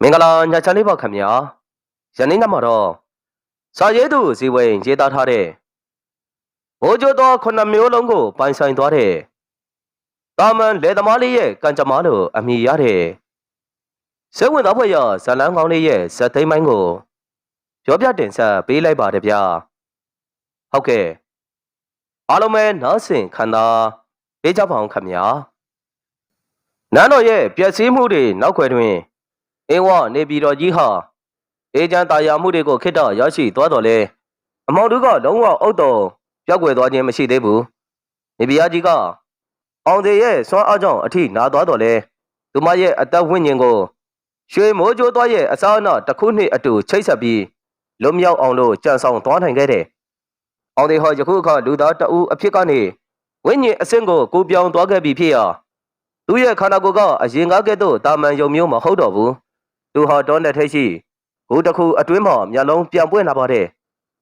မင်္ဂလာညချမ်းလေးပါခင်ဗျာယနေ့ညမှာတော့စာရေးသူဇီဝိန်ရေးသားထားတဲ့မိုးကြိုးသောခုနှစ်မျိုးလုံးကိုပိုင်ဆိုင်သွားတဲ့တာမန်လေသမားလေးရဲ့ကံကြမ္မာလို့အမည်ရတဲ့စိတ်ဝင်စားဖွယ်ရဇလန်းကောင်းလေးရဲ့ဇက်သိမ်းပိုင်းကိုပြောပြတင်ဆက်ပေးလိုက်ပါတယ်ဗျာဟုတ်ကဲ့အားလုံးပဲနားဆင်ခံစားပေးကြပါအောင်ခင်ဗျာနန်းတော်ရဲ့ပျက်စီးမှုတွေနောက်ွယ်တွင်အင်းဝနေပြည်တော်ကြီးဟာအေဂျန်တာယာမှုတွေကိုခိတ္တရရှိသွားတော်လဲအမောင်တို့ကလုံးဝအုတ်တော်ပြောက်ွယ်သွားခြင်းမရှိသေးဘူးနေပြည်တော်ကြီးကအောင်သေးရဲ့စွမ်းအားကြောင့်အထိနာသွားတော်လဲသူမရဲ့အသက်ဝိညာဉ်ကိုရွှေမိုးကြိုးသွားရဲ့အစားအသောက်တစ်ခုနှစ်အတူချိတ်ဆက်ပြီးလွတ်မြောက်အောင်လို့ကြံဆောင်သွားနိုင်ခဲ့တယ်အောင်သေးဟောယခုအခါလူသားတအူးအဖြစ်ကနေဝိညာဉ်အဆင့်ကိုကိုပြောင်းသွားခဲ့ပြီဖြစ်ရာသူရဲ့ခန္ဓာကိုယ်ကအရင်ကားကဲ့သို့တာမန်ယုံမျိုးမဟုတ်တော့ဘူးသူဟာတောနဲ့ထိတ်ရှိဂူတစ်ခုအတွင်းမှာမျက်လုံးပြန်ပွင့်လာပါတယ်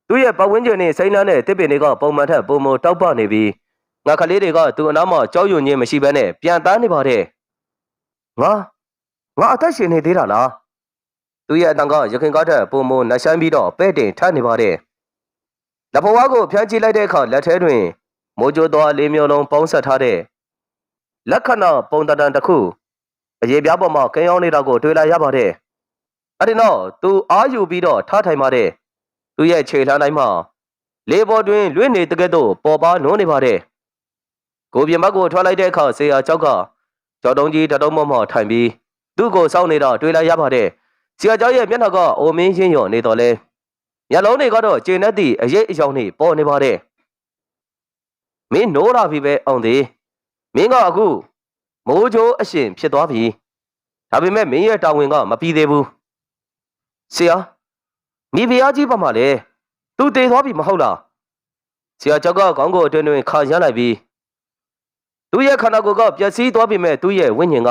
သူရဲ့ပတ်ဝန်းကျင်နဲ့စိမ်းလန်းတဲ့တစ်ပင်တွေကပုံမှန်ထက်ပုံမတောက်ပနေပြီးငါကလေးတွေကသူ့အနားမှာကြောက်ရွံ့ခြင်းမရှိဘဲနဲ့ပြန်တန်းနေပါတယ်ငါအသက်ရှင်နေသေးတာလားသူရဲ့အတန်ကရခင်ကားထက်ပုံမနှဆိုင်ပြီးတော့ပဲ့တင်ထနေပါတယ်လက်ဖွားကိုဖြန်းကြည့်လိုက်တဲ့အခါလက်ထဲတွင်မိုးကြိုးသွားလေးမျိုးလုံးပေါင်းဆက်ထားတဲ့လက္ခဏာပုံတံတစ်ခုအရေးပြားပေါ်မှာကင်းအောင်နေတာကိုတွေ့လာရပါတယ်အဲ့ဒီနောက်သူအားယူပြီးတော့ထားထိုင်ပါတယ်သူရဲ့ခြေလှမ်းတိုင်းမှာလေပေါ်တွင်လွင့်နေတကယ်တော့ပေါ်ပါနုံးနေပါတယ်ကိုပြမတ်ကိုထွက်လိုက်တဲ့အခါဆေးရကြောက်ကကြောက်တုံးကြီးတတုံးမော့မော့ထိုင်ပြီးသူ့ကိုစောင့်နေတော့တွေ့လာရပါတယ်ဆရာကျောင်းရဲ့မျက်နှာကအိုမင်းချင်းရော်နေတော်လဲမျက်လုံးတွေကတော့ကျဉ်နဲ့သည့်အရေးအယောင်တွေပေါ်နေပါတယ်မင်းနိုးလာပြီပဲအောင်သေးမင်းကအခုမိုးကြိုးအရှင်ဖြစ်သွားပြီဒါပေမဲ့မင်းရဲ့တာဝန်ကမပြီးသေးဘူးဆရာမိဖုရားကြီးပါမလဲသူတည်သွားပြီမဟုတ်လားဆရာကျောက်ကခေါင်းကိုအတွင်းတွင်ခါရမ်းလိုက်ပြီးသူ့ရဲ့ခန္ဓာကိုယ်ကပျက်စီးသွားပြီမဲ့သူ့ရဲ့ဝိညာဉ်က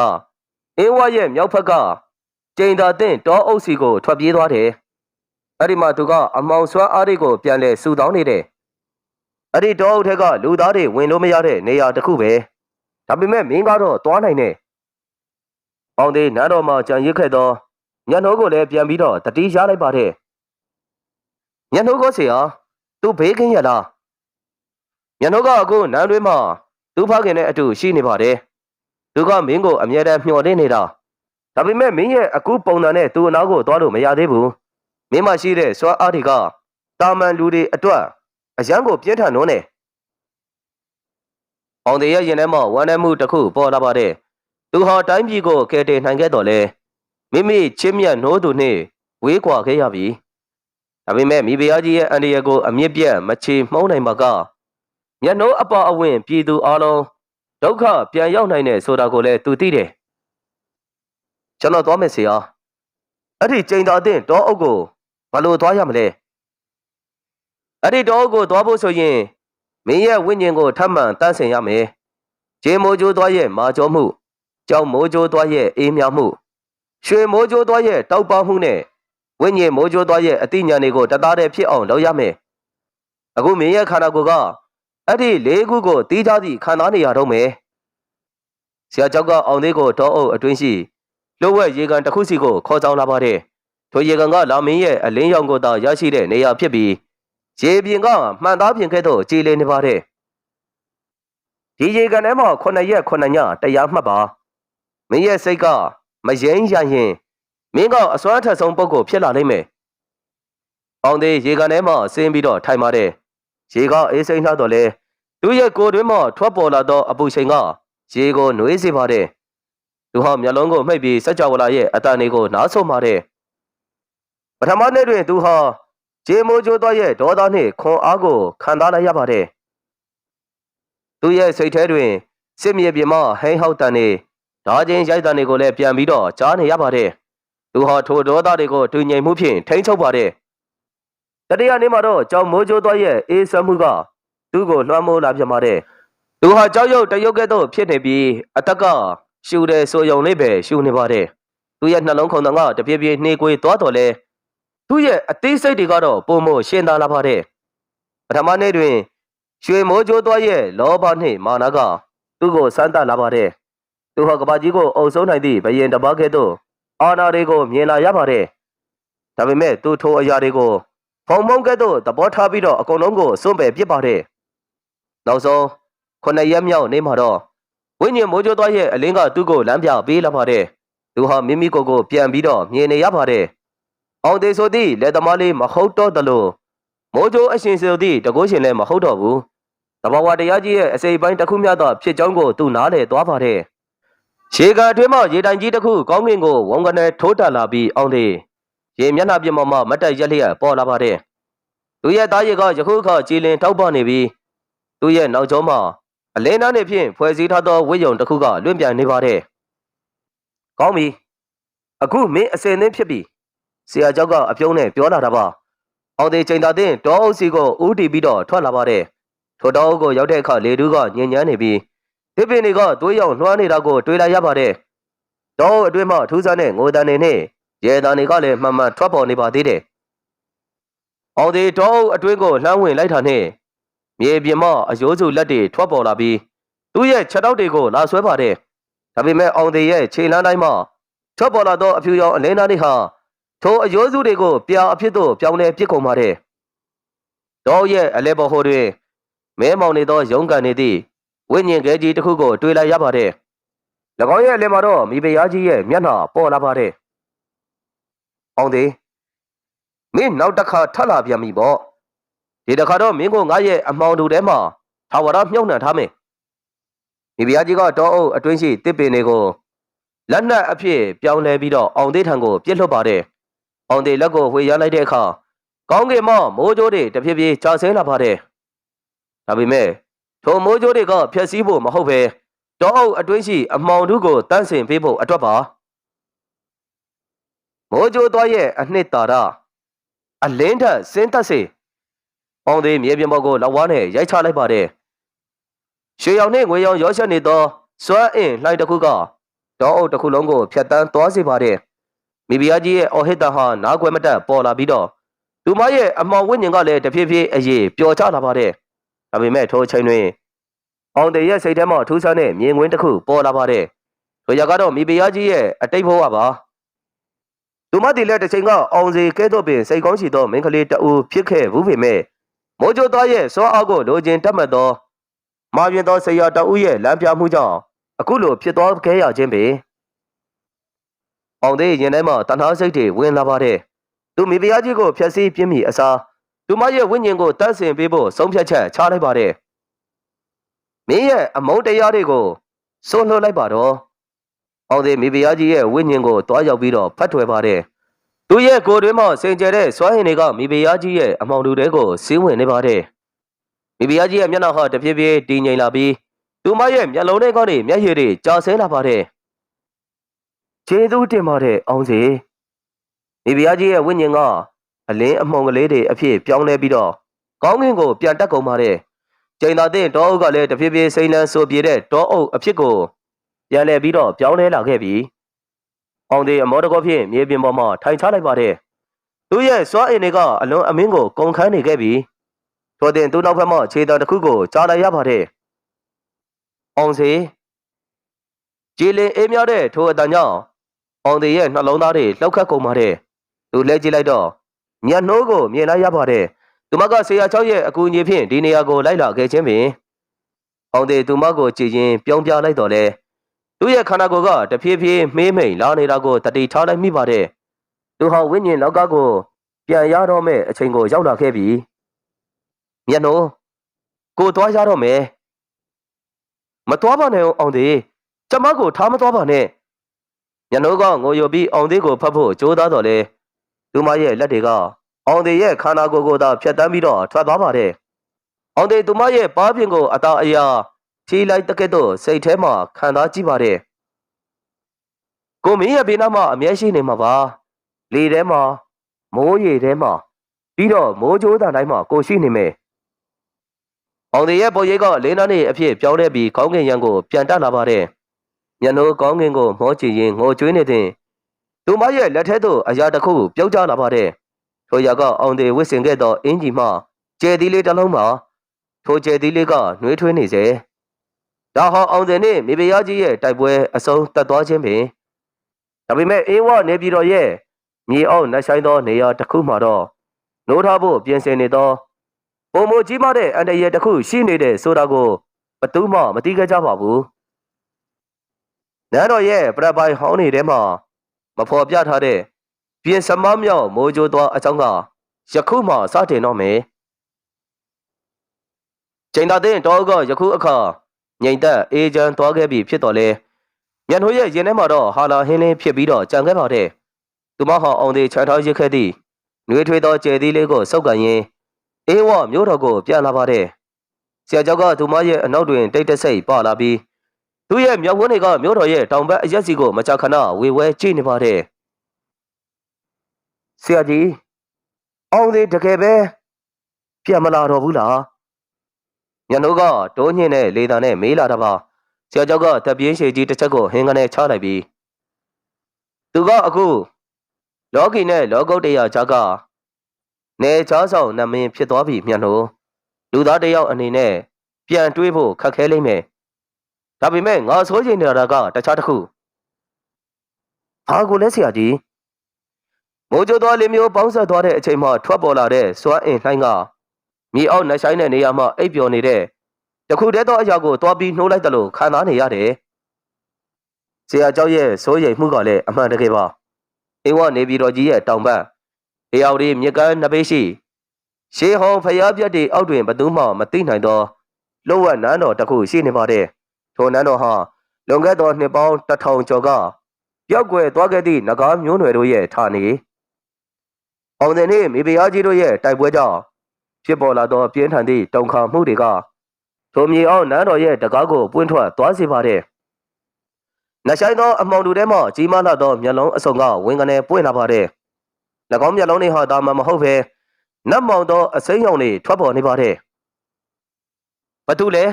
အင်းဝရဲ့မြောက်ဖက်ကကျိန်သာတဲ့တောအုပ်စီကိုထွက်ပြေးသွားတယ်အဲ့ဒီမှာသူကအမောင်ဆွမ်းအားတွေကိုပြန်လဲဆူတောင်းနေတယ်အဲ့ဒီတောအုပ်ထက်ကလူသားတွေဝင်လို့မရတဲ့နေရာတစ်ခုပဲဒါပေမဲ့မင်းကတော့သွားနိုင်တယ်ပေါင်းသေးနန်းတော်မှာကြံရစ်ခဲ့သောညနှိုးကိုလည်းပြန်ပြီးတော့တတိရလိုက်ပါတယ်ညနှိုးကိုဆရာသူဘေးကင်းရလားညနှိုးကအခုနန်းတွင်းမှာသူ့ဖခင်နဲ့အတူရှိနေပါတယ်သူကမင်းကိုအမြဲတမ်းမျှော်လင့်နေတာဒါပေမဲ့မင်းရဲ့အခုပုံစံနဲ့သူ့အနားကိုသွားလို့မရသေးဘူးမင်းမရှိတဲ့စွမ်းအားတွေကတာမန်လူတွေအတွက်အရန်ကိုပြင်းထန်နှုံးနေအောင်သေးရဲ့ရင်ထဲမှာဝမ်းနည်းမှုတစ်ခုပေါ်လာပါတယ်သူဟာတိုင်းပြည်ကိုကယ်တင်နိုင်ခဲ့တော်လဲမိမိချစ်မြတ်နိုးသူနှင့်ဝေးကွာခဲ့ရပြီဒါပေမဲ့မိဖုရားကြီးရဲ့အန္တရာယ်ကိုအမြင့်ပြတ်မချေမှုန်းနိုင်ပါကမျက်နှိုးအပါအဝင်ပြည်သူအလုံးဒုက္ခပြန်ရောက်နိုင်တယ်ဆိုတာကိုလည်းသူသိတယ်ကျွန်တော်သွားမယ်ဆရာအဲ့ဒီကျိန်သာတဲ့တောအုပ်ကိုဘာလို့သွားရမလဲအဲ့ဒီတောအုပ်ကိုသွားဖို့ဆိုရင်မင်းရဲ့ဝိညာဉ်ကိုထပ်မံတန်းဆင်ရမယ်ဂျေမိုးကျိုးသွားရဲ့မာကျော်မှုကြောင်မိုးကြိုးသွားရဲ့အေးမြမှုရွှေမိုးကြိုးသွားရဲ့တောက်ပမှုနဲ့ဝိညာဉ်မိုးကြိုးသွားရဲ့အသိဉာဏ်တွေကိုတသားတည်းဖြစ်အောင်လုပ်ရမယ်အခုမင်းရဲ့ခန္ဓာကိုယ်ကအဲ့ဒီလေးခုကိုတီးခြားစီခံစားနေရတော့မယ်ဆရာကျောက်ကအောင်သေးကိုတောအုပ်အတွင်းရှိလှုပ်ဝက်ရေကန်တစ်ခုစီကိုခေါ်ဆောင်လာပါတယ်ထိုရေကန်ကလာမင်းရဲ့အလင်းရောင်ကိုသာရရှိတဲ့နေရာဖြစ်ပြီးရေပြင်ကမှန်သားပြင်ခဲ့တော့ကြည်လည်နေပါတယ်ဒီရေကန်ထဲမှာ9ရက်9ညတရားမှတ်ပါမင်းရဲ့စိတ်ကမယိမ်းရရင်မင်းကအစွမ်းထက်ဆုံးပုဂ္ဂိုလ်ဖြစ်လာလိမ့်မယ်။အောင်သေးရေကန်ထဲမှာဆင်းပြီးတော့ထိုင်ပါတယ်။ရေကအေးစိမ့်လှတော့လေသူ့ရဲ့ကိုယ်တွင်းမှာထွက်ပေါ်လာသောအပူချိန်ကရေကိုနှွေးစေပါတယ်။သူဟာမျက်လုံးကိုမှိတ်ပြီးစัจ java လာရဲ့အတန်တွေကိုနားဆုံပါတယ်။ပထမနေ့တွင်သူဟာဂျေမိုးကျိုးသွားရဲ့ဒေါသနှင့်ခွန်အားကိုခံစားလိုက်ရပါတယ်။သူ့ရဲ့စိတ်ထဲတွင်စစ်မြေပြင်မှာဟိန်းဟောက်တန်နေဓာချင်းရိုက်တန်တွေကိုလည်းပြန်ပြီးတော့ကြားနေရပါတယ်။သူဟာထိုဒေါသတွေကိုတူငြိမ်မှုဖြင့်ထိန်းချုပ်ပါတယ်။တတိယနေ့မှာတော့ကြောင်မိုးကြိုးသွားရဲ့အေးဆွမ်းမှုကသူ့ကိုလွှမ်းမိုးလာပြန်ပါတယ်။သူဟာကြောက်ရွံ့တရုတ်ကဲ့သို့ဖြစ်နေပြီးအတက်ကရှူတဲ့ဆိုယုံလေးပဲရှူနေပါတယ်။သူ့ရဲ့နှလုံးခုန်တန်ကတပြေးပြေးနှေးကွေးသွားတော်လဲသူ့ရဲ့အသေးစိတ်တွေကတော့ပုံမရှင်းသာလာပါတယ်။ပထမနေ့တွင်ရွှေမိုးကြိုးသွားရဲ့လောဘနှင့်မာနကသူ့ကိုစမ်းသပ်လာပါတယ်။သူဟာကဘာကြီးကိုအုပ်စိုးနိုင်သည့်ဘယင်တစ်ပါးကဲ့သို့ အာဏာတွေကိုမြင်လာရပါတယ်။ဒါပေမဲ့သူထိုအရာတွေကိုဖုံမုံကဲ့သို့သဘောထားပြီးတော့အကုန်လုံးကိုစွန့်ပယ်ပစ်ပါတယ်။နောက်ဆုံး9 ရက်မြောက်နေ့မှာတော့ဝိညာဉ်မိုးကြိုးသွားရဲ့အလင်းကသူ့ကိုလမ်းပြပေးလာပါတယ်။သူဟာမိမိကိုယ်ကိုပြန်ပြီးတော့မြင်နေရပါတယ်။အောင်သေးဆိုသည့်လက်သမားလေးမဟုတ်တော့သလိုမိုးကြိုးအရှင်ဆိုသည့်တကုရှင်လည်းမဟုတ်တော့ဘူး။တဘာဝတရားကြီးရဲ့အစိပ်ပိုင်းတစ်ခုမျှသောဖြစ်ကြောင်းကိုသူနားလည်သွားပါတယ်။ရှေကအတွင်းမှရေတိုင်ကြီးတစ်ခုကောင်းကင်ကိုဝန်ကနေထိုးတက်လာပြီးအောင်သေးရေမျက်နှာပြင်ပေါ်မှာမတ်တက်ရက်လျက်ပေါ်လာပါတယ်။သူရဲ့သားရည်ကယခုအခါကြည်လင်ထောက်ပနေပြီးသူရဲ့နောက်ကျောမှာအလင်းသားနဲ့ဖြင့်ဖွဲ့စည်းထားသောဝိယုံတစ်ခုကလွင့်ပြန်နေပါတယ်။ကောင်းပြီ။အခုမင်းအစင်သင်းဖြစ်ပြီ။ဆရာကျောက်ကအပြုံးနဲ့ပြောလာတာပါ။အောင်သေးချိန်သာတင်တောအုပ်စီကိုဦးတည်ပြီးတော့ထွက်လာပါတယ်။ထိုတောအုပ်ကိုရောက်တဲ့အခါလေတူးကညင်ညမ်းနေပြီးဒီပင်တွေကသွေးရောင်လွှမ်းနေတာကိုတွေ့လိုက်ရပါတယ်။တောအုပ်အတွင်းမှာထူးဆန်းတဲ့ငိုတန်နေနဲ့ရဲတန်တွေကလည်းမှန်မှန်ထွက်ပေါ်နေပါသေးတယ်။အောင်သေးတောအုပ်အတွင်းကိုလှမ်းဝင်လိုက်တာနဲ့မြေပြင်မှာအယိုးစုလက်တွေထွက်ပေါ်လာပြီးသူ့ရဲ့ခြေထောက်တွေကိုလာဆွဲပါတယ်။ဒါပေမဲ့အောင်သေးရဲ့ခြေလမ်းတိုင်းမှာထွက်ပေါ်လာသောအဖြူရောင်အလင်းသားတွေဟာထိုအယိုးစုတွေကိုပြာအဖြစ်သို့ပြောင်းလဲပစ်ကုန်ပါတယ်။တောရဲ့အလဲပေါ်ဟိုတွင်မဲမောင်နေသောရုံးကန်နေသည့်ဝိညာဉ်ကဲကြီးတစ်ခုကိုတွေ့လိုက်ရပါတယ်။၎င်းရဲ့အလဲမှာတော့မိဖုရားကြီးရဲ့မျက်နှာပေါ်လာပါတယ်။အောင်သေးမင်းနောက်တစ်ခါထပ်လာပြန်ပြီပေါ့။ဒီတစ်ခါတော့မင်းကိုငါရဲ့အမှောင်တူထဲမှာထာဝရမြှုပ်နှံထားမယ်။မိဖုရားကြီးကတောအုပ်အတွင်းရှိတစ်ပင်တွေကိုလက်နက်အဖြစ်ပြောင်းလဲပြီးတော့အောင်သေးထံကိုပြစ်လွှတ်ပါတယ်။အောင်သေးလက်ကိုဝှေ့ရမ်းလိုက်တဲ့အခါကောင်းကင်မှမိုးကြိုးတွေတဖြည်းဖြည်းကျဆင်းလာပါတယ်။ဒါပေမဲ့ထိုမိုးကြိုးတွေကဖျက်ဆီးဖို့မဟုတ်ပဲတောအုပ်အတွင်းရှိအမှောင်ထုကိုတန့်စင်ပေးဖို့အတွက်ပါ။မိုးကြိုးသွားရဲ့အနှစ်သာရအလင်းထက်စင်းသက်စေအောင်သေးမြေပြင်ပေါ်ကိုလက်ဝါးနဲ့ရိုက်ချလိုက်ပါတယ်။ရွှေရောင်နဲ့ငွေရောင်ရောရှက်နေသောစွမ်းအင်လှိုင်းတစ်ခုကတောအုပ်တစ်ခုလုံးကိုဖျက်ဆီးသွားစေပါတယ်။မိဖုရားကြီးရဲ့အော်ဟစ်တန်ဟာနားကွယ်မတက်ပေါ်လာပြီးတော့သူမရဲ့အမှောင်ဝိညာဉ်ကလည်းတဖြည်းဖြည်းအရေးပျော်ချလာပါတယ်။ဒါပေမဲ့ထိုအချိန်တွင်အောင်သေးရဲ့စိတ်ထဲမှာထူးဆန်းတဲ့မြင်ကွင်းတစ်ခုပေါ်လာပါတယ်။ထိုရကတော့မိဖုရားကြီးရဲ့အတိတ်ဘဝပါ။သူမတည်လည်းတစ်ချိန်ကအောင်စီကဲ့သို့ပင်စိတ်ကောင်းရှိသောမင်းကလေးတအူဖြစ်ခဲ့ဘူးပေမဲ့မိုးကြိုးသားရဲ့စွမ်းအားကိုလိုချင်တတ်မှတ်သောမာပြင်သောဆရာတအူရဲ့လမ်းပြမှုကြောင့်အခုလိုဖြစ်သွားခဲ့ရခြင်းပဲအောင်သေးရင်ထဲမှာတဏှာစိတ်တွေဝင်လာပါတယ်သူမိဖုရားကြီးကိုဖျက်ဆီးပြင်းမိအစားသူမရဲ့ဝိညာဉ်ကိုတန့်စင်ပေးဖို့ဆုံးဖြတ်ချက်ချလိုက်ပါတယ်မင်းရဲ့အမုန်းတရားတွေကိုစွန့်လွှတ်လိုက်ပါတော့အောင်သေးမိဖုရားကြီးရဲ့ဝိညာဉ်ကိုတွားရောက်ပြီးတော့ဖတ်ထွယ်ပါတယ်သူရဲ့ကိုယ်တွင်းမှာစင်ကြယ်တဲ့စွမ်းရည်တွေကမိဖုရားကြီးရဲ့အမောင်တူတွေကိုစီးဝင်နေပါတယ်မိဖုရားကြီးရဲ့မျက်နှာဟာတဖြည်းဖြည်းတည်ငြိမ်လာပြီးသူမရဲ့မျက်လုံးထဲကနေမျက်ရည်တွေကျဆင်းလာပါတယ်ကျေးဇူးတင်ပါတယ်အောင်စီမိဖုရားကြီးရဲ့ဝိညာဉ်ကအလင်းအမှုန်ကလေးတွေအဖြစ်ပြောင်းလဲပြီးတော့ကောင်းကင်ကိုပြန်တက်ကုန်ပါတယ်ချိန်သာတဲ့တောအုပ်ကလည်းတဖြည်းဖြည်းစိမ့်လန်းဆိုပြေတဲ့တောအုပ်အဖြစ်ကိုပြန်လဲပြီးတော့ပြောင်းလဲလာခဲ့ပြီအောင်သေးအမောတကောဖြင့်မြေပြင်ပေါ်မှာထိုင်ချလိုက်ပါတယ်သူရဲ့စွမ်းအင်တွေကအလွန်အမင်းကိုကုန်ခန်းနေခဲ့ပြီထို့တင်သူနောက်ဘက်မှခြေတော်တစ်ခုကိုကြားလိုက်ရပါတယ်အောင်စီကြည်လင်အေးမြတဲ့ထိုအတန်ကြောင့်အောင်သေးရဲ့နှလုံးသားတွေလှောက်ခတ်ကုန်ပါတယ်သူလဲကြည့်လိုက်တော့ညနှိုးကိုမြင်လိုက်ရပါတယ်သူမကဆရာချောက်ရဲ့အကူအညီဖြင့်ဒီနေရာကိုလိုက်လာခဲ့ခြင်းပင်အောင်သေးသူမကိုကြည်ရင်ပြုံးပြလိုက်တော့လဲသူ့ရဲ့ခန္ဓာကိုယ်ကတဖြည်းဖြည်းမေးမိန်လာနေတာကိုတတိထားလိုက်မိပါတယ်သူဟာဝိညာဉ်လောကကိုပြန်ရတော့မဲ့အချိန်ကိုရောက်လာခဲ့ပြီညနှိုးကိုသွားရတော့မယ်မသွားပါနဲ့အောင်သေးကျမကိုထားမသွားပါနဲ့ညနှိုးကငိုယိုပြီးအောင်သေးကိုဖတ်ဖို့ကြိုးစားတော့လေသူမရဲ့လက်တွေကအောင်သေးရဲ့ခန္ဓာကိုယ်ကိုသာဖြတ်တန်းပြီးတော့ထွက်သွားပါတယ်အောင်သေးသူမရဲ့ပါးပြင်ကိုအသာအရာဖြီးလိုက်တကဲ့သို့စိတ်ထဲမှာခံစားကြည့်ပါတယ်ကိုမင်းရဲ့ဘေးနားမှာအမျက်ရှိနေမှာပါလေထဲမှာမိုးရေထဲမှာပြီးတော့မိုးကြိုးတန်တိုင်းမှာကိုရှိနေမယ်အောင်သေးရဲ့ပေါ်ရိပ်ကလင်းသားနေအဖြစ်ပြောင်းလဲပြီးခေါင်းငင်ရံကိုပြန်တက်လာပါတယ်ညနှိုးခေါင်းငင်ကိုမောချင်ရင်ငိုကြွေးနေတဲ့သူမရဲ့လက်ထဲသို့အရာတစ်ခုပြုတ်ကျလာပါတယ်ထိုရာကအောင်သေးဝစ်စင်ခဲ့သောအင်ဂျီမှကျဲသီးလေးတစ်လုံးမှာထိုကျဲသီးလေးကနှွေးထွေးနေစေဒါဟာအောင်သေးနဲ့မိဖုရားကြီးရဲ့တိုက်ပွဲအဆုံးသတ်သွားခြင်းပင် ဒါပေမဲ့အေးဝနေပြည်တော်ရဲ့မြေအောက်နှဆိုင်သောနေရာတစ်ခုမှာတော့နိုးထားဖို့ပြင်ဆင်နေသောပုံမကြီးမားတဲ့အန်တရတစ်ခုရှိနေတဲ့ဆိုတာကိုဘသူမှမသိကြပါဘူးနန်းတော်ရဲ့ပြပိုင်ဟောင်းနေထဲမှာမဖော်ပြထားတဲ့ပြင်စမမြောက်မိုးကြိုးသောအကြောင်းကယခုမှစတင်တော့မယ်ချိန်သာတဲ့တောကယခုအခါငိမ့်သက်အေဂျန်သွားခဲ့ပြီဖြစ်တော်လဲညနှိုးရဲ့ရင်ထဲမှာတော့ဟာလာဟင်းလင်းဖြစ်ပြီးတော့ကြံခဲ့ပါတယ်သူမဟာအောင်သေးခြံထားရစ်ခဲ့သည့်နှွေးထွေးသောကျဲသီးလေးကိုစောက်ကန်ရင်းအေးဝမျိုးတော်ကိုပြန်လာပါတယ်ဆရာကျောက်ကသူမရဲ့အနောက်တွင်တိတ်တဆိတ်ပါလာပြီးသူ့ရဲ့မြောက်ဝန်းတွေကမျိုးတော်ရဲ့တောင်ဘက်အရက်စီကိုမကြာခဏဝေဝဲကြည့်နေပါတယ်ဆရာကြီးအောင်သေးတကယ်ပဲပြန်မလာတော့ဘူးလားညနှုတ်ကတိုးညင်းတဲ့လေသာနဲ့မေးလာတာပါဆရာကျောက်ကတပ်ပြင်းရှည်ကြီးတစ်ချက်ကိုဟင်းကနေချလိုက်ပြီးသူကအခုလောကီနဲ့လောကုတ်တရားကြားကနေချားဆောင်နမင်းဖြစ်သွားပြီမြတ်လို့လူသားတယောက်အနေနဲ့ပြန်တွေးဖို့ခက်ခဲလိမ့်မယ်ဒါပေမဲ့ငါဆိုချင်နေတာကတခြားတစ်ခုဘာကိုလဲဆရာကြီးမိုးကြိုးတော်လေးမျိုးပေါင်းဆက်သွားတဲ့အချိန်မှထွက်ပေါ်လာတဲ့စွမ်းအင်လှိုင်းကမြေအောက်နှဆိုင်တဲ့နေရာမှာအိပ်ပျော်နေတဲ့တခုတည်းသောအရာကိုတွားပြီးနှိုးလိုက်တယ်လို့ခံစားနေရတယ်ဆရာကျောက်ရဲ့စိုးရိမ်မှုကလည်းအမှန်တကယ်ပါအေဝနေပြည်တော်ကြီးရဲ့တောင်ဘက်တယောက်ဒီမြကန်းနှစ်ပေရှိရှေးဟောင်းဖျားပြတ်တွေအောက်တွင်ဘသူမှမသိနိုင်သောလောဝနန်းတော်တစ်ခုရှိနေပါတယ်ထိုနန်းတော်ဟာလွန်ခဲ့သောနှစ်ပေါင်း1000ကျော်ကပျောက်ကွယ်သွားခဲ့သည့်နဂါးမျိုးနွယ်တို့ရဲ့ဌာနေအောင်တဲ့နေ့မိဖုရားကြီးတို့ရဲ့တိုက်ပွဲကြောင့်ဖြစ်ပေါ်လာသောပြင်းထန်သည့်တုန်ခါမှုတွေကထိုမြေအောင်နန်းတော်ရဲ့တကားကိုပွင့်ထွက်သွားစေပါတယ်နှဆိုင်သောအမောင်တူထဲမှကြီးမားလာသောမျက်လုံးအစုံကဝင်းကနေပွင့်လာပါတယ်၎င်းမျက်လုံးတွေဟာဒါမှမဟုတ်ပဲနတ်မောင်သောအစိမ်းရောင်တွေထွက်ပေါ်နေပါတယ်ဘသူလဲ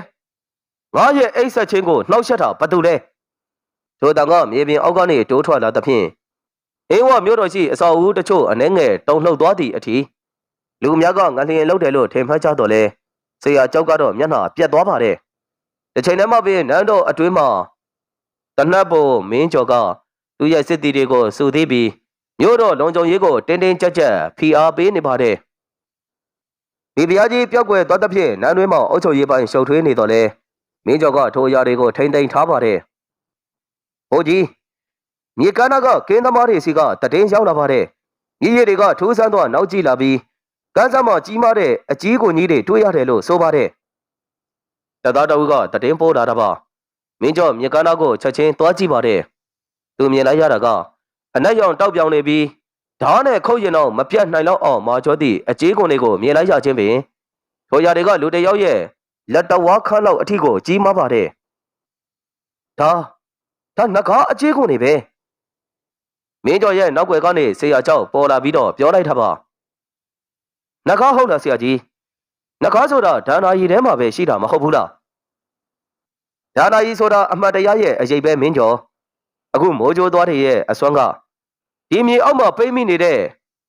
ငါရဲ့အိတ်ဆက်ချင်းကိုနှောက်ယှက်တာဘသူလဲထိုတန်ကမြေပြင်အောက်ကနေတိုးထွက်လာသဖြင့်အေဝမြို့တော်ရှိအဆောက်အဦတချို့အနှဲငယ်တုံလှုပ်သွားသည့်အထိလူများကငလျင်လောက်တယ်လို့ထင်မှတ်ကြတော့လဲဆရာကျောက်ကတော့မျက်နှာပြတ်သွားပါတယ်တစ်ချိန်တည်းမှပင်နန်းတော်အတွင်းမှာတနတ်ပေါ်မင်းကျော်ကသူ့ရဲ့စစ်တီတွေကိုစုသေးပြီးမြို့တော်လုံခြုံရေးကိုတင်းတင်းကြပ်ကြပ်ဖိအားပေးနေပါတယ်ဒီတရားကြီးပြောက်ွယ်သွားသဖြင့်နန်းတွင်းမှာအုပ်ချုပ်ရေးပိုင်းရှုပ်ထွေးနေတော့လဲမင်းကျော်ကထိုအရာတွေကိုထိမ့်သိမ်းထားပါတယ်ဟိုကြီးမြေကမ်းနာကကင်းသမားတွေစီကတည်င်းရောက်လာပါတယ်မြေရည်တွေကထိုးဆန်းသွားနောက်ကြည့်လာပြီးကန်းစမ်းမကြီးမားတဲ့အကြီးကိုကြီးတွေတွေးရတယ်လို့ဆိုပါတယ်တသားတအုပ်ကတည်င်းပိုးလာတာပါမင်းကျော်မြေကမ်းနာကိုချက်ချင်းသွားကြည့်ပါတယ်သူမြင်လိုက်ရတာကအနက်ရောင်တောက်ပြောင်နေပြီးဓာတ်နဲ့ခုတ်ရင်တော့မပြတ်နိုင်တော့အောင်မာကျော်သည့်အကြီးကိုတွေကိုမြင်လိုက်ရခြင်းပင်ထိုရာတွေကလူတယောက်ရဲ့လက်တော်ဝါခန်းလောက်အထီကိုကြီးမားပါတယ်ဒါနဂါအကြီးကိုနေပဲမင်းကျော်ရဲ့နောက်ွယ်ကနေဆရာကျောက်ပေါ်လာပြီးတော့ပြောလိုက်တာပါနဂါဟုတ်လားဆရာကြီးနဂါဆိုတာဒါနာရီထဲမှာပဲရှိတာမဟုတ်ဘူးလားဒါနာရီဆိုတာအမှတ်တရားရဲ့အရေးပဲမင်းကျော်အခုမိုးကြိုးသွားတဲ့ရဲ့အစွမ်းကဒီမြေအောက်မှာပိတ်မိနေတဲ့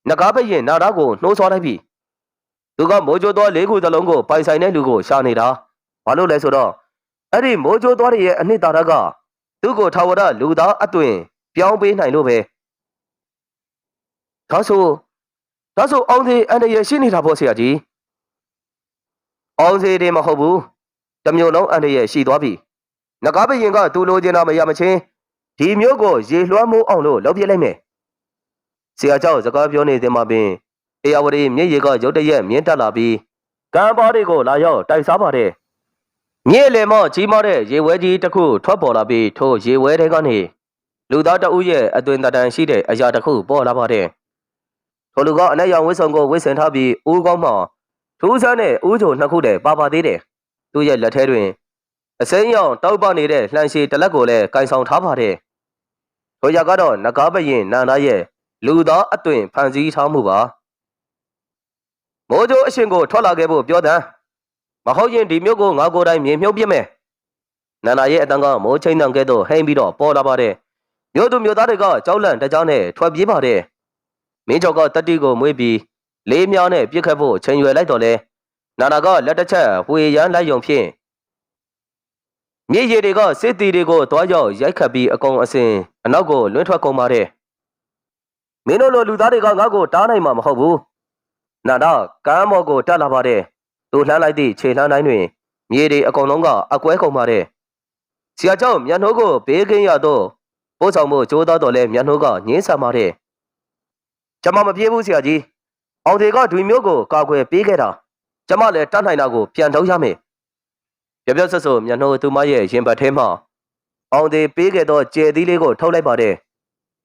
နဂါဘရင်နာရာကိုနှိုးဆွားလိုက်ပြီသူကမိုးကြိုးသွား၄ခုသလုံးကိုပိုင်ဆိုင်တဲ့လူကိုရှာနေတာဘာလို့လဲဆိုတော့အဲ့ဒီမိုးကြိုးသွားရဲ့အနှစ်သာရကသူ့ကိုထာဝရလူသားအသွင်ပြောင်းပေးနိုင်လို့ပဲဒါဆိုအောင်သေးအန်တရရှိနေတာပေါ့ဆရာကြီးအောင်သေးတယ်မဟုတ်ဘူးတမျိုးလုံးအန်တရရှိသွားပြီနဂါဘရင်ကသူလိုချင်တာမရမချင်းဒီမျိုးကိုရေလွှမ်းမိုးအောင်လို့လုပ်ပြလိုက်မယ်ဆရာကျောက်စကားပြောနေသည်မှာပင်အေယဝတီမြစ်ရေကရုတ်တရက်မြင့်တက်လာပြီးကမ်းပါးတွေကိုလာရောက်တိုက်စားပါတယ်မြစ်လေမော့ကြီးမားတဲ့ရေဝဲကြီးတစ်ခုထွက်ပေါ်လာပြီးထိုရေဝဲတွေကနေလူသားတအုပ်ရဲ့အသွင်တန်ရှိတဲ့အရာတစ်ခုပေါ်လာပါတယ်ထိုလူကအနက်ရောင်ဝစ်ဆုံကိုဝစ်ဆင်ထားပြီးဦးကောင်းမှထူးဆန်းတဲ့ဦးချိုနှစ်ခုတည်းပါသေးတယ်သူ့ရဲ့လက်ထဲတွင်အစိမ်းရောင်တောက်ပနေတဲ့လှန်ရှည်တလက်ကိုလည်းကင်ဆောင်ထားပါတယ်ထိုရကတော့နဂါဘရင်နန္ဒရဲ့လူသားအသွင်ဖန်ဆီးထားမှုပါမိုးကြိုးအရှင်ကိုထွက်လာခဲ့ဖို့ပြောတဲ့မဟုတ်ရင်ဒီမျိုးကိုငါကိုယ်တိုင်မြေမြုပ်ပြစ်မယ်နန္ဒရဲ့အတန်ကမိုးချိန်နှံကဲ့သို့ဟိမ့်ပြီးတော့ပေါ်လာပါတယ်မြို့သူမြို့သားတွေကကြောက်လန့်တကြားနဲ့ထွက်ပြေးပါတယ်မင်းကျော်ကတတိကိုမွေးပြီးလေးမြောင်းနဲ့ပြစ်ခတ်ဖို့ချိန်ရွယ်လိုက်တော့လဲနန္ဒကလက်တစ်ချက်ဝေရန်လိုက်ယုံဖြင့် မြေရည်တွေကစစ်တီတွေကိုတွားရောက်ရိုက်ခတ်ပြီးအကုန်အစင်အနောက်ကိုလွှင့်ထွက်ကုန်ပါတယ်မင်းတို့လိုလူသားတွေကငါ့ကိုတားနိုင်မှာမဟုတ်ဘူးနာတော့ကမ်းမော်ကိုတက်လာပါတယ်သူလှမ်းလိုက်သည့်ခြေလှမ်းတိုင်းတွင်မြေတွေအကုန်လုံးကအကွဲကုန်ပါတယ်ဆရာကျောင်းမျက်နှိုးကိုဘေးကင်းရတော့ပို့ဆောင်မှုကြိုးသားတော်လဲမျက်နှိုးကငင်းဆန်ပါတယ်ကျမမပြေးဘူးဆရာကြီးအောင်တွေကဒွေမျိုးကိုကာကွယ်ပေးခဲ့တာကျမလည်းတတ်နိုင်တာကိုပြန်ထုတ်ရမယ်ပြပြဆက်ဆိုမျက်နှိုးသူမရဲ့ရင်ဘတ်ထဲမှာအောင်တွေပေးခဲ့သောကျဲသီးလေးကိုထုတ်လိုက်ပါတယ်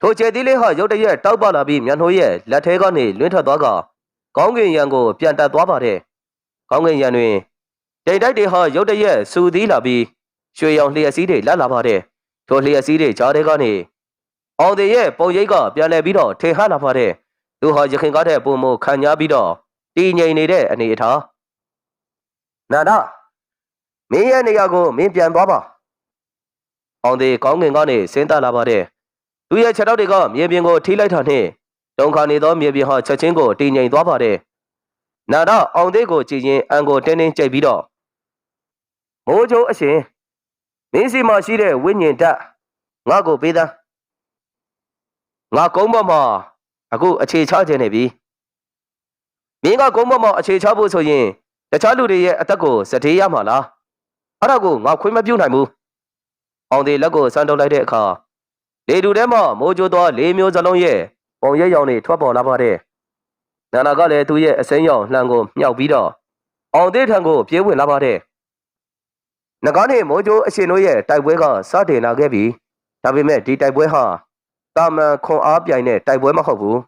ထိုကျဲသီးလေးဟာရုတ်တရက်တောက်ပလာပြီးမျက်နှိုးရဲ့လက်ထဲကနေလွင့်ထွက်သွားကကောင်းကင်ရံကိုပြန်တက်သွားပါတယ်ကောင်းကင်ရံတွင်တိမ်တိုက်တွေဟာရုတ်တရက်စူသီးလာပြီးရွှေရောင်လျှက်စီးတွေလက်လာပါတယ်ထိုလျှက်စီးတွေကြားထဲကနေအောင်တွေရဲ့ပုံရိပ်ကပြန်လဲပြီးတော့ထေဟလာပါတယ်သူဟာရခင်ကားတဲ့ပုံမခံညားပြီးတော့တည်ငြိမ်နေတဲ့အနေအထားနာဒမင်းရဲ့နေရာကိုမင်းပြန်သွားပါအောင်တွေကောင်းကင်ကနေဆင်းသက်လာပါတယ်သူရဲ့ခြေထောက်တွေကမြေပြင်ကိုထိလိုက်တာနှင့်တုံခါနေသောမြေပြင်ဟာချက်ချင်းကိုတည်ငြိမ်သွားပါတယ်နာဒအောင်သေးကိုကြည်ရင်အန်ကိုတင်းတင်းကြိတ်ပြီးတော့မိုးချိုးအရှင်မင်းစီမှာရှိတဲ့ဝိညာဉ်ဓာတ်ငါ့ကိုပေးသားငါကုန်းပေါ်မှာအခုအခြေချခြင်းနေပြီမင်းကကုန်းပေါ်မှာအခြေချဖို့ဆိုရင်တခြားလူတွေရဲ့အသက်ကိုစတေးရမှာလားအဲ့ဒါကိုငါခွင့်မပြုနိုင်ဘူးအောင်သေးလက်ကိုစမ်းထုတ်လိုက်တဲ့အခါလေတူထဲမှာမိုးချိုးသောလေးမျိုးစလုံးရဲ့ပုံရိပ်ရောင်တွေထွက်ပေါ်လာပါတယ်နာနာကလည်းသူ့ရဲ့အစိမ်းရောင်လှံကိုမြှောက်ပြီးတော့အောင်သေးထံကိုပြေးဝင်လာပါတယ်ငကားနဲ့မိုးချိုးအရှင်တို့ရဲ့တိုက်ပွဲကစတင်လာခဲ့ပြီဒါပေမဲ့ဒီတိုက်ပွဲဟာတာမန်ခွန်အားပြိုင်တဲ့တိုက်ပွဲမဟုတ်ဘူး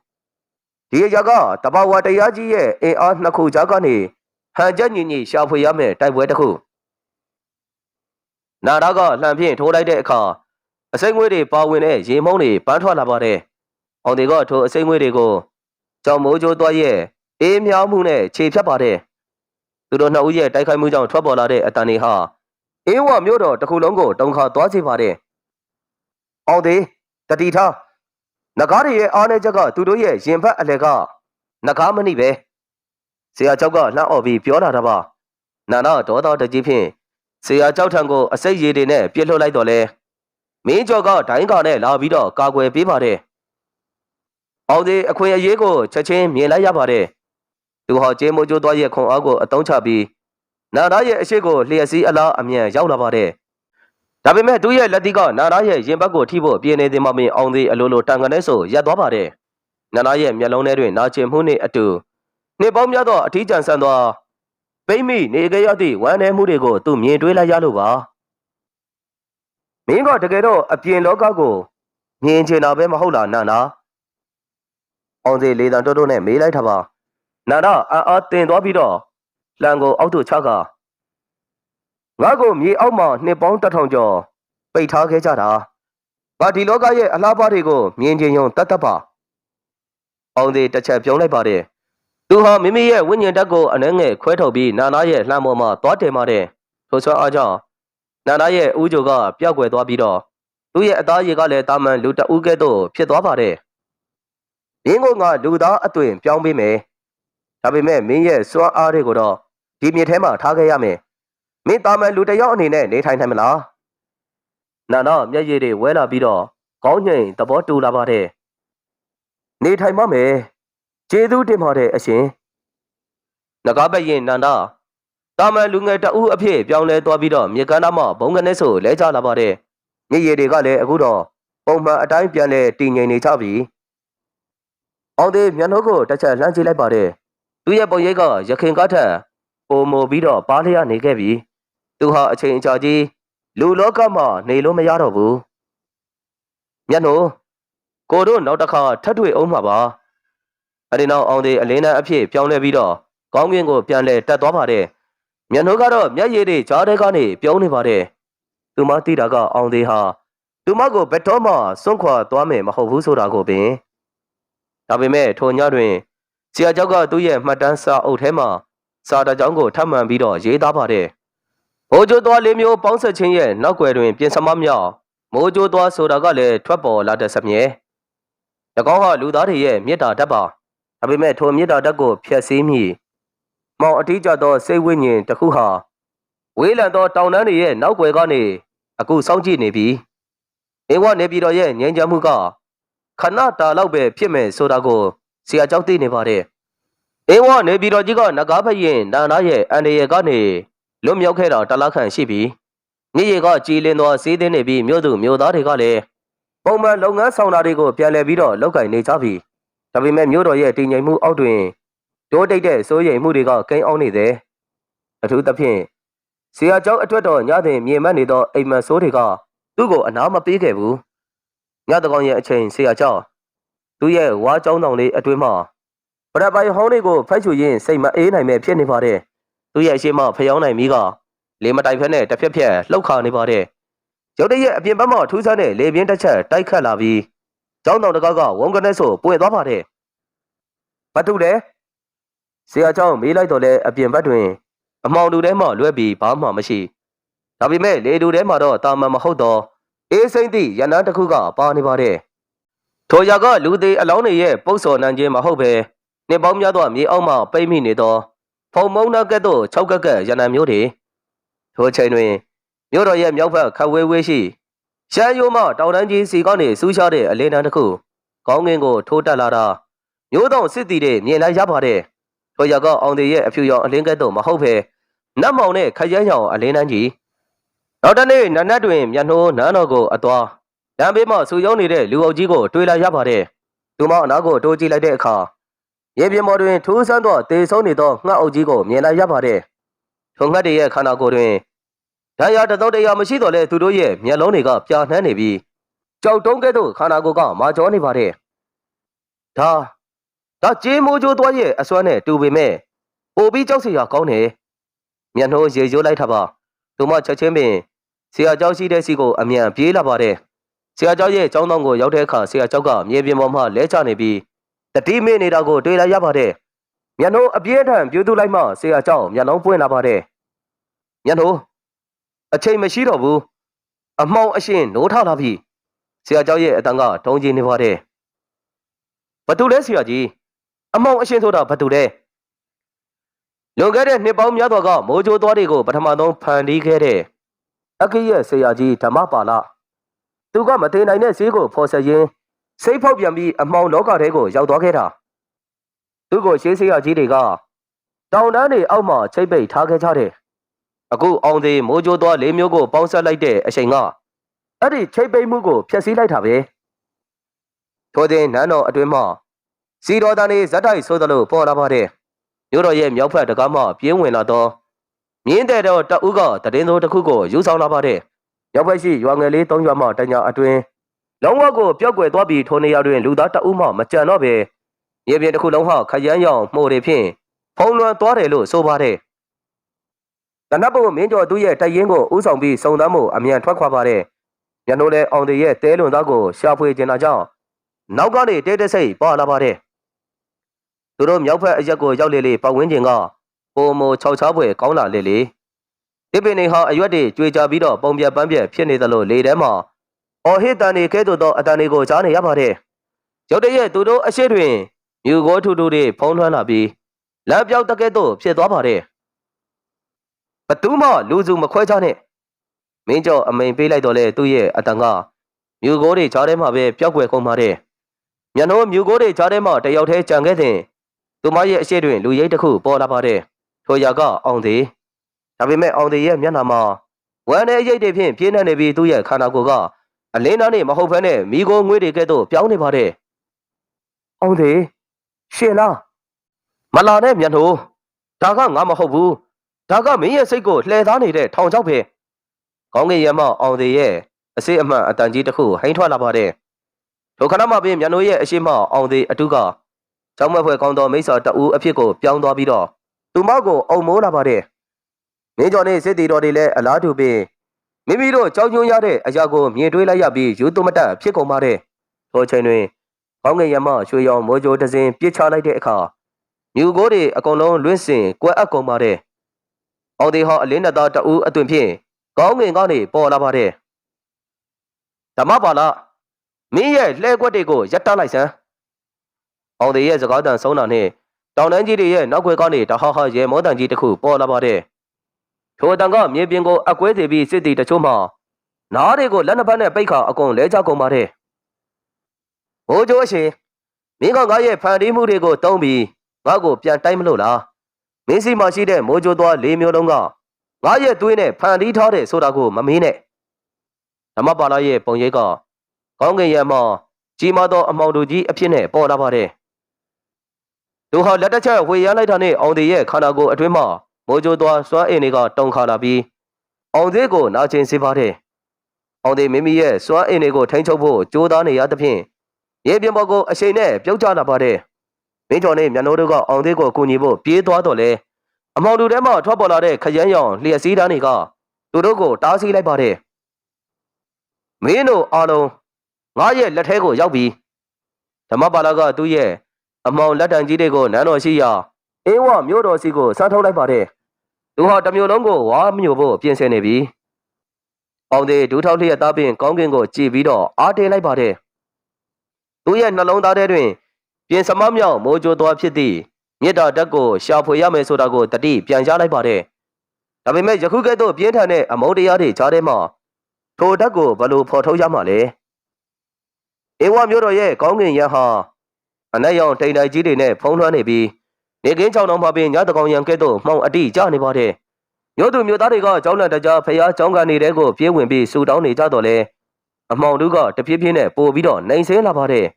ဒီအရာကတဘာဝတရားကြီးရဲ့အင်အားနှစ်ခုကြားကနေဟန်ချက်ညီညီရှာဖွေရမယ်တိုက်ပွဲတစ်ခုနာရာကလှန်ဖြင့်ထိုးလိုက်တဲ့အခါအစိမ့်ငွေတွေပါဝင်တဲ့ရေမုံတွေပန်းထွက်လာပါတယ်အောင်တွေကထိုအစိမ့်ငွေတွေကိုကြောင်မိုးချိုးသွားရဲ့အေးမြောင်းမှုနဲ့ခြေဖြတ်ပါတယ်သူတို့နှစ်ဦးရဲ့တိုက်ခိုက်မှုကြောင့်ထွက်ပေါ်လာတဲ့အတန်တွေဟာအင်းဝမြို့တော်တစ်ခုလုံးကိုတုန်ခါသွားစေပါတယ်အောင်သေးတတိထားနဂါးတွေရဲ့အားနည်းချက်ကသူတို့ရဲ့ရင်ဘတ်အလဲကနဂါးမနှိပဲဆရာကျောက်ကလှမ်းអော်ပြီးပြောလာတာပါနာနာဒေါသတကြီးဖြင့်ဆရာကျောက်ထံကိုအစိတ်ရည်တွေနဲ့ပြစ်လွှတ်လိုက်တော့လဲမင်းကျော်ကဒိုင်းကာနဲ့လာပြီးတော့ကာကွယ်ပေးပါတယ်အောင်သေးအခွင့်အရေးကိုချက်ချင်းမြင်လိုက်ရပါတယ်သူဟာကျေးမိုးကျိုးသွားရဲ့ခွန်အားကိုအတုံးချပြီးနာနာရဲ့အရှိကိုလျှက်စီးအလားအမြန်ရောက်လာပါတယ်ဒါပေမဲ့သူ့ရဲ့လက်သီးကနာနာရဲ့ရင်ဘတ်ကိုထိဖို့ပြင်းနေတဲ့မှမင်းအောင်သေးအလိုလိုတန်ကနေဆိုရပ်သွားပါတယ်နာနာရဲ့မျက်လုံးထဲတွင်နာကျင်မှုနှင့်အတူနှစ်ပေါင်းများသောအထီးကျန်ဆန်သောပိမ့်မိနေကြရသည့်ဝမ်းနည်းမှုတွေကိုသူမြင်တွေ့လိုက်ရလို့ပါမင်းကတကယ်တော့အပြင်လောကကိုမြင်ချင်တာပဲမဟုတ်လားနာနာအောင်သေးလေးတန်တိုးတိုးနဲ့မေးလိုက်တာပါနာနာအားတင်သွားပြီးတော့လှန်ကိုအောက်သို့ချကငါ့ကိုမြေအောက်မှာနှစ်ပေါင်း1000ကျော်ပိတ်ထားခဲ့ကြတာငါဒီလောကရဲ့အလားပါတွေကိုမြင်ချင်ရုံတတ်ပါအောင်သေးတစ်ချက်ပြုံးလိုက်ပါတယ်သူဟာမိမိရဲ့ဝိညာဉ်ဓာတ်ကိုအနှဲငယ်ခွဲထုတ်ပြီးနာနာရဲ့လှမ်းပေါ်မှာသွားတင်ပါတယ်ထိုဆွမ်းအားကြောင့်နာနာရဲ့ဦးကြိုကပျောက်ကွယ်သွားပြီးတော့သူ့ရဲ့အသားရည်ကလည်းတာမန်လူတဦးကဲ့သို့ဖြစ်သွားပါတယ်မင်းကငါလူသားအသွင်ပြောင်းပေးမယ်ဒါပေမဲ့မင်းရဲ့စွမ်းအားတွေကိုတော့ဒီမြစ်ထဲမှာထားခဲ့ရမယ်မင်းတာမန်လူတစ်ယောက်အနေနဲ့နေထိုင်နိုင်မလားနာနာမျက်ရည်တွေဝဲလာပြီးတော့ခေါင်းငိမ်သဘောတူလာပါတယ်နေထိုင်ပါမယ်ကျေးဇူးတင်ပါတယ်အရှင်ငကားပရင်နန္ဒာတာမန်လူငယ်တအုပ်အဖြစ်ပြောင်းလဲသွားပြီးတော့မြေကမ်းသားမှာဘုံကနေဆိုလဲကျလာပါတယ်မျက်ရည်တွေကလည်းအခုတော့ပုံမှန်အတိုင်းပြန်လဲတည်ငြိမ်နေကြပြီအောင်သေးမျက်နှာကိုတစ်ချက်လှမ်းကြည့်လိုက်ပါတယ်သူ့ရဲ့ပုံရိပ်ကရခင်ကားထက်ပိုမိုပြီးတော့ပါးလျက်နေခဲ့ပြီသူဟာအချိန်အကြာကြီးလူလောကမှာနေလို့မရတော့ဘူးမျက်နှာကိုတို့နောက်တစ်ခါထပ်တွေ့အောင်မှာပါအဲဒီနောက်အောင်သေးအလင်းတန်းအဖြစ်ပြောင်းလဲပြီးတော့ကောင်းကင်ကိုပြန်လဲတက်သွားပါတယ်မျက်နှာကတော့မျက်ရည်တွေကြားထဲကနေပြုံးနေပါတယ်သူမသိတာကအောင်သေးဟာသူမကိုဘက်တော်မှစွန့်ခွာသွားမယ်မဟုတ်ဘူးဆိုတာကိုပင်ဒါပေမဲ့ထိုညတွင်ဆရာကျောက်ကသူ့ရဲ့မှတ်တမ်းစာအုပ်ထဲမှာစာတကြောင်းကိုထပ်မံပြီးတော့ရေးသားပါတယ်မိုးကြိုးသွားလေးမျိုးပေါင်းဆက်ခြင်းရဲ့နောက်ွယ်တွင်ပြင်စမမြောက်မိုးကြိုးသွားဆိုတာကလည်းထွက်ပေါ်လာတဲ့စမြဲ၎င်းဟာလူသားတွေရဲ့မေတ္တာဓာတ်ပါဒါပေမဲ့ထိုမေတ္တာဓာတ်ကိုဖျက်ဆီးမိမောင်အတိကျသောစိတ်ဝိညာဉ်တစ်ခုဟာ ဝေးလံသောတောင်တန်းတွေရဲ့နောက်ွယ်ကနေအခုစောင့်ကြည့်နေပြီးအင်းဝနေပြည်တော်ရဲ့ငြိမ်းချမ်းမှုကခဏတာလောက်ပဲဖြစ်မယ်ဆိုတာကိုဆရာကျောင်းသိနေပါတယ်။အင်းဝနေပြည်တော်ကြီးကနဂါဖရင်နာနာရဲ့အန်ဒီရဲ့ကနေလွတ်မြောက်ခဲ့တာတလခန့်ရှိပြီးမြစ်ရေကကြည်လင်းသောစီးသင်းနေပြီးမြို့သူမြို့သားတွေကလည်းပုံမှန်လုပ်ငန်းဆောင်တာတွေကိုပြန်လည်ပြီးတော့လုပ်ကင်နေကြပြီ။ဒါပေမဲ့မြို့တော်ရဲ့တည်ငြိမ်မှုအောက်တွင်တိုးတိတ်တဲ့စိုးရိမ်မှုတွေကကိန်းအောင်နေတယ်။အထူးသဖြင့်ဆရာကျောင်းအတွက်တော်ညတင်မြေမတ်နေသောအိမ်မက်ဆိုးတွေကသူ့ကိုအနာမပေးခဲ့ဘူး။ညတကောင်ရဲ့အချိန်ဆရာကျောင်းသူ့ရဲ့ဝါကျောင်းတောင်လေးအတွင်းမှာပရပိုင်ဟောင်းလေးကိုဖိုက်ချူရင်းစိတ်မအေးနိုင်မဲ့ဖြစ်နေပါတယ်။သူ့ရဲ့အရှိမဖျောင်းနိုင်ပြီးကလေမတိုင်ဖက်နဲ့တစ်ဖြက်ဖြက်လှုပ်ခါနေပါတယ်။ရုတ်တရက်အပြင်ဘက်မှထူးဆန်းတဲ့လေပြင်းတစ်ချက်တိုက်ခတ်လာပြီးကျောင်းတောင်တကားကဝုန်းကနေဆိုပွင့်သွားပါတယ်။ဘာတူလဲဆရာကျောင်းမေးလိုက်တော့လဲအပြင်ဘက်တွင်အမောင်တူထဲမှလွဲပြီးဘာမှမရှိ။ဒါပေမဲ့လေတူထဲမှာတော့တာမန်မဟုတ်တော့အေးစိမ့်သည့်ရနန်းတစ်ခုကပါနေပါတယ်။ထိုရာကလူသေးအလောင်းတွေရဲ့ပုတ်စော်နှံခြင်းမဟုတ်ပဲနှစ်ပေါင်းများသောမြေအောက်မှပိတ်မိနေသောဖုံမုံနာကဲ့သို့၆ကက်ကက်ရနံမျိုးတွေထိုချိန်တွင်မြို့တော်ရဲ့မြောက်ဘက်ခဝဲဝဲရှိရှမ်းရိုးမှတောင်တန်းကြီးစီကနေစူးရှားတဲ့အလင်းတန်းတစ်ခုကောင်းကင်ကိုထိုးတက်လာတာမျိုးတော်စစ်တီတွေမြင်လိုက်ရပါတယ်ထိုရကအောင်သေးရဲ့အဖြူရောင်အလင်းကဲ့သို့မဟုတ်ပဲနတ်မောင်နဲ့ခရဲရောင်အလင်းတန်းကြီးနောက်တနေ့နတ်နတ်တွင်မျက်နှိုးနန်းတော်ကိုအသွားလမ်းဘေးမှစူယုံနေတဲ့လူအုပ်ကြီးကိုတွေ့လိုက်ရပါတယ်သူမအနားကိုတိုးကြည့်လိုက်တဲ့အခါရေပြင်ပေါ်တွင်ထူးဆန်းသောတေဆုံးနေသောငှက်အုပ်ကြီးကိုမြင်လိုက်ရပါတယ်ထိုငှက်တွေရဲ့ခန္ဓာကိုယ်တွင်ဒဏ်ရာတစုံတရာမရှိတော့လဲသူတို့ရဲ့မျက်လုံးတွေကပြာနှမ်းနေပြီးကြောက်တုံးကဲ့သို့ခန္ဓာကိုယ်ကမာကျောနေပါတယ်ဒါကြေးမိုးကျိုးသွားရဲ့အစွမ်းနဲ့တူပေမဲ့ပိုပြီးကြောက်စရာကောင်းတယ်မျက်နှိုးရေကျိုးလိုက်တာပါသူမချက်ချင်းပင်ဆရာကျောင်းရှိတဲ့စီကိုအမြန်ပြေးလာပါတယ်ဆရာကျောင်းရဲ့ကျောင်းတော်ကိုရောက်တဲ့အခါဆရာကျောင်းကမြေပြင်ပေါ်မှလဲချနေပြီးတတိမင်းနေတာကိုတွေ့လိုက်ရပါတယ်မျက်နှိုးအပြည့်အထန်ပြူးသူလိုက်မှဆရာကျောင်းမျက်လုံးပွင့်လာပါတယ်မျက်နှိုးအချိန်မရှိတော့ဘူးအမှောင်အရှင်နိုးထလာပြီဆရာကျောင်းရဲ့အတန်ကထုံးကြီးနေပါတယ်ဘသူလဲဆရာကြီးအမှောင်အရှင်ဆိုတာဘသူလဲလွန်ခဲ့တဲ့နှစ်ပေါင်းများစွာကမိုးကြိုးသွားတွေကိုပထမဆုံးဖန်တီးခဲ့တဲ့အကိရဲ့ဆရာကြီးဓမ္မပါဠသူကမသေးနိုင်တဲ့ဈေးကိုဖော်ဆက်ရင်းစိတ်ဖောက်ပြန်ပြီးအမှောင်လောကထဲကိုရောက်သွားခဲ့တာသူ့ကိုရှေးဆရာကြီးတွေကတောင်တန်းတွေအောက်မှာချိတ်ပိတ်ထားခဲ့ကြတယ်အခုအောင်သေးမိုးကြိုးသွားလေးမျိုးကိုပေါင်းဆက်လိုက်တဲ့အချိန်ကအဲ့ဒီချိတ်ပိတ်မှုကိုဖျက်ဆီးလိုက်တာပဲထိုတဲ့နန်းတော်အတွင်းမှာစီတော်တန်တွေဇက်တိုက်ဆိုသလိုပေါ်လာပါတယ်မြို့တော်ရဲ့မြောက်ဘက်တကားမှပြင်းဝင်လာတော့မြင်းတဲ့တော်တအုပ်ကတည်င်းသောတစ်ခုကိုယူဆောင်လာပါတယ်မြောက်ဘက်ရှိရွာငယ်လေး၃ရွာမှတညာအတွင်းလုံးဝကိုပျောက်ကွယ်သွားပြီးထိုနေရာတွင်လူသားတအုပ်မှမကြံတော့ပဲမြေပြင်တစ်ခုလုံးဟာခရမ်းရောင်မှုတွေဖြင့်ဖုံးလွှမ်းသွားတယ်လို့ဆိုပါတယ်တနတ်ဘုံမင်းကျော်သူ့ရဲ့တိုက်ရင်ကိုဥဆောင်ပြီးစုံစမ်းမှုအမြန်ထွက်ခွာပါတယ်ညနိုးလဲအောင်တဲ့ရဲ့တဲလွန်သားကိုရှာဖွေကျင်တာကြောင့်နောက်ကနေတဲတဲစိတ်ပါလာပါတယ်သူတို့မြောက်ဘက်အရက်ကိုရောက်လေလေပတ်ဝန်းကျင်ကပုံမိုခြောက်ချားပွဲကောင်းလာလေလေဒီပင်နေဟာအရွက်တွေကြွေကြပြီးတော့ပုံပြပန်းပြဖြစ်နေသလိုလေထဲမှာအော်ဟစ်တန်နေကဲ့သို့သောအတန်တွေကိုကြားနေရပါတယ်ရုတ်တရက်သူတို့အရှိတွင်မြူကိုထူထူတွေဖုံးထွန်းလာပြီးလမ်းပြောက်တကဲ့သို့ဖြစ်သွားပါတယ်ဘသူမှလူစုမခွဲကြနဲ့မင်းကျော်အမိန်ပေးလိုက်တော့လေသူ့ရဲ့အတန်ကမြူကိုတွေကြားထဲမှာပဲပျောက်ွယ်ကုန်ပါတယ်မျက်နှိုးမြူကိုတွေကြားထဲမှာတယောက်တည်းကြံခဲ့တဲ့သူမရဲ့အရှိတွင်လူရိပ်တစ်ခုပေါ်လာပါတယ်ထိုရာကအောင်သေးဒါပေမဲ့အောင်သေးရဲ့မျက်နှာမှာဝမ်းနဲ့ရိပ်တွေဖြင့်ပြင်းထန်နေပြီးသူ့ရဲ့ခန္ဓာကိုယ်ကအလင်းသားနဲ့မဟုတ်ဘဲနဲ့မိโกငွေတွေကဲ့သို့ပြောင်းနေပါတယ်အောင်သေးရှင်လားမလာနဲ့မျက်နှိုးဒါကငါမဟုတ်ဘူးဒါကမင်းရဲ့စိတ်ကိုလှည့်သားနေတဲ့ထောင်ချောက်ပဲခေါင်းငယ်ရမအောင်သေးရဲ့အစိအမှန်အတန်ကြီးတစ်ခုဟိန်းထွက်လာပါတယ်ထိုခဏမှပင်မျက်နှိုးရဲ့အရှိမအောင်သေးအတုကကျောင်းမဖွဲကောင်းသောမိစ္ဆာတအူးအဖြစ်ကိုပြောင်းသွားပြီးတော့သူမကိုအုံမိုးလာပါတယ်မင်းကျော်နဲ့စစ်တီတော်တွေလည်းအလားတူပင်မိမိတို့ကြောက်ရွံ့ရတဲ့အရာကိုမြင်တွေ့လိုက်ရပြီးယူသွမတတ်ဖြစ်ကုန်ပါတယ်ထိုချိန်တွင်ခေါင်းငယ်ရမရွှေရောင်မိုးကြိုးတစ်စင်းပြစ်ချလိုက်တဲ့အခါမြူကိုတွေအကုန်လုံးလွင့်စင်ကွဲအပ်ကုန်ပါတယ်အောင်သေးဟာအလင်းနဲ့သားတအူးအသွင်ဖြင့်ခေါင်းငင်ကနေပေါ်လာပါတယ်ဓမ္မပါဠမင်းရဲ့လှဲကွက်တွေကိုရပ်တန့်လိုက်စမ်းအောင်သေးရဲ့စကားတန်ဆုံးတာနဲ့တောင်တန်းကြီးတွေရဲ့နောက်ွယ်ကနေတဟာဟာရဲမောတန်ကြီးတစ်ခုပေါ်လာပါတယ် ထိုအတန်ကမြေပြင်ကိုအကွဲစေပြီးစစ်တီတချို့မှနားတွေကိုလက်နှစ်ဖက်နဲ့ပိတ်ခါအကုန်လဲချကုန်ပါတယ်။မိုးကြိုးရှင်မင်းကငါရဲ့ဖန်တီးမှုတွေကိုတုံးပြီးငါ့ကိုပြန်တိုက်မလို့လား။မင်းစီမှာရှိတဲ့မိုးကြိုးသွား၄မျိုးလုံးကငါရဲ့သွေးနဲ့ဖန်တီးထားတဲ့ဆိုတာကိုမမေးနဲ့။ဓမ္မပါဠိရဲ့ပုံရိပ်ကကောင်းကင်ယံမှာကြီးမားသောအမောင်တို့ကြီးအဖြစ်နဲ့ပေါ်လာပါတယ်။သူဟာလက်တစ်ချက်ဝေရမ်းလိုက်တာနဲ့အောင်သေးရဲ့ခန္ဓာကိုယ်အတွင်းမှာမိုးကြိုးသွားစွမ်းအင်တွေကတုံခါလာပြီးအောင်သေးကိုနာကျင်စေပါတယ်။အောင်သေးမိမိရဲ့စွမ်းအင်တွေကိုထိန်းချုပ်ဖို့ကြိုးစားနေရသဖြင့်ရေပြင်ပေါ်ကိုအရှိန်နဲ့ပြုတ်ကျလာပါတယ်။မင်းကျော်နဲ့မြတ်နိုးတို့ကအောင်သေးကိုကူညီဖို့ပြေးသွားတော့လေအမောင်တို့ထဲမှာထွက်ပေါ်လာတဲ့ခရမ်းရောင်လျှက်စီးသားတွေကသူတို့ကိုတားဆီးလိုက်ပါတယ်။မင်းတို့အားလုံးငါရဲ့လက်ထဲကိုရောက်ပြီးဓမ္မပါဠိကသူ့ရဲ့အမောင်လက်တံကြီးတွေကိုနန်းတော်ရှိရာအင်းဝမြို့တော်စီကိုစမ်းထုတ်လိုက်ပါတယ်။သူဟာတမျိုးလုံးကိုဝါမျိုးဖို့ပြင်ဆင်နေပြီ။အောင်သေးဒူးထောက်လျက်သားပင်ကောင်းကင်ကိုကြည့်ပြီးတော့အားတင်းလိုက်ပါတယ်။သူ့ရဲ့နှလုံးသားထဲတွင်ပြင်စမမြောက်မိုးကြိုးသွားဖြစ်သည့်မြစ်တာတက်ကိုရှာဖွေရမယ်ဆိုတာကိုတတိပြန်ရလိုက်ပါတယ်။ဒါပေမဲ့ယခုကဲ့သို့ပြင်းထန်တဲ့အမုန်းတရားတွေကြားထဲမှာထိုတက်ကိုဘယ်လိုဖော်ထုတ်ရမှာလဲ။အေဝမြို့တော်ရဲ့ကောင်းကင်ရံဟာအနက်ရောင်တိမ်တိုင်ကြီးတွေနဲ့ဖုံးလွှမ်းနေပြီးနေကင်းချောင်းတော်မှာပင်ညတကောင်ရံကဲ့သို့မှောင်အတိကျနေပါတယ်။မြို့သူမြို့သားတွေကကြောင်းလန့်တကြားဖျားကြောင်းကန်နေတဲ့ကိုပြေးဝင်ပြီးဆူတောင်းနေကြတော့လေအမောင်တို့ကတဖြည်းဖြည်းနဲ့ပို့ပြီးတော့နှိမ်ဆင်းလာပါတယ်။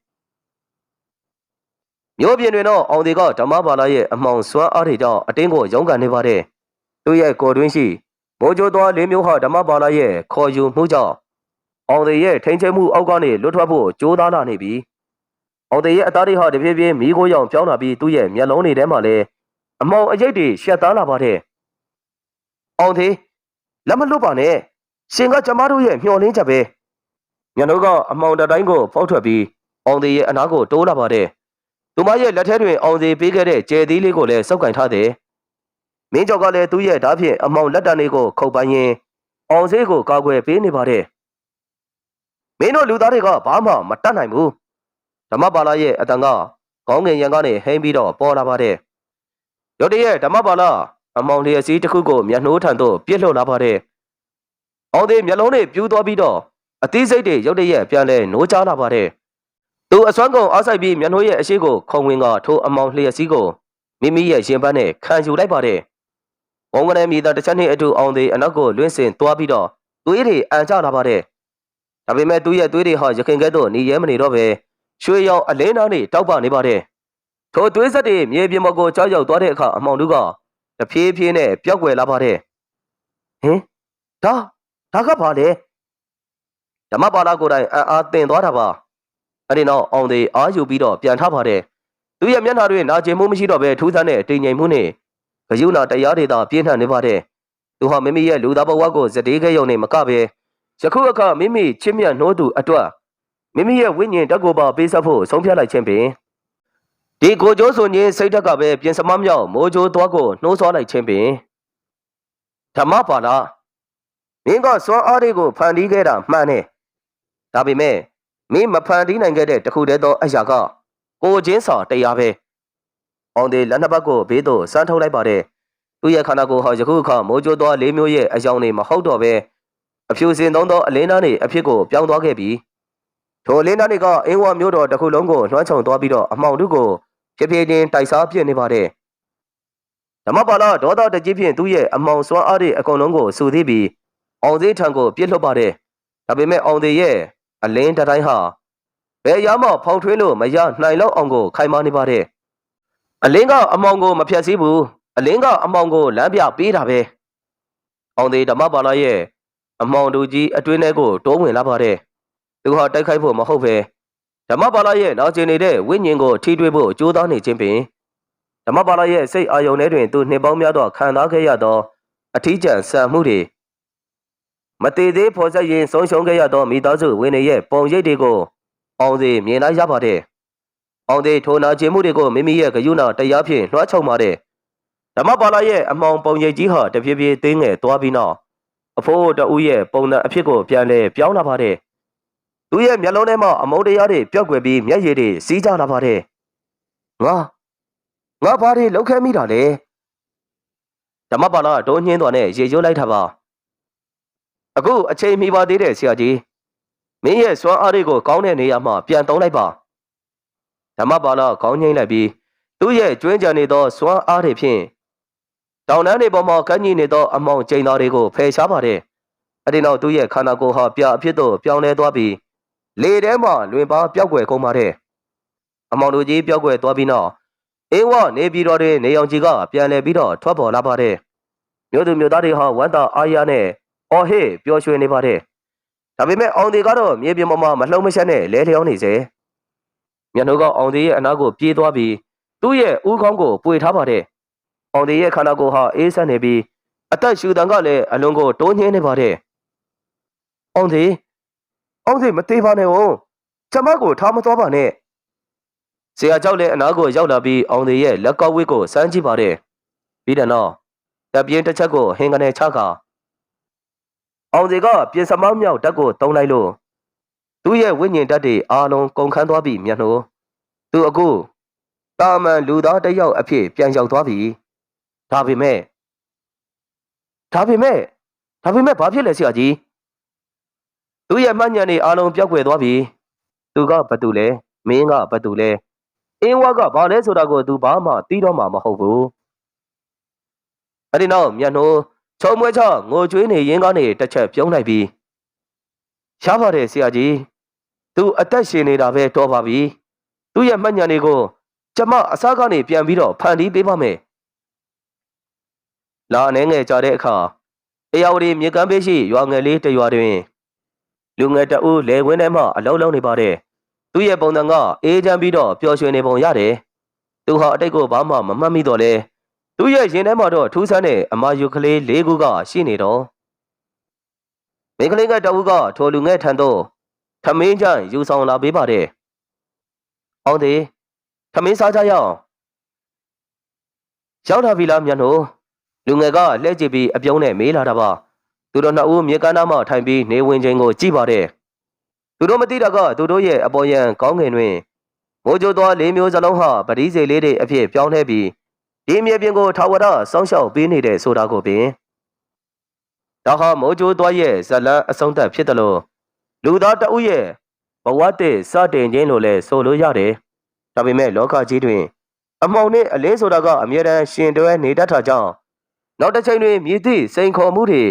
မြို့ပြင်တွင်တော့အောင်သေးကဓမ္မပါဠိရဲ့အမောင်စွမ်းအားတွေကြောင့်အတင်းကိုရုန်းကန်နေပါတယ်။သူ့ရဲ့ကိုယ်တွင်းရှိမိုးကြိုးသွား၄မျိုးဟာဓမ္မပါဠိရဲ့ခေါ်ယူမှုကြောင့်အောင်သေးရဲ့ထိန်ချမှုအောက်ကနေလွတ်ထွက်ဖို့ကြိုးစားလာနေပြီ။အောင်သေးရဲ့အသားတွေဟာတဖြည်းဖြည်းမီးခိုးရောင်ပြောင်းလာပြီးသူ့ရဲ့မျက်လုံးတွေထဲမှာလည်းအမောင်အရိပ်တွေရှက်သားလာပါတယ်။အောင်သေးလက်မလွတ်ပါနဲ့ရှင်ကကျမတို့ရဲ့မျှော်လင့်ချက်ပဲ။ညနိုးကအမောင်တတိုင်းကိုဖောက်ထွက်ပြီးအောင်သေးရဲ့အနားကိုတိုးလာပါတယ်။သူမရဲ့လက်ထဲတွင်အောင်သေးပေးခဲ့တဲ့ကျဲသီးလေးကိုလည်းစောက်ကင်ထားတယ်။မင်းကျော်ကလည်းသူ့ရဲ့ဓာတ်ဖြင့်အမောင်လက်တံတွေကိုခုတ်ပိုင်းရင်အောင်သေးကိုကာကွယ်ပေးနေပါတယ်။မင်းတို့လူသားတွေကဘာမှမတတ်နိုင်ဘူး။ဓမ္မပါဠိရဲ့အတန်ကခေါင်းငင်ရံကနေဟိမ့်ပြီးတော့ပေါ်လာပါတယ်။ရုတ်တရက်ဓမ္မပါဠိအမောင်လျက်စီးတစ်ခုကိုမျက်နှိုးထံသို့ပြစ်လွှတ်လာပါတယ်။အောင်သေးမျက်လုံးတွေပြူးသွားပြီးတော့အသီးစိတ်တွေရုတ်တရက်ပြန်လဲနိုးချလာပါတယ်။သူအစွမ်းကုန်အားဆိုင်ပြီးမျက်နှိုးရဲ့အရှိကိုခုံဝင်ကထိုအမောင်လျက်စီးကိုမိမိရဲ့ရင်ပန်းနဲ့ခံယူလိုက်ပါတယ်။ဘုံကနေမိသားတစ်ချက်နဲ့အတူအောင်သေးအနောက်ကိုလွင့်စင်သွားပြီးတော့သွေးတွေအန်ကျလာပါတယ်။ဒါပေမဲ့သူ့ရဲ့သွေးတွေဟာရခင်ကဲ့သို့หนีရဲမနေတော့ပဲရွှေရောင်အလင်းသားနဲ့တောက်ပနေပါတယ်။ထိုသွေးဆက်တွေမြေပြင်ပေါ်ကိုကြောက်ရောက်သွားတဲ့အခါအမောင်တို့ကတဖြည်းဖြည်းနဲ့ပျောက်ကွယ်လာပါတယ်။ဟင်ဒါကဘာလဲဓမ္မပါဠိကိုယ်တိုင်အားသင်သွားတာပါ။အဲဒီနောက်အောင်သေးအားယူပြီးတော့ပြန်ထပါတယ်။သူ့ရဲ့မျက်နှာတွေနာကျင်မှုမရှိတော့ပဲထူးဆန်းတဲ့တိမ်ငိမ်မှုနဲ့ဂယုဏတရားတွေသာပြင်းထန်နေပါတယ်။သူဟာမိမိရဲ့လူသားဘဝကိုစတေးခဲယုံနေမကပဲယခုအခါမိမိချစ်မြတ်နှိုးသူအတွက်မိမိရဲ့ဝိညာဉ်ဓာတ်ကိုပါပေးဆက်ဖို့ဆုံးဖြတ်လိုက်ခြင်းပင်ဒီကိုကြိုးဆိုခြင်းစိတ်ဓာတ်ကပဲပြင်စမမြောက်မိုးကြိုးသွားကိုနှိုးဆွားလိုက်ခြင်းပင်ဓမ္မပါဠိမင်းကစွမ်းအားတွေကိုဖန်တီးခဲ့တာမှန်တယ်။ဒါပေမဲ့မင်းမဖန်တီးနိုင်ခဲ့တဲ့တခုတည်းသောအရာကကိုချင်းစာတရားပဲ။အောင်သေးလက်နှစ်ပတ်ကိုဘေးသို့စမ်းထုတ်လိုက်ပါတယ်။သူ့ရဲ့ခန္ဓာကိုယ်ဟာယခုအခါမိုးကြိုးသွား၄မျိုးရဲ့အယောင်တွေမဟုတ်တော့ပဲအဖြူစင်သုံးသောအလင်းသားတွေအဖြစ်ကိုပြောင်းသွားခဲ့ပြီးထိုအလင်းသားတွေကအင်းဝမြို့တော်တစ်ခုလုံးကိုလွှမ်းခြုံသွားပြီးတော့အမောင်တို့ကိုဖြည်းဖြည်းချင်းတိုက်စားပြစ်နေပါတယ်။ဓမ္မပါဠိဒေါသတကြီးဖြင့်သူ့ရဲ့အမောင်စွမ်းအားတွေအကုန်လုံးကိုစုသိပြီးအောင်သေးထံကိုပြစ်လွှတ်ပါတယ်။ဒါပေမဲ့အောင်သေးရဲ့အလင်းတိုင်းဟာဘယ်ရမှဖောက်ထွင်းလို့မရနိုင်လောက်အောင်ကိုခိုင်မာနေပါတယ်။အလင်းကအမောင်ကိုမဖြတ်စည်းဘူး။အလင်းကအမောင်ကိုလမ်းပြပေးတာပဲ။အောင်သေးဓမ္မပါဠိရဲ့အမောင်တို့ကြီးအတွင်းထဲကိုတိုးဝင်လာပါတယ်။သူဟာတိုက်ခိုက်ဖို့မဟုတ်ပဲဓမ္မပါဠိရဲ့နောက်ကျင်နေတဲ့ဝိညာဉ်ကိုထိတွေ့ဖို့ကြိုးစားနေခြင်းပင်ဓမ္မပါဠိရဲ့စိတ်အာယုန်ထဲတွင်သူနှစ်ပေါင်းများစွာခံစားခဲ့ရသောအထီးကျန်ဆံမှုတွေမတည်သေးဖော်ဆက်ရင်ဆုံးရှုံးခဲ့ရသောမိသားစုဝင်တွေရဲ့ပုံရိပ်တွေကိုအောင်သေးမြင်လိုက်ရပါတယ်။အောင်သေးထိုနာကျင်မှုတွေကိုမိမိရဲ့ဂယုဏတရားဖြင့်လွှမ်းခြုံပါတယ်။ဓမ္မပါဠိရဲ့အမောင်ပုံရိပ်ကြီးဟာတဖြည်းဖြည်းသေးငယ်သွားပြီးနောက်အဖိုးတဦးရဲ့ပုံစံအဖြစ်ကိုပြန်လဲပြောင်းလာပါတယ်။သူရဲ့မျက်လုံးထဲမှာအမုန်းတရားတွေပျောက်ကွယ်ပြီးမျက်ရည်တွေစီးကျလာပါတယ်။ငါဘာတွေလောက်ခဲမိတာလဲ ဓမ္မပါဠတိုးညင်းတော်နဲ့ရေကျိုးလိုက်တာပါအခုအချိန်မီပါသေးတယ်ဆရာကြီးမင်းရဲ့စွမ်းအားတွေကိုကောင်းတဲ့နေရာမှာပြန်သုံးလိုက်ပါဓမ္မပါဠခေါင်းငိမ့်လိုက်ပြီးသူ့ရဲ့ကျွင်းကြံနေသောစွမ်းအားတွေဖြင့်တောင်တန်းတွေပေါ်မှာကမ်းခြေနေသောအမောင်ကျိန်သားတွေကိုဖယ်ရှားပါတယ်အဒီနောက်သူ့ရဲ့ခန္ဓာကိုယ်ဟာပြအဖြစ်သို့ပြောင်းလဲသွားပြီးလေထဲမှာလွင်ပါပျောက်ကွယ်ကုန်ပါတယ်အမောင်တို့ကြီးပျောက်ကွယ်သွားပြီးနောက်အင်းဝနေပြည်တော်တွင်နေအောင်ကြီးကပြန်လဲပြီးတော့ထွက်ပေါ်လာပါတယ်မြို့သူမြို့သားတွေဟာဝမ်းသာအားရနဲ့အော်ဟစ်ပျော်ရွှင်နေပါတယ်ဒါပေမဲ့အောင်ဒီကတော့မြေပြင်ပေါ်မှာမလှုံ့မရှက်နဲ့လဲလျောင်းနေစေမျက်နှာကအောင်ဒီရဲ့အနားကိုပြေးသွားပြီးသူ့ရဲ့ဦးခေါင်းကိုပွေထားပါတယ်အောင်ဒီရဲ့ခန္ဓာကိုယ်ဟာအေးဆက်နေပြီးအသက်ရှူတန်ကလည်းအလွန်ကိုတိုးညင်းနေပါတယ်အောင်ဒီမသေးပါနဲ့ဦးကျမကိုထားမသွားပါနဲ့ဆရာကြောက်လည်းအနားကိုရောက်လာပြီးအောင်ဒီရဲ့လက်ကောက်ဝစ်ကိုစမ်းကြည့်ပါတယ်ပြီးတဲ့နောက်တပ်ပြင်းတစ်ချက်ကိုဟင်ကနေချကအောင်ဒီကပြင်စမောင်းမြောက်တက်ကိုတုံးလိုက်လို့သူ့ရဲ့ဝိညာဉ်ဓာတ်တွေအားလုံးကုန်ခန်းသွားပြီးမျက်နှာသူအခုတာမန်လူသားတစ်ယောက်အဖြစ်ပြန်ရောက်သွားပြီဒါပေမဲ့ဘာဖြစ်လဲဆရာကြီးသူ့ရဲ့မှတ်ဉာဏ်တွေအားလုံးပြောက်ွယ်သွားပြီသူကဘာတူလဲမင်းကဘာတူလဲအင်းဝါကဘာလဲဆိုတာကိုသူဘာမှသိတော့မှာမဟုတ်ဘူးအဲ့ဒီနောက်မျက်နှာချုံမွဲချငိုကြွေးနေရင်းကနေတစ်ချက်ပြုံးလိုက်ပြီးရှားပါတယ်ဆရာကြီးသူအသက်ရှင်နေတာပဲတော်ပါပြီသူ့ရဲ့မှတ်ဉာဏ်တွေကိုကျမအစားကနေပြန်ပြီးတော့ဖန်တီးပေးပါမယ်လာအနေငယ်ကြတဲ့အခါအေယာဝတီမြေကမ်းဘေးရှိရွာငယ်လေးတစ်ရွာတွင်လူငယ်တအုပ်လေဝင်းထဲမှာအလုံးလုံးနေပါတယ်သူ့ရဲ့ပုံစံကအေးချမ်းပြီးတော့ပျော်ရွှင်နေပုံရတယ်သူဟာအတိတ်ကိုဘာမှမမှတ်မိတော့လဲသူ့ရဲ့ရင်ထဲမှာတော့ထူးဆန်းတဲ့အမာယုကလေး၄ခုကရှိနေတော့မိန်းကလေးကတအုပ်ကထိုလူငယ်ထံသို့ထမင်းကြိုင်ယူဆောင်လာပေးပါတယ်အောင်သည်ထမင်းစားကြရအောင်ရောက်လာပြီလားမြတ်နိုးလူငယ်ကလှည့်ကြည့်ပြီးအပြုံးနဲ့မေးလာတာပါသူတို့နှစ်ဦးမြေကမ်းနားမှာထိုင်ပြီးနေဝင်ချိန်ကိုကြည့်ပါတယ်သူတို့မသိတာကသူတို့ရဲ့အပေါ်ယံကောင်းငင်တွင်မိုးကြိုးသွား၄မျိုးစလုံးဟာပတိစေလေးတွေအဖြစ်ပြောင်းလဲပြီးဒီမြေပြင်ကိုထာဝရစောင့်ရှောက်ပေးနေတဲ့ဆိုတာကိုပင်ဒါဟာမိုးကြိုးသွားရဲ့ဇလန်းအဆုံးသတ်ဖြစ်တယ်လို့လူသားတအုပ်ရဲ့ဘဝတည်စတင်ခြင်းလို့လည်းဆိုလို့ရတယ်ဒါပေမဲ့လောကကြီးတွင်အမှောင်နဲ့အလင်းဆိုတာကအမြဲတမ်းရှင်တွဲနေတတ်တာကြောင့်နောက်တစ်ချိန်တွင်မြည်သည့်စိန်ခေါ်မှုတွေ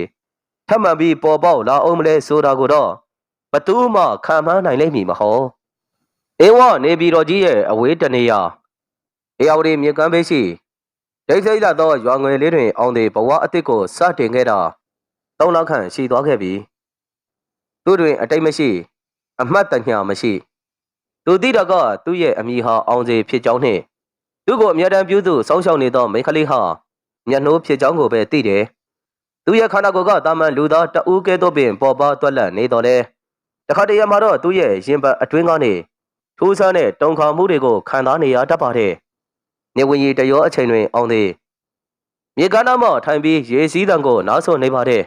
ထပ်မံပြီးပေါ်ပေါက်လာအောင်မလဲဆိုတာကိုတော့ဘသူမှခံမှန်းနိုင်လိမ့်မည်မဟုတ်အေဝနေပြည်တော်ကြီးရဲ့အဝေးတနေရာအေယာဝတီမြေကမ်းဘေးရှိဒိတ်စိတ်လာသောရွာငယ်လေးတွင်အောင်သည်ဘဝအသစ်ကိုစတင်ခဲ့တာ3 လခန့်ရှိသွားခဲ့ပြီသူတွင်အတိတ်မရှိအမှတ်တညာမရှိသူသိတာကသူ့ရဲ့အမိဟာအောင်စေဖြစ်ကြောင်းနှင့်သူ့ကိုအမြဲတမ်းပြုစုစောင့်ရှောက်နေသောမိန်းကလေးဟာမျက်နှိုးဖြစ်ကြောင်းကိုပဲသိတယ်သူရဲ့ခန္ဓာကိုယ်ကတာမန်လူသားတဦးကဲ့သို့ပင်ပေါ်ပါတွက်လက်နေတော်လဲတခါတရံမှာတော့သူရဲ့ရင်ပတ်အတွင်းကနေထူးဆန်းတဲ့တုံခါမှုတွေကိုခံစားနေရတတ်ပါတယ်နေဝင်ရီတရောအချိန်တွင်အောင်သည်မြေကမ်းနားမှာထိုင်ပြီးရေစီးတံကိုနားဆွနေပါတယ်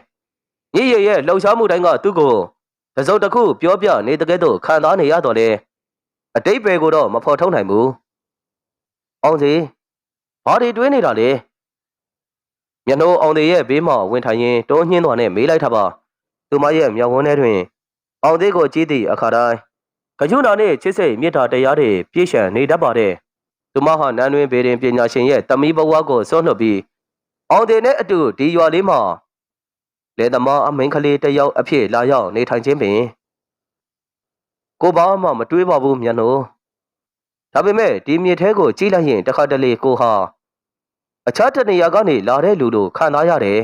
ညစ်ရရဲ့လှုပ်ရှားမှုတိုင်းကသူ့ကိုတစုံတစ်ခုပြောပြနေတဲ့ကဲ့သို့ခံစားနေရတော့လဲအတိတ်ပဲကိုတော့မဖော်ထုတ်နိုင်ဘူးအောင်စီဘာတွေတွေးနေတာလဲမျက်နှာအောင်သေးရဲ့ဘေးမှာဝင်ထိုင်ရင်တိုးညှင်းတော်နဲ့မေးလိုက်တာပါသူမရဲ့မျက်ဝန်းထဲတွင်အောင်သေးကိုကြည့်သည့်အခါတိုင်းကကြွနာနှင့်ချစ်စိတ်မေတ္တာတရားတွေပြည့်စုံနေတတ်ပါတယ်သူမဟာနန်းတွင်ဘေရင်ပညာရှင်ရဲ့တမီးဘဝကိုစွန့်လွတ်ပြီးအောင်သေးနဲ့အတူဒီရွာလေးမှာလေသမားအမိန်ကလေးတစ်ယောက်အဖြစ်လာရောက်နေထိုင်ခြင်းပင်ကိုဘာမှမတွေးပါဘူးမျက်နှာဒါပေမဲ့ဒီမြေထဲကိုကြည့်လိုက်ရင်တခါတလေကိုဟာအခြားတနေရာကနေလာတဲ့လူတို့ခံစားရတယ်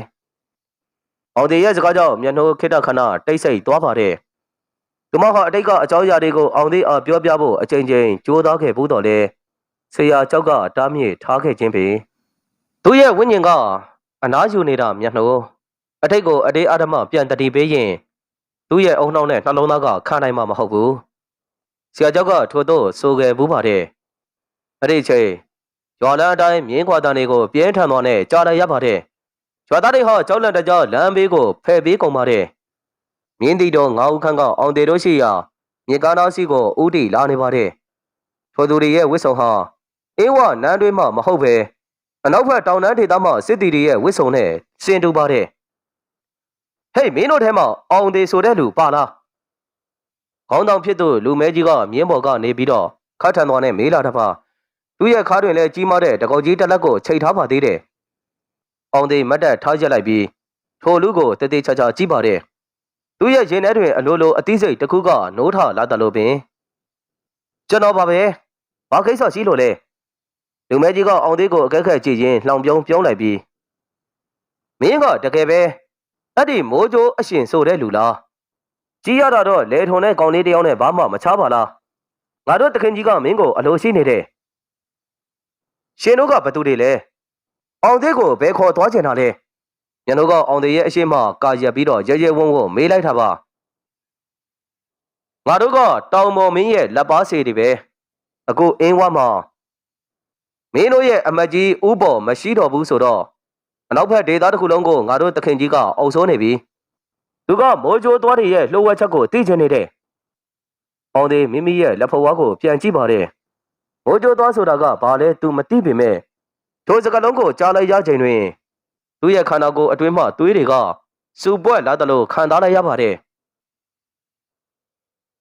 ။အောင်သေးရဲ့စကားကြောင့်မျက်နှာခိတ္တခဏတိတ်ဆိတ်သွားပါတယ်။သူမဟာအတိတ်ကအကြောင်းအရာတွေကိုအောင်သေးအားပြောပြဖို့အချိန်ချင်းကြိုးစားခဲ့ဘူးတော့လေဆရာကျောက်ကတားမြစ်ထားခဲ့ခြင်းပင်သူရဲ့ဝိညာဉ်ကအနားယူနေတာမျက်နှာအတိတ်ကိုအတေးအဓမ္မပြန်တတိပေးရင်သူ့ရဲ့အုံနှောင်းနဲ့နှလုံးသားကခံနိုင်မှာမဟုတ်ဘူး။ဆရာကျောက်ကထို့သို့ဆိုခဲ့ဘူးပါတယ်။အဲ့ဒီချိန်ရွာလမ်းအတိုင်းမြင်းခွာတန်တွေကိုပြင်းထန်သွားနဲ့ကြားလိုက်ရပါတယ်။ရွာသားတွေဟာကြောက်လန့်တကြားလမ်းဘေးကိုဖယ်ပေးကုန်ပါတယ်။မြင်းတီတော်9 ဦးခန့်ကအောင်တေတို့ရှိရာမြေကားသားစီကိုဦးတီလာနေပါတယ်။ထိုသူတွေရဲ့ဝစ်ဆုံဟာအင်းဝနန်းတွင်းမှမဟုတ်ပဲ အနောက်ဘက်တောင်တန်းဒေသမှာစစ်တီတွေရဲ့ဝစ်စုံနဲ့စင်တူပါတယ်ဟေးမင်းတို့ထဲမှာအောင်သေးဆိုတဲ့လူပါလားခေါင်းတောင်ဖြစ်သူလူမဲကြီးကမြင်းပေါ်ကနေပြီးတော့ခတ်ထန်သွားနဲ့မေးလာတာပါသူ့ရဲ့ခါတွင်လည်းကြီးမားတဲ့တကောက်ကြီးတက်လက်ကိုချိန်ထားပါသေးတယ်အောင်သေးမတ်တက်ထားရက်လိုက်ပြီးထိုလူကိုတသေးချာချာကြည့်ပါတယ်သူ့ရဲ့ရင်ထဲတွင်အလိုလိုအသိစိတ်တစ်ခုကနိုးထလာတယ်လို့ပင်ကျွန်တော်ပါပဲဘာကိစ္စရှိလို့လဲလူမဲကြီးကအောင်သေးကိုအကဲခက်ကြည့်ရင်လှောင်ပြုံးလိုက်ပြီးမင်းကတကယ်ပဲအဲ့ဒီမိုးကြိုးအရှင်ဆိုတဲ့လူလားကြီးရတာတော့လေထုံတဲ့ကောင်လေးတယောက်နဲ့ဘာမှမချပါလားငါတို့တခင်ကြီးကမင်းကိုအလိုရှိနေတယ်ရှင်တို့ကဘသူတွေလဲအောင်သေးကိုဘယ်ခေါ်သွားချင်တာလဲညတို့ကအောင်သေးရဲ့အရှိမကာရက်ပြီးတော့ရဲရဲဝုန်းဝုန်းမေးလိုက်တာပါငါတို့ကတောင်ပေါ်မင်းရဲ့လက်ပါစေတွေပဲအခုအင်းဝမှာမင်းတို့ရဲ့အမတ်ကြီးဥပေါ်မရှိတော့ဘူးဆိုတော့အနောက်ဘက်ဒေသတစ်ခုလုံးကိုငါတို့တခင်ကြီးကအုပ်စိုးနေပြီသူကမိုးကြိုးသွားတွေရဲ့လှုပ်ဝက်ချက်ကိုသိချင်နေတယ်အောင်သေးမိမိရဲ့လက်ဖဝါးကိုပြန်ကြည့်ပါတယ်မိုးကြိုးသွားဆိုတာကဘာလဲသူမသိပေမဲ့ထိုစကလုံးကိုကြားလိုက်ရချိန်တွင်သူ့ရဲ့ခန္ဓာကိုယ်အတွင်းမှသွေးတွေကစူပွက်လာတယ်လို့ခံစားလိုက်ရပါတယ်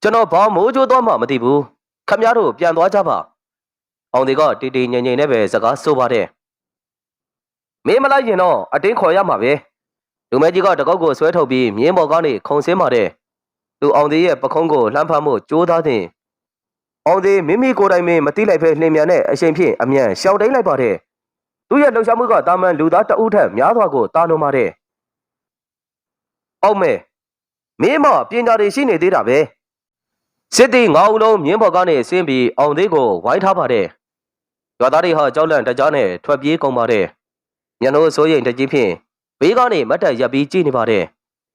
ကျွန်တော်ဘာမိုးကြိုးသွားမှမသိဘူးခမရတို့ပြန်သွားကြပါအောင်သေးကတီတီငိမ့်ငိမ့်နဲ့ပဲစကားဆိုပါတယ်မင်းမလိုက်ရင်တော့အတင်းခေါ်ရမှာပဲလူမဲကြီးကတကောက်ကိုဆွဲထုတ်ပြီးမြင်းပေါ်ကနေခုံဆင်းပါတယ်သူအောင်သေးရဲ့ပခုံးကိုလှမ်းဖမ်းမှုကြိုးသားတဲ့အောင်သေးမိမိကိုယ်တိုင်မသိလိုက်ဖဲနှင်မြန်တဲ့အချိန်ဖြင့်အမြန်ရှောင်တိန်လိုက်ပါတယ်သူ့ရဲ့လှုပ်ရှားမှုကတာမန်လူသားတအုပ်ထက်များစွာကိုတာလွန်ပါတယ်အောင်မဲမင်းမပညာတွေရှိနေသေးတာပဲစစ်တီ9ဦးလုံးမြင်းပေါ်ကနေဆင်းပြီးအောင်သေးကိုဝိုင်းထားပါတယ်ရွာသားတွေဟာကြောက်လန့်တကြားနဲ့ထွက်ပြေးကုန်ပါတယ်ညနိုးစိုးရိမ်တကြီးဖြင့်ဘေးကနေမတ်တက်ရပ်ပြီးကြည့်နေပါတယ်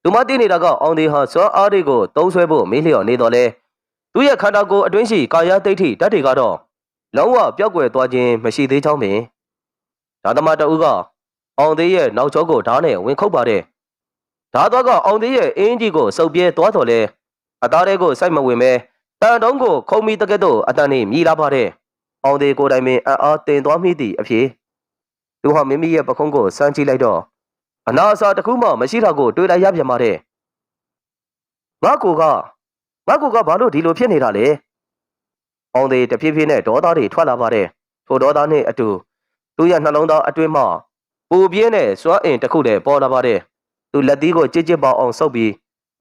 သူမသိနေတာကအောင်သေးဟာစောအားတွေကိုသုံးဆွဲဖို့မေးလျော်နေတော့လဲသူ့ရဲ့ခန္ဓာကိုယ်အတွင်းရှိကာယသိဋ္ဌိဓာတ်တွေကတော့လုံးဝပျောက်ကွယ်သွားခြင်းမရှိသေးကြောင်းပင်ဓာသမားတဦးကအောင်သေးရဲ့နောက်ကျောကိုဓာတ်နဲ့ဝင်ခုတ်ပါတယ်ဓာသွားကအောင်သေးရဲ့အင်းကြီးကိုစုပ်ပြဲသွားတော်လဲအသားတွေကိုစိုက်မဝင်ပဲတန်တုံးကိုခုံမိတကဲ့သို့အတန်နဲ့မြည်လာပါတယ်အောင်သေးကိုယ်တိုင်ပင်အားတင်သွားမိသည့်အဖြစ်သူဟာမိမိရဲ့ပခုံးကိုစမ်းကြည့်လိုက်တော့အနာအစာတစ်ခုမှမရှိတာကိုတွေ့လိုက်ရပြန်ပါတယ်ငါကိုကဘာလို့ဒီလိုဖြစ်နေတာလဲအောင်သေးတဖြည်းဖြည်းနဲ့ဒေါသတွေထွက်လာပါတယ်ထိုဒေါသနဲ့အတူသူ့ရဲ့နှလုံးသားအတွင်းမှာပူပြင်းတဲ့စွမ်းအင်တစ်ခုတည်းပေါ်လာပါတယ်သူလက်သီးကိုကြစ်ကြစ်ပေါအောင်ဆုပ်ပြီး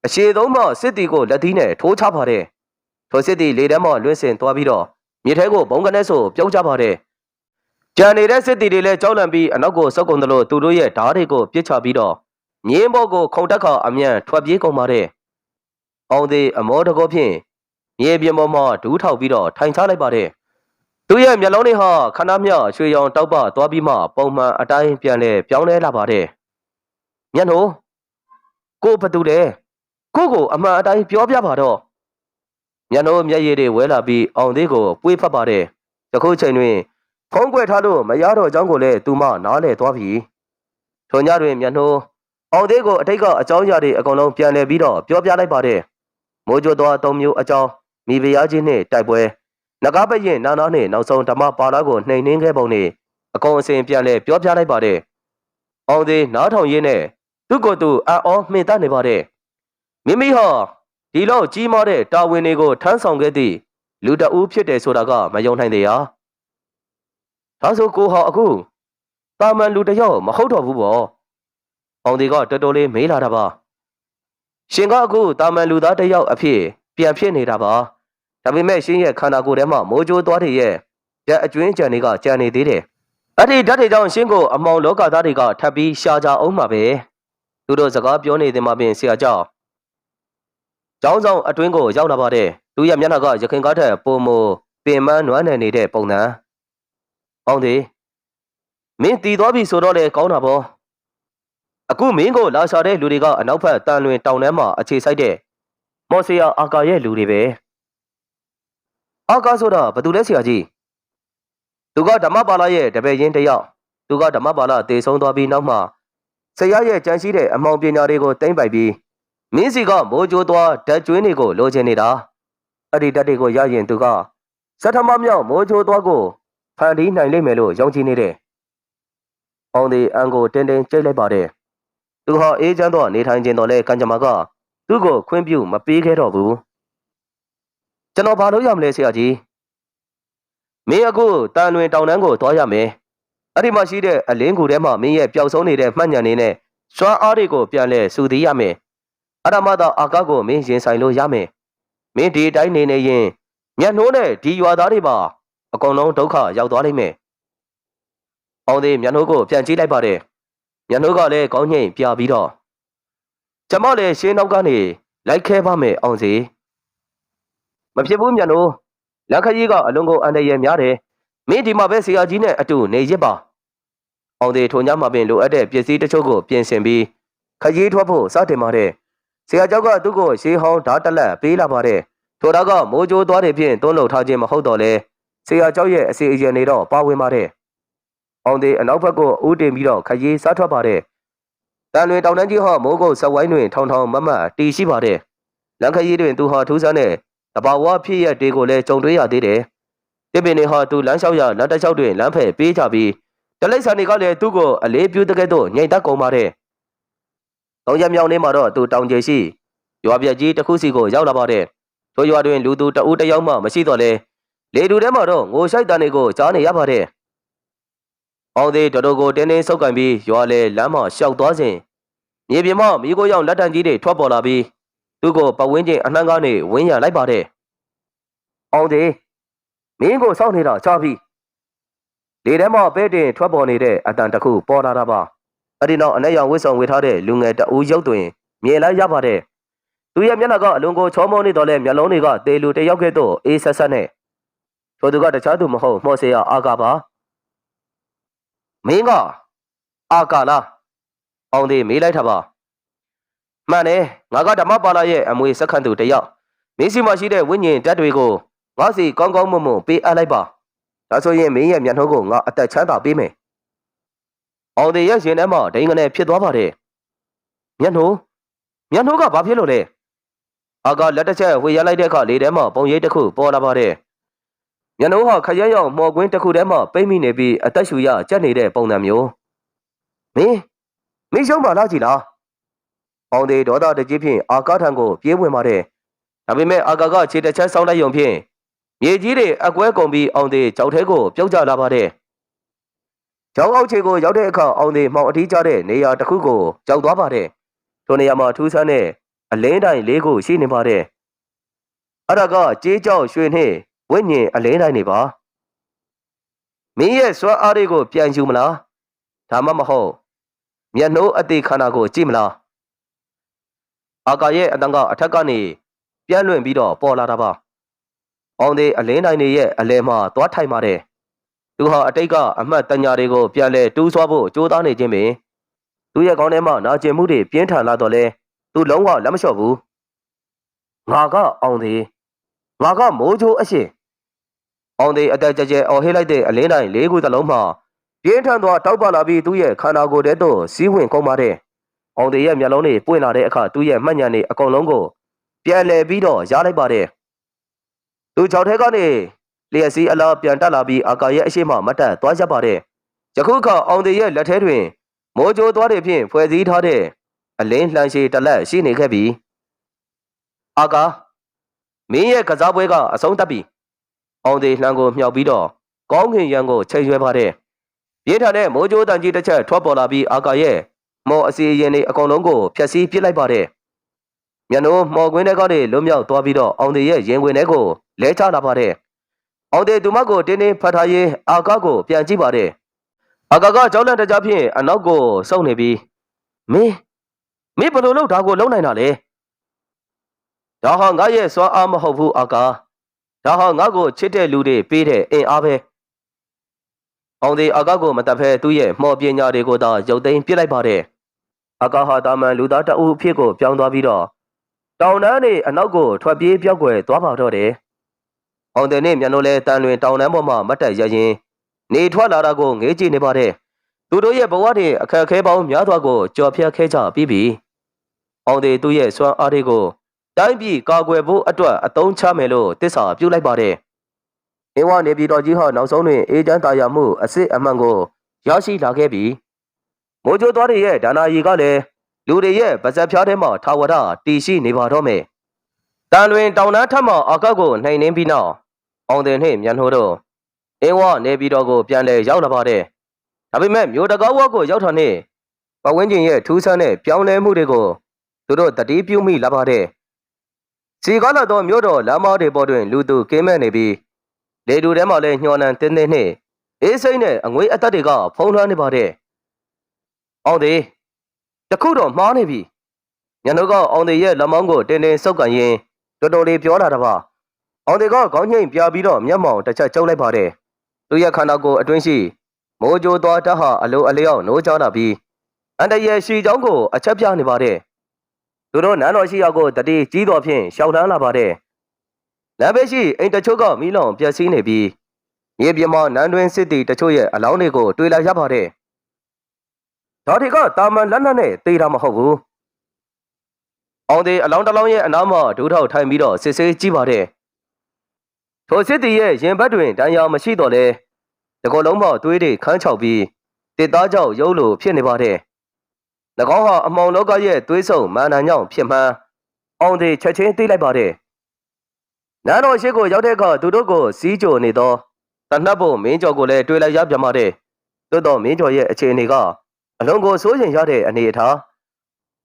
အရှိဆုံးမှစစ်တီကိုလက်သီးနဲ့ထိုးချပါတယ်ထိုစစ်တီလေထဲမှာလွင့်စင်သွားပြီးတော့မြေထဲကိုဘုံကနေဆိုပြုတ်ချပါတယ်ကြံနေတဲ့စစ်တီတွေလည်းကြောက်လန့်ပြီးအနောက်ကိုစုပ်ကုန်တယ်လို့သူတို့ရဲ့ဓာတ်တွေကိုပြစ်ချပြီးတော့မြင်းဘောကိုခုံတက်ခါအမြန်ထွက်ပြေးကုန်ပါတယ်အောင်သေးအမောတကောဖြင့်မြေပြင်ပေါ်မှာဒူးထောက်ပြီးတော့ထိုင်ချလိုက်ပါတယ်သူ့ရဲ့မျက်လုံးတွေဟာခဏမျှရွှေရောင်တောက်ပသွားပြီးမှပုံမှန်အတိုင်းပြန်လဲပြောင်းလဲလာပါတယ်မျက်နှာကိုဘသူလဲကိုအမှန်အတိုင်းပြောပြပါတော့မျက်နှာမျက်ရည်တွေဝဲလာပြီးအောင်သေးကိုပွေးဖက်ပါတယ်ယခုချိန်တွင်ဖုံးကွယ်ထားလို့မရတော့အကြောင်းကိုလည်းသူမနားလည်သွားပြီထိုညတွင်မျက်နှာအောင်သေးကိုအထိတ်ကအကြောင်းအရာတွေအကုန်လုံးပြန်လည်ပြီးတော့ပြောပြလိုက်ပါတယ်မိုးကြိုသောအသုံးမျိုးအကြောင်းမိဖုရားကြီးနှင့်တိုက်ပွဲနဂါပရင်နာနာနှင့်နောက်ဆုံးဓမ္မပါဠိကိုနှိမ်နှင်းခဲ့ပုံနှင့်အကုန်အစင်ပြန်လည်ပြောပြလိုက်ပါတယ်အောင်သေးနားထောင်ရင်းနဲ့သူ့ကိုယ်သူအော်မှင်တတ်နေပါတယ်မိမိဟာဒီလောက်ကြီးမားတဲ့တာဝန်တွေကိုထမ်းဆောင်ခဲ့သည့်လူတအူးဖြစ်တယ်ဆိုတာကမယုံနိုင်သေးရာဒါဆိုကိုဟာအခုတာမန်လူတယောက်မဟုတ်တော့ဘူးပေါ့အောင်သေးကတော်တော်လေးမေးလာတာပါရှင်ကအခုတာမန်လူသားတယောက်အဖြစ်ပြန်ဖြစ်နေတာပါဒါပေမဲ့ရှင်ရဲ့ခန္ဓာကိုယ်ထဲမှာမိုးကြိုးသွားတဲ့ရဲ့ဓာတ်အကျွင်းကြံတွေကကြံနေသေးတယ်အဲ့ဒီဓာတ်တွေကြောင့်ရှင်ကိုအမောင်လောကသားတွေကထပ်ပြီးရှာကြအောင်မှာပဲသူတို့စကားပြောနေတဲ့မှာပင်ဆရာကြောင့်ကျောင်းဆောင်အတွင်းကိုရောက်လာပါတယ်သူရဲ့မျက်နှာကရခင်ကားထက်ပုံမပင်မနွမ်းနယ်နေတဲ့ပုံစံအောင်သေးမင်းတည်သွားပြီဆိုတော့လေကောင်းတာပေါ့အခုမင်းကိုလာရှာတဲ့လူတွေကအနောက်ဘက်တန်လွင်တောင်ထဲမှာအခြေစိုက်တဲ့မော်ဆီယာအာကာရဲ့လူတွေပဲအာကာဆိုတာဘယ်သူလဲဆရာကြီးသူကဓမ္မပါဠိရဲ့တပည့်ရင်းတယောက်သူကဓမ္မပါဠိတေဆုံးသွားပြီးနောက်မှဆရာရဲ့ကြံရှိတဲ့အမောင်ပညာတွေကိုသိမ့်ပိုက်ပြီးမင်းစီကမိုးကြိုးသွားဓာတ်ကျွင်းတွေကိုလိုချင်နေတာအဲ့ဒီဓာတ်တွေကိုရရင်သူကစထမမြောက်မိုးကြိုးသွားကိုဖန်တီးနိုင်လိမ့်မယ်လို့ယုံကြည်နေတယ် အောင်သည်အန်ကိုတင်းတင်းကြိတ်လိုက်ပါတယ်။သူဟာအေးချမ်းသောနေထိုင်ခြင်းတော်လဲကံကြမ္မာကသူ့ကိုခွင့်ပြုမပေးခဲ့တော့ဘူး။ကျွန်တော်ဘာလို့ရမလဲဆရာကြီး။မင်းအခုတန်လွင်တောင်တန်းကိုသွားရမယ်။အဲ့ဒီမှာရှိတဲ့အလင်းကူထဲမှာမင်းရဲ့ပျောက်ဆုံးနေတဲ့မှတ်ဉာဏ်နေနဲ့စွမ်းအားတွေကိုပြန်လဲစုသိရမယ်။အဲ့ဒါမှတော့အာကာကိုမင်းရင်ဆိုင်လို့ရမယ်။မင်းဒီတိုင်းနေရင်ညနှိုးနဲ့ဒီရွာသားတွေပါအကုန်လုံးဒုက္ခရောက်သွားလိမ့်မယ်။အောင်သည်မျက်နှိုးကိုပြန်ကြည့်လိုက်ပါတယ်။မျက်နှိုးကလည်းကောင်းငိမ့်ပြပြီးတော့ကျမလည်းရှင်းနောက်ကနေလိုက်ခဲပါမယ်အောင်စီမဖြစ်ဘူးမျက်နှိုးလက်ခကြီးကအလွန်ကိုအန္တရာယ်များတယ်။မင်းဒီမှာပဲဆရာကြီးနဲ့အတူနေရစ်ပါ။အောင်သည်ထိုညမှာပင်လိုအပ်တဲ့ပစ္စည်းတချို့ကိုပြင်ဆင်ပြီးခကြီးထွက်ဖို့စတင်ပါတယ်။ဆရာကျောက်ကသူ့ကိုရှေးဟောင်းဓာတ်တလက်ပေးလာပါတယ်။ထိုတာကမိုးကြိုးသွားတွေဖြင့်တွန်းလှုပ်ထားခြင်းမဟုတ်တော့လဲဆရာကျောက်ရဲ့အစီအစဉ်တွေတော့ပါဝင်ပါတယ်။အောင်သည်အနောက်ဘက်ကိုဦးတင်ပြီးတော့ခကြီးစားထွက်ပါတယ်။တန်လွင်တောင်တန်းကြီးဟာမိုးကုတ်ဆက်ဝိုင်းတွင်ထောင်ထောင်မတ်မတ်တည်ရှိပါတယ်။လမ်းခကြီးတွင်သူဟာထူးဆန်းတဲ့တဘာဝဖြစ်ရတဲ့ကိုလည်းကြုံတွေ့ရသေးတယ်။တစ်ပင်တွေဟာသူလမ်းလျှောက်ရလမ်းတစ်လျှောက်တွင်လမ်းဖယ်ပေးကြပြီးတလိပ်ဆန်တွေကလည်းသူ့ကိုအလေးပြုတဲ့ကဲ့သို့ညှိတတ်ကုန်ပါတယ်။တောင်ရမြောင်နေမှာတော့သူတောင်ကျရှိရွာပြက်ကြီးတစ်ခုစီကိုရောက်လာပါတယ်။ထိုရွာတွင်လူသူတအူးတယောက်မှမရှိတော့လဲလေတူထဲမှာတော့ငိုရှိုက်တန်တွေကိုကြားနေရပါတယ်။အောင်သေးတော်တော်ကိုတင်းတင်းဆုပ်ကန်ပြီးရွာလေလမ်းမှာရှောက်သွားစဉ်မြေပြင်မှာမိကိုရောက်လက်တံကြီးတွေထွက်ပေါ်လာပြီးသူ့ကိုပဝင်းချင်းအနှံ့ကနေဝင်းရလိုက်ပါတယ်။အောင်သေးမင်းကိုစောင့်နေတာကြားပြီ။လေထဲမှာပဲတင်ထွက်ပေါ်နေတဲ့အတန်တစ်ခုပေါ်လာတာပါ။အဲ့ဒီနောက်အနက်ရောင်ဝစ်ဆောင်ဝေထားတဲ့လူငယ်တအူးရုပ်တွင်မြင်လိုက်ရပါတယ်။သူရဲ့မျက်နှာကအလွန်ကိုချောမောနေတော့လဲမျက်လုံးတွေကတေလူတယောက်ကဲ့သို့အေးဆက်ဆက်နဲ့ထိုသူကတခြားသူမဟုတ်မော်စေရအာကာပါ။မင်းကအာကာလား။အောင်သေးမေးလိုက်တာပါ။မှန်တယ်ငါကဓမ္မပါလာရဲ့အမွေစက္ကန့်သူတယောက်မင်းစီမှာရှိတဲ့ဝိညာဉ်ဓာတ်တွေကိုငါစီကောင်းကောင်းမွန်မွန်ပေးအပ်လိုက်ပါဒါဆိုရင်မင်းရဲ့မျက်နှာကိုငါအသက်ချမ်းသာပေးမယ်အောင်သေးရဲ့ရင်ထဲမှာဒိန်ကနေဖြစ်သွားပါတယ်မျက်နှာကဘာဖြစ်လို့လဲအာကလက်တစ်ချက်ဝေရလိုက်တဲ့အခါလေထဲမှာပုံရိပ်တစ်ခုပေါ်လာပါတယ်မျက်နှာဟာခရဲရောင်မော်ကွင်းတစ်ခုထဲမှာပိတ်မိနေပြီးအသက်ရှူရကြက်နေတဲ့ပုံစံမျိုးမင်းရှုံးပါလားကြည်လားအောင်သေးဒေါသတကြီးဖြင့်အာကာထံကိုပြေးဝင်ပါတယ်ဒါပေမဲ့အာကာကခြေတစ်ချက်ဆောင်းလိုက်ရုံဖြင့်မြေကြီးတွေအကွဲကုန်ပြီးအောင်သေးကြောက်ထဲကိုပြုတ်ကျလာပါတယ်ကျောင်းအောက်ခြေကိုရောက်တဲ့အခါအောင်သေးမှောင်အထီးကျတဲ့နေရာတစ်ခုကိုကြောက်သွားပါတယ်ထိုနေရာမှာထူးဆန်းတဲ့အလင်းတိုင်လေးခုရှိနေပါတယ်အဲ့ဒါကကြေးကြောက်ရွှေနှင့်ဝိညာဉ်အလင်းတိုင်တွေပါမင်းရဲ့စွမ်းအားတွေကိုပြန်ယူမလားဒါမှမဟုတ်မျက်နှိုးအသေးခန္ဓာကိုကြည့်မလားအာကာရဲ့အတန်ကအထက်ကနေပြန့်လွင့်ပြီးတော့ပေါ်လာတာပါအောင်သေးအလင်းတိုင်းတွေရဲ့အလဲမှာသွားထိုင်ပါတယ်သူဟာအတိတ်ကအမှတ်တညာတွေကိုပြန်လဲတူးဆွားဖို့ကြိုးစားနေခြင်းပင်သူရဲ့ခေါင်းထဲမှာနာကျင်မှုတွေပြင်းထန်လာတော့လဲသူလုံးဝလက်မလျှော့ဘူးငါကအောင်သေးငါကမိုးချိုးအရှင်အောင်သေးအတက်ကြဲကြဲအော်ဟစ်လိုက်တဲ့အလင်းတိုင်းလေးခုသလုံးမှာပြင်းထန်သောတောက်ပလာပြီးသူ့ရဲ့ခန္ဓာကိုယ်ထဲသို့စီးဝင်ကုန်ပါတယ်အောင်သေးရဲ့မျက်လုံးတွေပွင့်လာတဲ့အခါသူ့ရဲ့မှတ်ဉာဏ်တွေအကုန်လုံးကိုပြန်လဲပြီးတော့ရလိုက်ပါတယ်သူ၆ထဲကနေလျှက်စီးအလားပြန်တက်လာပြီးအာကာရဲ့အရှိမမတ်တက်သွားရပါတယ်ယခုအခါအောင်သေးရဲ့လက်ထဲတွင်မိုးကြိုးသွားတွေဖြင့်ဖွဲ့စည်းထားတဲ့အလင်းလှန်ရှည်တလက်ရှိနေခဲ့ပြီးအာကာမင်းရဲ့ကစားပွဲကအဆုံးသတ်ပြီအောင်သေးလှန်ကိုမြှောက်ပြီးတော့ကောင်းကင်ရံကိုချိန်ရွယ်ပါတယ်ပြင်းထန်တဲ့မိုးကြိုးတန်ကြီးတစ်ချက်ထွက်ပေါ်လာပြီးအာကာရဲ့မော်အစီအရင်တွေအကုန်လုံးကိုဖျက်ဆီးပစ်လိုက်ပါတယ်မျက်နှာမော်ကွင်းထဲကနေလွတ်မြောက်သွားပြီးတော့အောင်သေးရဲ့ရင်ဝင်ထဲကိုလဲချလာပါတယ်အောင်သေးသူမကိုတင်းတင်းဖတ်ထားရေးအာကာကိုပြန်ကြည့်ပါတယ်အာကာကကြောက်လန့်တကြားဖြင့်အနောက်ကိုစုံနေပြီးမင်းဘယ်လိုလုပ်ဒါကိုလုံနိုင်တာလဲဒါဟာငါရဲ့စွမ်းအားမဟုတ်ဘူးအာကာဒါဟာငါ့ကိုချစ်တဲ့လူတွေပေးတဲ့အင်အားပဲအောင်သေးအာကာကိုမတတ်ဖဲသူ့ရဲ့မော်ပညာတွေကိုသာရုပ်သိမ်းပစ်လိုက်ပါတယ်အာကာဟာတာမန်လူသားတအုပ်အဖြစ်ကိုပြောင်းသွားပြီးတော့တောင်တန်းနေအနောက်ကိုထွက်ပြေးပြောက်ွယ်သွားပါတော့တယ်အောင်သေးနဲ့မြန်လို့လဲတန်လွင်တောင်တန်းပေါ်မှာမတ်တက်ရရင်နေထွက်လာတာကိုငေးကြည့်နေပါတယ်သူတို့ရဲ့ဘဝတွေအခက်အခဲပေါင်းများစွာကိုကြော်ဖြတ်ခဲ့ကြပြီးပြီအောင်သေးသူ့ရဲ့စွမ်းအားတွေကိုတိုင်းပြည်ကာကွယ်ဖို့အတွက်အသုံးချမယ်လို့တစ္ဆာပြုလိုက်ပါတယ်အင်းဝနေပြည်တော်ကြီးဟာနောက်ဆုံးတွင်အေဂျင့်တာယာမှုအစစ်အမှန်ကိုရရှိလာခဲ့ပြီး မိုးကြိုးသွားရဲ့ဒါနာရီကလည်းလူတွေရဲ့ပါဇက်ဖျားထဲမှာထာဝရတည်ရှိနေပါတော့မယ်။တန်လွင်တောင်တန်းထက်မှအာကကိုနှိမ်နှင်းပြီးနောက်အောင်တင်နှင့်မြန်နှိုးတို့အင်းဝနေပြီးတော့ကိုပြန်လဲရောက်လာပါတယ်။ဒါပေမဲ့မြို့တကားဝကိုရောက်တာနဲ့ပဝင်းကျင်ရဲ့ထူးဆန်းတဲ့ပြောင်းလဲမှုတွေကိုသူတို့တတိပြုမိလာပါတယ်။စီကားလာတော့မြို့တော်လမ်းမတွေပေါ်တွင်လူသူကင်းမဲ့နေပြီးလေတူထဲမှာလည်းညှော်နှံတင်းတင်းနဲ့အေးစိမ့်နဲ့အငွေအသက်တွေကဖုံးလွှမ်းနေပါတယ်။အောင်သေးတခုတော့မှားနေပြီ။ညနှုတ်ကအောင်သေးရဲ့လက်မောင်းကိုတင်းတင်းဆုပ်ကန်ရင်းတော်တော်လေးပြောလာတာပါ။အောင်သေးကခေါင်းငိမ့်ပြပြီးတော့မျက်မှောင်တစ်ချက်ကျုပ်လိုက်ပါတယ်။သူ့ရဲ့ခန္ဓာကိုယ်အတွင်းရှိမိုးကြိုးသွားတတ်ဟာအလိုအလျောက်နိုးကြလာပြီးအန်တရဲ့ရှီချောင်းကိုအချက်ပြနေပါတယ်။သူတို့နန်းတော်ရှိရာကိုတတိကြီးတော်ဖြင့်ရှောက်လှမ်းလာပါတယ်။လမ်းဘေးရှိအိမ်တချို့ကမီးလောင်ပျက်စီးနေပြီးမြေပြင်မှာနန်းတွင်းစစ်တီတချို့ရဲ့အလောင်းတွေကိုတွေ့လာရပါတယ်။ဒါတွေကတာမန်လက်နက်နဲ့တေးတာမဟုတ်ဘူး။အောင်သေးအလောင်းတစ်လောင်းရဲ့အနားမှာဒူးထောက်ထိုင်ပြီးတော့စစ်ဆေးကြည့်ပါတယ်။ထိုစစ်တီရဲ့ရင်ဘတ်တွင်ဒဏ်ရာမရှိတော့လဲတကောလုံးမှာသွေးတွေခန်းချောက်ပြီးတစ်သားကြောက်ရုပ်လိုဖြစ်နေပါတယ်။၎င်းဟာအမောင်လောကရဲ့သွေးဆုံမာနညောင်ဖြစ်မှန်းအောင်သေးချက်ချင်းသိလိုက်ပါတယ်။နန်းတော်ရှိကိုရောက်တဲ့အခါသူတို့ကိုစီးကြိုနေသောတနတ်ဖို့မင်းကျော်ကိုလည်းတွေ့လိုက်ရပြန်ပါတယ်။သို့တော့မင်းကျော်ရဲ့အခြေအနေကအလုံးကိုစိုးရင်ရတဲ့အနေအထား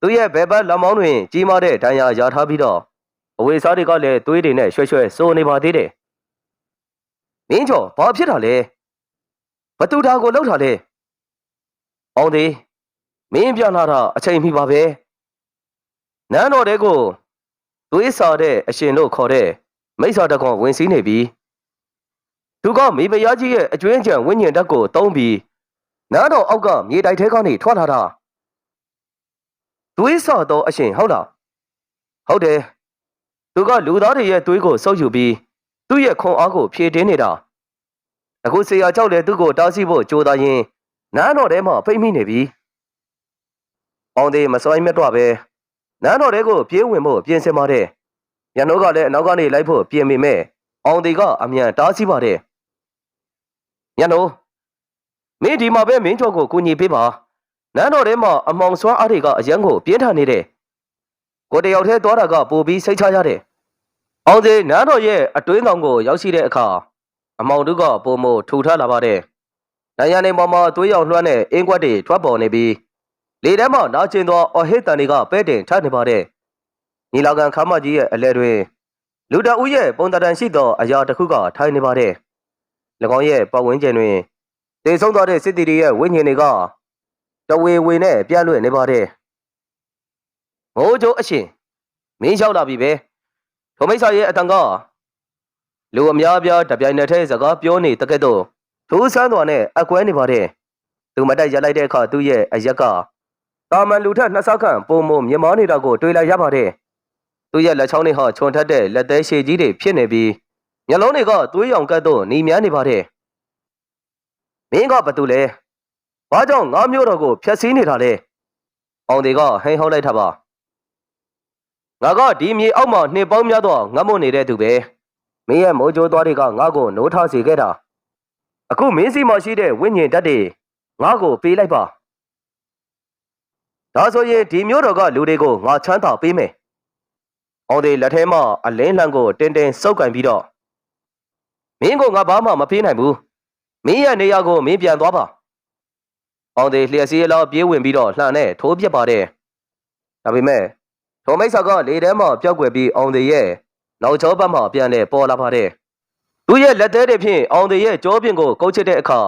သူရဲ့ဘဲဘက်လက်မောင်းတွင်ကြီးမားတဲ့ဒဏ်ရာရထားပြီးတော့အဝေစားတွေကလည်းသွေးတွေနဲ့ရွှဲရွှဲစိုးနေပါသေးတယ်။မင်းကျော်ဘာဖြစ်တာလဲ။ဘသူသားကိုလှုပ်တာလဲ။အောင်သေးမင်းပြန်လာတာအချိန်မှီပါပဲ။နန်းတော်တဲကိုသွေးစားတဲ့အရှင်တို့ခေါ်တဲ့မိစ္ဆာတကောင်ဝင်စည်းနေပြီ။သူကမိဖုရားကြီးရဲ့အကျွင်းကြံဝိညာဉ်ဓာတ်ကိုတုံးပြီးနန်းတော်အောက်ကမြေတိုက်ထဲကနေထွက်လာတာ။သွေးစားတော့အရှင်ဟုတ်လား။ဟုတ်တယ်။သူကလူသားတွေရဲ့သွေးကိုစုပ်ယူပြီးသူ့ရဲ့ခွန်အားကိုဖြည့်တင်းနေတာ။အခုဆေးရကြောက်လေသူ့ကိုတားဆီးဖို့ကြိုးစားရင်နန်းတော်ထဲမှာဖိတ်မိနေပြီ။အောင်သေးမစွိုင်းမြတ်တော့ပဲနန်းတော်ထဲကိုပြေးဝင်ဖို့ပြင်ဆင်ပါတယ်။ရန်တို့ကလည်းအနောက်ကနေလိုက်ဖို့ပြင်မိမဲ့အောင်သေးကအမြန်တားဆီးပါတယ်။ရန်တို့မင်းဒီမှာပဲမင်းကျော်ကိုကူညီပေးပါ။နန်းတော်ထဲမှာအမောင်စွမ်းအားတွေကအရန်ကိုပြင်းထန်နေတယ်။ကိုတယောက်တည်းသွားတာကပိုပြီးစိတ်ချရတယ်။အောင်သေးနန်းတော်ရဲ့အတွင်းကောင်ကိုရောက်ရှိတဲ့အခါအမောင်တို့ကပုံမထူထလာပါတယ်။နိုင်ရနေပေါ်မှာသွေးရောက်လွှမ်းတဲ့အင်းကွက်တွေထွက်ပေါ်နေပြီးလေထဲမှာနာကျင်သောအဟိတန်တွေကပဲတင်ထနေပါတယ်။ညီလာခံခမ်းမကြီးရဲ့အလဲတွင်လူတအုပ်ရဲ့ပုံတံရှိသောအရာတစ်ခုကထိုင်နေပါတယ်။၎င်းရဲ့ပတ်ဝန်းကျင်တွင်တေဆုံးသွားတဲ့စစ်တီတွေရဲ့ဝိညာဉ်တွေကတဝေဝေနဲ့ပြန့်လွင့်နေပါတယ်။မိုးကြိုးအရှင်မင်းရောက်လာပြီပဲ။ထိုမိစ္ဆာရဲ့အတန်ကလူအများပြားတပြိုင်နက်တည်းစကားပြောနေတကဲ့သို့ထူးဆန်းစွာနဲ့အကွဲနေပါတယ်။သူမတိုက်ရလိုက်တဲ့အခါသူ့ရဲ့အရက်ကတာမန်လူထက်နှစ်ဆခန့်ပုံမမြင်မာနေတာကိုတွေ့လိုက်ရပါတယ်။သူ့ရဲ့လက်ချောင်းတွေဟာခြုံထက်တဲ့လက်သေးရှည်ကြီးတွေဖြစ်နေပြီးမျက်လုံးတွေကသွေးရောင်ကတ်သို့หนีမြန်းနေပါတယ်။မင်းကဘာတူလဲ။ဘာကြောင့်ငါမျိုးတော်ကိုဖျက်ဆီးနေတာလဲ။အောင်တွေကဟိန်ဟောက်လိုက်တာပါ။ငါကဒီမြေအောက်မှာနှစ်ပေါင်းများသောငတ်မွနေတဲ့သူပဲ။မင်းရဲ့မိုးကြိုးသွားတွေကငါ့ကိုနိုးထစေခဲ့တာ။အခုမင်းစီမှာရှိတဲ့ဝိညာဉ်ဓာတ်တွေငါ့ကိုပေးလိုက်ပါ။ဒါဆိုရင်ဒီမျိုးတော်ကလူတွေကိုငါချမ်းသာပေးမယ်။အောင်သေးလက်ထဲမှာအလင်းလှန်ကိုတင်းတင်းစုပ်ကန်ပြီးတော့မင်းကငါဘာမှမပေးနိုင်ဘူး။မင်းရဲ့နေရာကိုမင်းပြန်သွားပါ။အောင်သေးလျှက်စီးအလောက်ပြေးဝင်ပြီးတော့လှန်နဲ့ထိုးပြစ်ပါတယ်။ဒါပေမဲ့ထိုမိစ္ဆာကလေထဲမှာပျောက်ကွယ်ပြီးအောင်သေးရဲ့နောက်ကျောဘက်မှာပြန်လဲပေါ်လာပါတယ်။သူ့ရဲ့လက်သေးတွေဖြင့်အောင်သေးရဲ့ကြောပြင်ကိုကုတ်ချစ်တဲ့အခါ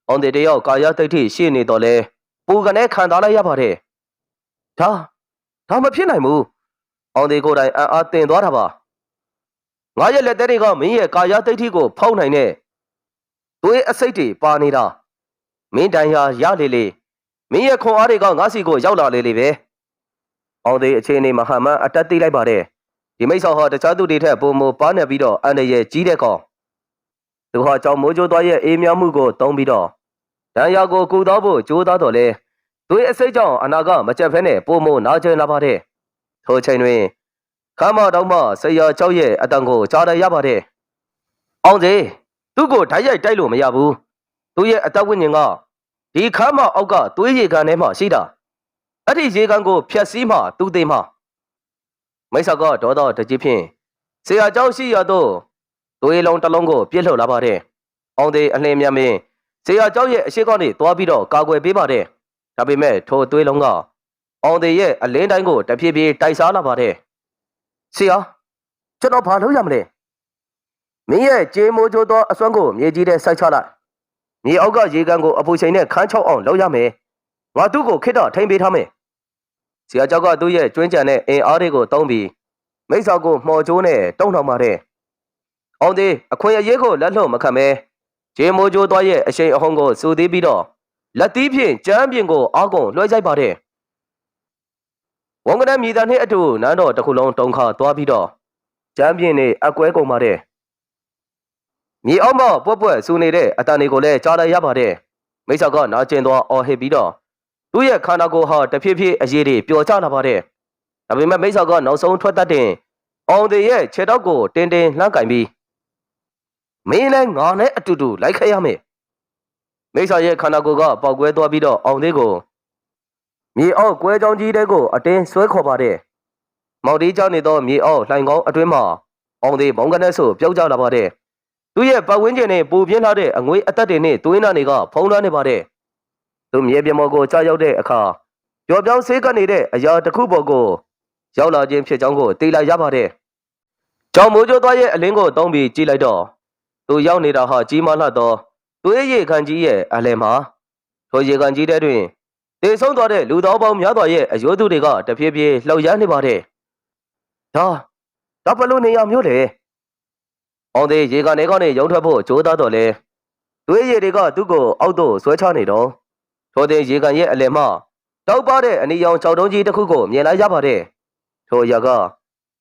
အောင်သေးတယောက်ကာယတိတ်ထိရှိနေတော့လဲပူကနေခံထားလိုက်ရပါတယ်။ဒါမဖြစ်နိုင်ဘူး။အောင်သေးကိုယ်တိုင်အံ့အားသင်သွားတာပါ။ငါရဲ့လက်သေးတွေကမင်းရဲ့ကာယတိတ်ထိကိုဖောက်နိုင်တဲ့သွေးအစိတ်တွေပါနေတာ။မင်းတန်ရာရလေလေမင်းရဲ့ခွန်အားတွေကငါစီကိုရောက်လာလေလေပဲ။အောင်သေးအခြေအနေမဟာမအတက်သိလိုက်ပါတယ်။ဒီမိစ္ဆာဟာတခြားသူတွေထက်ပုံမပါနေပြီးတော့အန်ရရဲ့ကြီးတဲ့ကောင်။သူဟာကြောင်မိုးကြိုးသွားရဲ့အေးမြမှုကိုတုံးပြီးတော့ဒဏ်ရာကိုကူတော့ဖို့ကြိုးသားတော်လဲသွေးအစိတ်ကြောင့်အနာကမကြက်ဖဲနဲ့ပုံမနာကျင်လာပါတယ်။ထိုချိန်တွင်ခမ်းမတော်မှဆရာကျောက်ရဲ့အတန်ကိုကြားရပါတယ်။အောင်စေသူ့ကိုဓာတ်ရိုက်တိုက်လို့မရဘူး။သူ့ရဲ့အသက်ဝိညာဉ်က ဒီခမ်းမအောက်ကသွေးရေကန်ထဲမှာရှိတာအဲ့ဒီရေကန်ကိုဖြတ်စည်းမှသူ့သိမှမိတ်ဆာကဒေါသတကြီးဖြင့်ဆရာเจ้าရှိရတော့သွေးလုံးတစ်လုံးကိုပြစ်လှုပ်လာပါတယ်အောင်သေးအလင်းမြမင်းဆရာเจ้าရဲ့အရှိကနေတွားပြီးတော့ကာကွယ်ပေးပါတယ်ဒါပေမဲ့ထိုသွေးလုံးကအောင်သေးရဲ့အလင်းတိုင်းကိုတဖြည်းဖြည်းတိုက်စားလာပါတယ်ဆရာကျွန်တော်ဘာလုပ်ရမလဲမင်းရဲ့ကြေးမိုးချိုးသောအစွမ်းကိုမြေကြီးထဲစိုက်ချလိုက်မြေအောက်ကရေကန်ကိုအပူချိန်နဲ့ခန်းချောက်အောင်လုပ်ရမယ်ငါသူ့ကိုခိတော့ထိန်ပေးထားမယ်ဆရာเจ้าကသူ့ရဲ့ကျွင်းကြံတဲ့အင်အားတွေကိုတုံးပြီးမိစ္ဆာကိုမှော်ချိုးနဲ့တုံးထောင်ပါတယ်အောင်သေးအခွင့်အရေးကိုလက်လွတ်မခံပဲကြေးမိုးချိုးသွားရဲ့အရှိန်အဟုန်ကိုစူသေးပြီးတော့လက်သီးဖြင့်ကြမ်းပြင်ကိုအောက်ကုန်လွှဲချိုက်ပါတယ်ဝန်ကနမြည်သားနှင့်အတူနန်းတော်တစ်ခုလုံးတုံခါသွားပြီးတော့ကြမ်းပြင်နဲ့အကွဲကုန်ပါတယ်မြေအောက်မှာပွက်ပွက်စူနေတဲ့အတန်တွေကိုလည်းကြားလိုက်ရပါတယ်မိစ္ဆာကနာကျင်သွားအော်ဟစ်ပြီးတော့သူ့ရဲ့ခန္ဓာကိုယ်ဟာတဖြည်းဖြည်းအရေးတွေပျော်ကျလာပါတယ်ဒါပေမဲ့မိစ္ဆာကနောက်ဆုံးထွက်တတ်တဲ့အောင်သေးရဲ့ခြေထောက်ကိုတင်းတင်းလှမ်းကင်ပြီးမင်းလည်းငါနဲ့အတူတူလိုက်ခဲ့ရမယ်မိစ္ဆာရဲ့ခန္ဓာကိုယ်ကပေါက်ကွဲသွားပြီးတော့အောင်သေးကိုမြေအောက်ကွဲကြောင်းကြီးတဲကိုအတင်းဆွဲခေါ်ပါတယ်မော်ဒီကြောင့်နေသောမြေအောက်လှိုင်ကောင်းအတွင်းမှာအောင်သေးဘုံကနဲ့ဆိုပြုတ်ကျလာပါတယ်သူ့ရဲ့ပတ်ဝန်းကျင်နဲ့ပူပြင်းလာတဲ့အငွေးအသက်တွေနဲ့သွေးနှာတွေကဖုံးလွှမ်းနေပါတယ်သူမြေပြင်ပေါ်ကိုကြာရောက်တဲ့အခါပျော်ပြောင်းဆေးကပ်နေတဲ့အရာတစ်ခုပေါ်ကိုရောက်လာခြင်းဖြစ်ကြောင်းကိုသိလိုက်ရပါတယ်ကြောင်မိုးကျိုးသွားရဲ့အလင်းကိုတုံးပြီးကြည့်လိုက်တော့သူရောက်နေတာဟာကြီးမားလှသောသွေးရည်ခံကြီးရဲ့အလယ်မှာထိုရေကန်ကြီးတဲ့တွင်တေဆုံးသွားတဲ့လူတော်ပေါင်းများစွာရဲ့အယိုးသူတွေကတဖြည်းဖြည်းလှုပ်ရမ်းနေပါတယ်ဒါဘလို့နေရမျိုးလေအောင်သေးရေကန်ထဲကနေရုံထွက်ဖို့ကြိုးစားတော့လေသွေးရည်တွေကသူ့ကိုအောက်သို့ဆွဲချနေတော့ထိုတဲ့ရေကန်ရဲ့အလယ်မှာတောက်ပတဲ့အနီရောင်ခြောက်တုံးကြီးတစ်ခုကိုမြင်လိုက်ရပါတယ်ထိုအရာက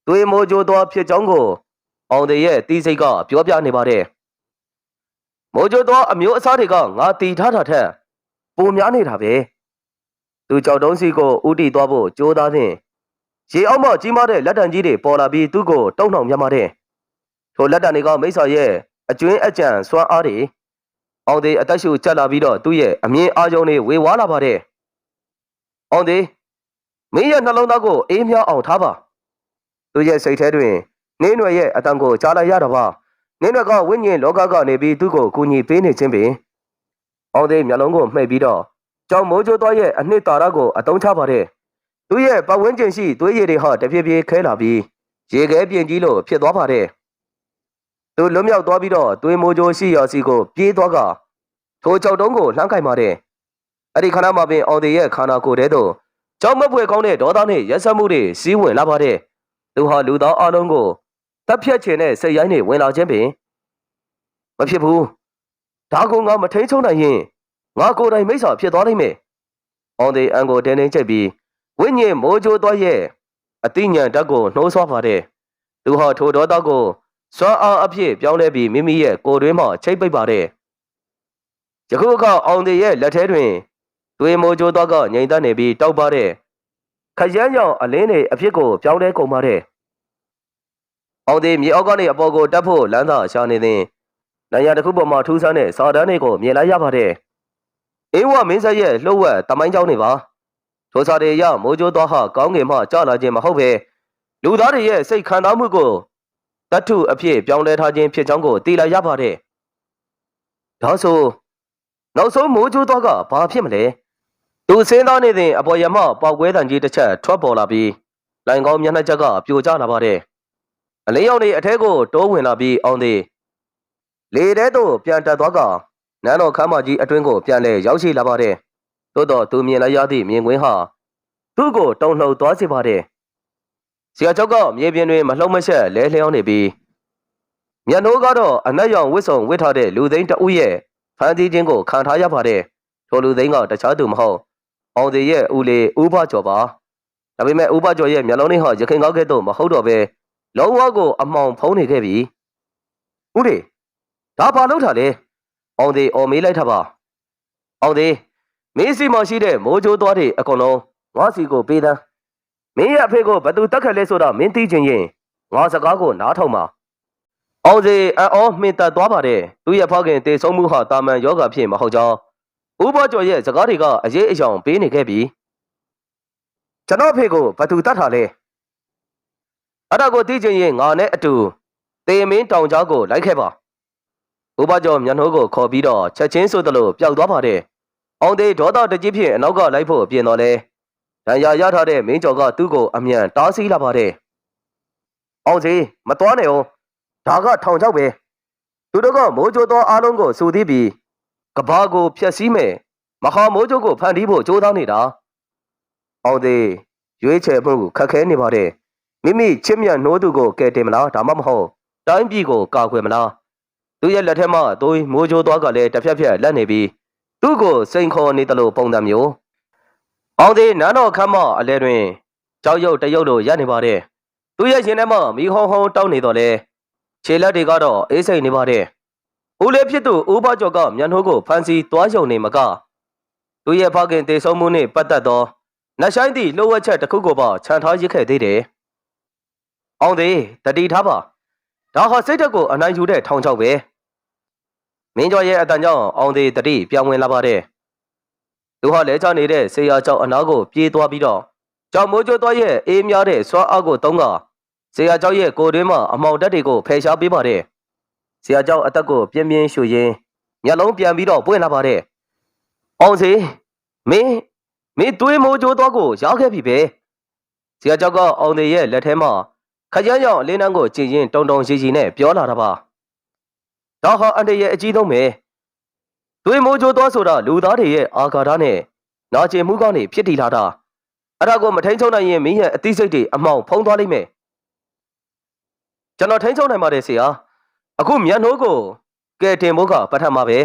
သွေးမိုးကြိုးသွားဖြစ်ကြောင်းကိုအောင်သေးရဲ့တီးစိတ်ကပြောပြနေပါတယ်မိုးကြိုးသွားအမျိုးအစားတွေကငါတီထားတာထက်ပိုများနေတာပဲသူကြောက်တုံးစီကိုဥတီသွားဖို့ကြိုးစားခြင်းရေအောက်မှာကြီးမားတဲ့လက်တံကြီးတွေပေါ်လာပြီးသူ့ကိုတုံ့နှောင်မြပါတယ်ထိုလက်တံတွေကမိစ္ဆာရဲ့အကျွင်းအကြံစွမ်းအားတွေအောင်သေးအသက်ရှူကျက်လာပြီးတော့သူ့ရဲ့အမြင်အာရုံတွေဝေဝါးလာပါတယ်အောင်သေးမင်းရဲ့နှလုံးသားကိုအေးမြအောင်ထားပါသူရဲ့စိတ်ထဲတွင်နင်းရွယ်ရဲ့အတန်ကိုကြားလိုက်ရတော့ပါနင်းရွယ်ကဝိညာဉ်လောကကနေပြီးသူ့ကိုကူညီပေးနေခြင်းပင်အောင်သေးမျက်လုံးကိုမှိတ်ပြီးတော့ကြောင်မိုးကျိုးသွားရဲ့အနှစ်သာရကိုအသုံးချပါတယ်သူရဲ့ပတ်ဝန်းကျင်ရှိသွေးရည်တွေဟာတဖြည်းဖြည်းခဲလာပြီးရေခဲပြင်းကြီးလို့ဖြစ်သွားပါတယ်သူလွတ်မြောက်သွားပြီးတော့သွေးမိုးကြိုးရှိရာစီကိုပြေးသွားကထိုကြောက်တုံးကိုလှမ်းကင်ပါတယ်အဲ့ဒီခဏမှပင်အောင်သေးရဲ့ခန္ဓာကိုယ်ထဲသို့ကြောက်မပွေကောင်းတဲ့ဒေါသနဲ့ရက်စက်မှုတွေစီးဝင်လာပါတယ်သူဟာလူသားအလုံးကိုတပ်ဖြတ်ခြင်းနဲ့စိတ်ရိုင်းတွေဝင်လာခြင်းပင်မဖြစ်ဘူးဒါကငါမထိန်ချုံနိုင်ရင်ငါကိုယ်တိုင်မိစ္ဆာဖြစ်သွားနိုင်မယ်အောင်သေးအန်ကိုတင်းတင်းချိတ်ပြီးဝိညာဉ်မိုးကြိုးသွားရဲ့အတိညာဓာတ်ကိုနှိုးဆွားပါတယ်သူဟာထိုဒေါသကိုစွမ်းအားအဖြစ်ပြောင်းလဲပြီးမိမိရဲ့ကိုယ်တွင်းမှာချိတ်ပိတ်ပါတယ်ယခုအခါအောင်သေးရဲ့လက်ထဲတွင်သွေးမိုးကြိုးသွားကငြိမ်သက်နေပြီးတောက်ပါတဲ့ခရမ်းရောင်အလင်းတွေအဖြစ်ကိုပြောင်းလဲကုန်ပါတယ်အောင်သေးမြေအောက်ကနေအပေါ်ကိုတက်ဖို့လမ်းသာရှာနေသည်နိုင်ရတစ်ခုပေါ်မှာထူးဆန်းတဲ့စာတန်းတွေကိုမြင်လိုက်ရပါတယ်အေးဝမင်းဆက်ရဲ့လှုပ်ဝက်တမိုင်းเจ้าနေပါထိုစာတွေရမိုးကြိုးသွားဟာကောင်းငင်မှကြာလာခြင်းမဟုတ်ပဲလူသားတွေရဲ့စိတ်ခံစားမှုကိုတတ်ထုအဖြစ်ပြောင်းလဲထားခြင်းဖြစ်ကြောင်းကိုသိလိုက်ရပါတယ်ဒါဆိုနောက်ဆုံးမိုးကြိုးသွားကဘာဖြစ်မလဲသူစင်းသားနေတဲ့အပေါ်ရမပေါက်ကွဲတန်ကြီးတစ်ချက်ထွက်ပေါ်လာပြီးလိုင်ကောင်းမျက်နှာချက်ကပြိုကျလာပါတယ်အလင်းရောင်တွေအထက်ကိုတိုးဝင်လာပြီးအောင်သေးလေထဲသို့ပြန်တက်သွားကနန်းတော်ခမ်းမကြီးအတွင်းကိုပြန်လဲရောက်ရှိလာပါတယ်သို့တော့သူမြင်လိုက်ရသည့်မြင်ကွင်းဟာသူ့ကိုတုန်လှုပ်သွားစေပါတယ်ဆရာကျောက်ကမြေပြင်တွင်မလှုပ်မရှက်လဲလျောင်းနေပြီးမျက်နှိုးကတော့အနက်ရောင်ဝစ်စုံဝစ်ထားတဲ့လူသိန်းတဦးရဲ့ဖန်တီးခြင်းကိုခံထားရပါတယ်ထိုလူသိန်းကတခြားသူမဟုတ်အောင်သေးရဲ့ဦးလေးဦးဘကျော်ပါဒါပေမဲ့ဦးဘကျော်ရဲ့မျက်လုံးလေးဟာရခင်ကောက်ကဲ့သို့မဟုတ်တော့ပဲလုံးဝကိုအမှောင်ဖုံးနေခဲ့ပြီဦးလေးဒါဘာလုပ်တာလဲအောင်သေးအော်မေးလိုက်တာပါအောင်သေးမင်းစီမရှိတဲ့မိုးကြိုးသွားတွေအကုန်လုံးငါစီကိုပေးသမ်းမင်းရဲ့အဖေကိုဘသူတက်ခက်လဲဆိုတာမင်းသိချင်ရင်ငါစကားကိုနားထောင်ပါအောင်သေးအော်မှင်သက်သွားပါတယ်သူရဲ့ဖခင်တေဆုံးမှုဟာတာမန်ယောဂဖြစ်မဟုတ်ကြောင်း ဦးဘောကျော်ရဲ့စကားတွေကအရေးအယောင်ပေးနေခဲ့ပြီကျွန်တော်ဖေကိုဘသူတတ်ထားလဲအဲ့ဒါကိုသိချင်ရင်ငါနဲ့အတူတေမင်းတောင်ကြားကိုလိုက်ခဲ့ပါဦးဘောကျော်မျက်နှာကိုခေါ်ပြီးတော့ချက်ချင်းဆိုသလိုပျောက်သွားပါတယ်အောင်သေးဒေါသတကြီးဖြင့်အနောက်ကလိုက်ဖို့ပြင်တော်လဲဒဏ်ရာရထားတဲ့မင်းကျော်ကသူ့ကိုအမြန်တားဆီးလာပါတယ်အောင်သေးမသွားနဲ့အောင်ဒါကထောင်ချောက်ပဲသူတို့ကမိုးကြိုးသောအားလုံးကိုစူသီးပြီးကဘာကိုဖျက်ဆီးမယ်မဟာမိုးကြိုးကိုဖန်တီးဖို့ကြိုးစားနေတာအောင်သေးရွေးချယ်မှုခက်ခဲနေပါတယ်မိမိချစ်မြတ်နှိုးသူကိုကယ်တင်မလားဒါမှမဟုတ်တိုင်းပြည်ကိုကာကွယ်မလားသူရဲ့လက်ထက်မှာသွေးမိုးကြိုးသွားကလည်းတစ်ဖြက်ဖြက်လက်နေပြီးသူ့ကိုစိန်ခေါ်နေတယ်လို့ပုံစံမျိုးအောင်သေးနန်းတော်ခမ်းမအလဲတွင်ကြောက်ရွံ့တရုပ်လိုရပ်နေပါတယ်သူရဲ့ရင်ထဲမှာမီးဟုံးဟုံးတောက်နေတော့လဲခြေလက်တွေကတော့အေးစိမ်နေပါတယ်ဦးလေးဖြစ်သူဦးဘကျော်ကမျက်နှာကိုဖမ်းဆီးသွားယုံနေမကသူရဲ့ဖခင်တေဆုံးမှုနဲ့ပတ်သက်သောနတ်ဆိုင်သည့်လှုပ်ဝက်ချက်တစ်ခုကိုပါခြံထားရစ်ခဲ့သေးတယ်အောင်သေးတတိထားပါဒါဟာစိတ်ဓာတ်ကိုအနိုင်ယူတဲ့ထောင်ချောက်ပဲမင်းကျော်ရဲ့အတန်ကြောင့်အောင်သေးတတိပြောင်းဝင်လာပါတယ်သူဟာလဲချနေတဲ့ဆေးရကျောက်အနားကိုပြေးသွားပြီးတော့ကြောင်မိုးကျိုးသွားရဲ့အေးများတဲ့စွမ်းအားကိုတုံးကဆေးရကျောက်ရဲ့ကိုယ်တွင်းမှာအမောင်တက်တွေကိုဖယ်ရှားပေးပါတယ်ဆေးရကျောက်အသက်ကိုပြင်းပြင်းရှူရင်းမျက်လုံးပြန်ပြီးတော့ပွင့်လာပါတယ်အောင်စေမင်းသွေးမိုးကျိုးသွားကိုရောက်ခဲ့ပြီပဲဆေးရကျောက်ကအောင်သေးရဲ့လက်ထဲမှာခရမ်းရောင်အလင်းနှန်းကိုကြည့်ရင်တုံတုံရီရီနဲ့ပြောလာတာပါဒါဟာအန်တရဲ့အကြီးဆုံးပဲသွေးမိုးကြိုးသွားဆိုတာလူသားတွေရဲ့အာဃာတနဲ့နာကျင်မှုကောင်းတွေဖြစ်တည်လာတာအဲ့ဒါကိုမထိန်ချုံနိုင်ရင်မင်းရဲ့အသိစိတ်တွေအမောင်ဖုံးသွားလိမ့်မယ်ကျွန်တော်ထိန်ချုံနိုင်ပါတယ်ဆရာအခုမျက်နှိုးကိုကဲတင်ဖို့ကပထမပဲ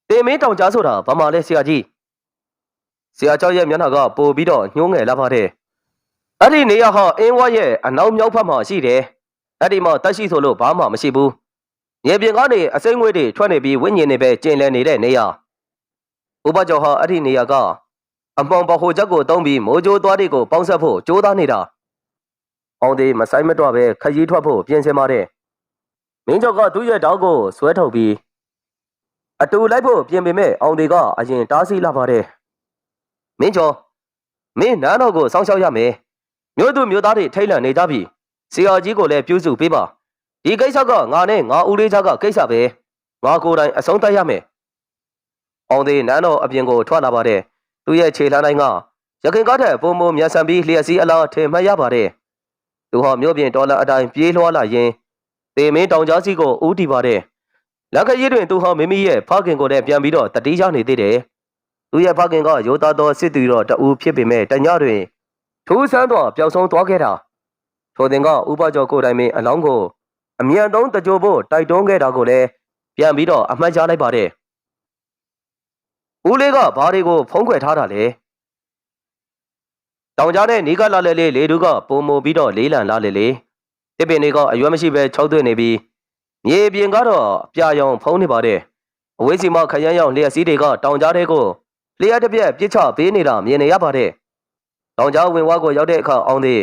တင်မင်းတောင်ကြားဆိုတာဘာမှလဲဆရာကြီးဆရာကျော်ရဲ့မျက်နှာကပိုပြီးတော့ညှိုးငယ်လာပါတယ်အဲ့ဒီနေရာဟာအင်းဝရဲ့အနောက်မြောက်ဘက်မှာရှိတယ်အဲ့ဒီမှာတက်ရှိဆိုလို့ဘာမှမရှိဘူးရေပြင်ကနေအစိမ့်ငွေတွေထွက်နေပြီးဝိညာဉ်တွေပဲကျင်လည်နေတဲ့နေရာဥပကျော်ဟာအဲ့ဒီနေရာကအမောင်ဘဟိုချက်ကိုတုံးပြီးမိုးကြိုးသွားတွေကိုပေါင်းဆက်ဖို့ကြိုးစားနေတာအောင်သေးမဆိုင်မတော့ပဲခရီးထွက်ဖို့ပြင်ဆင်ပါတယ်မင်းကျော်ကသူ့ရဲ့တောက်ကိုဆွဲထုတ်ပြီးအတူလိုက်ဖို့ပြင်ပေမဲ့အောင်သေးကအရင်တားဆီးလာပါတယ်မင်းကျော်မင်းနန်းတော်ကိုစောင့်ရှောက်ရမယ်မြို့သူမြို့သားတွေထိတ်လန့်နေကြပြီဆရာကြီးကိုလည်းပြုစုပေးပါဒီကိစ္စကငါနဲ့ငါဦးလေးသားကကိစ္စပဲငါကိုယ်တိုင်အဆုံးသတ်ရမယ်အောင်သေးနန်းတော်အပြင်ကိုထွက်လာပါတယ်သူရဲ့ခြေလှမ်းတိုင်းကရခင်ကားထက်ပုံပုံမြန်ဆန်ပြီးလျှက်စီးအလားထင်မှတ်ရပါတယ်သူဟာမြို့ပြင်ဒေါ်လာအတိုင်းပြေးလွှားလာရင်းတေမင်းတောင်ကြားစီကိုဦးတည်ပါတယ်လက်ခရီးတွင်သူဟာမိမိရဲ့ဖခင်ကိုလည်းပြန်ပြီးတော့တတိယနေသေးတယ်သူရဲ့ဖခင်ကရိုးသားသောစစ်သူတော်တဦးဖြစ်ပေမဲ့တညတွင်ထူးဆန်းသောပျောက်ဆုံးသွားခဲ့တာထိုတင်ကဥပကျော်ကိုယ်တိုင်ပင်အလောင်းကိုအမြန်ဆုံးတကြိုဖို့တိုက်တွန်းခဲ့တာကိုလည်းပြန်ပြီးတော့အမှတ်ရလိုက်ပါတယ်ဦးလေးကဘာတွေကိုဖုံးကွယ်ထားတာလဲတောင်ကြားနဲ့နေကလာလေလေတူကပုံမပြီးတော့လေးလံလာလေလေတစ်ပင်တွေကအရွယ်မရှိပဲ၆သွင်းနေပြီးမြေပြင်ကတော့ပြာရောင်ဖုံးနေပါတယ်အဝေးစီမခရမ်းရောင်လျှက်စီးတွေကတောင်ကြားတဲ့ကိုလျှက်တစ်ပြက်ပြစ်ချပေးနေတာမြင်နေရပါတယ်တောင်ကြားဝင်ဝါကိုရောက်တဲ့အခါအောင်သေး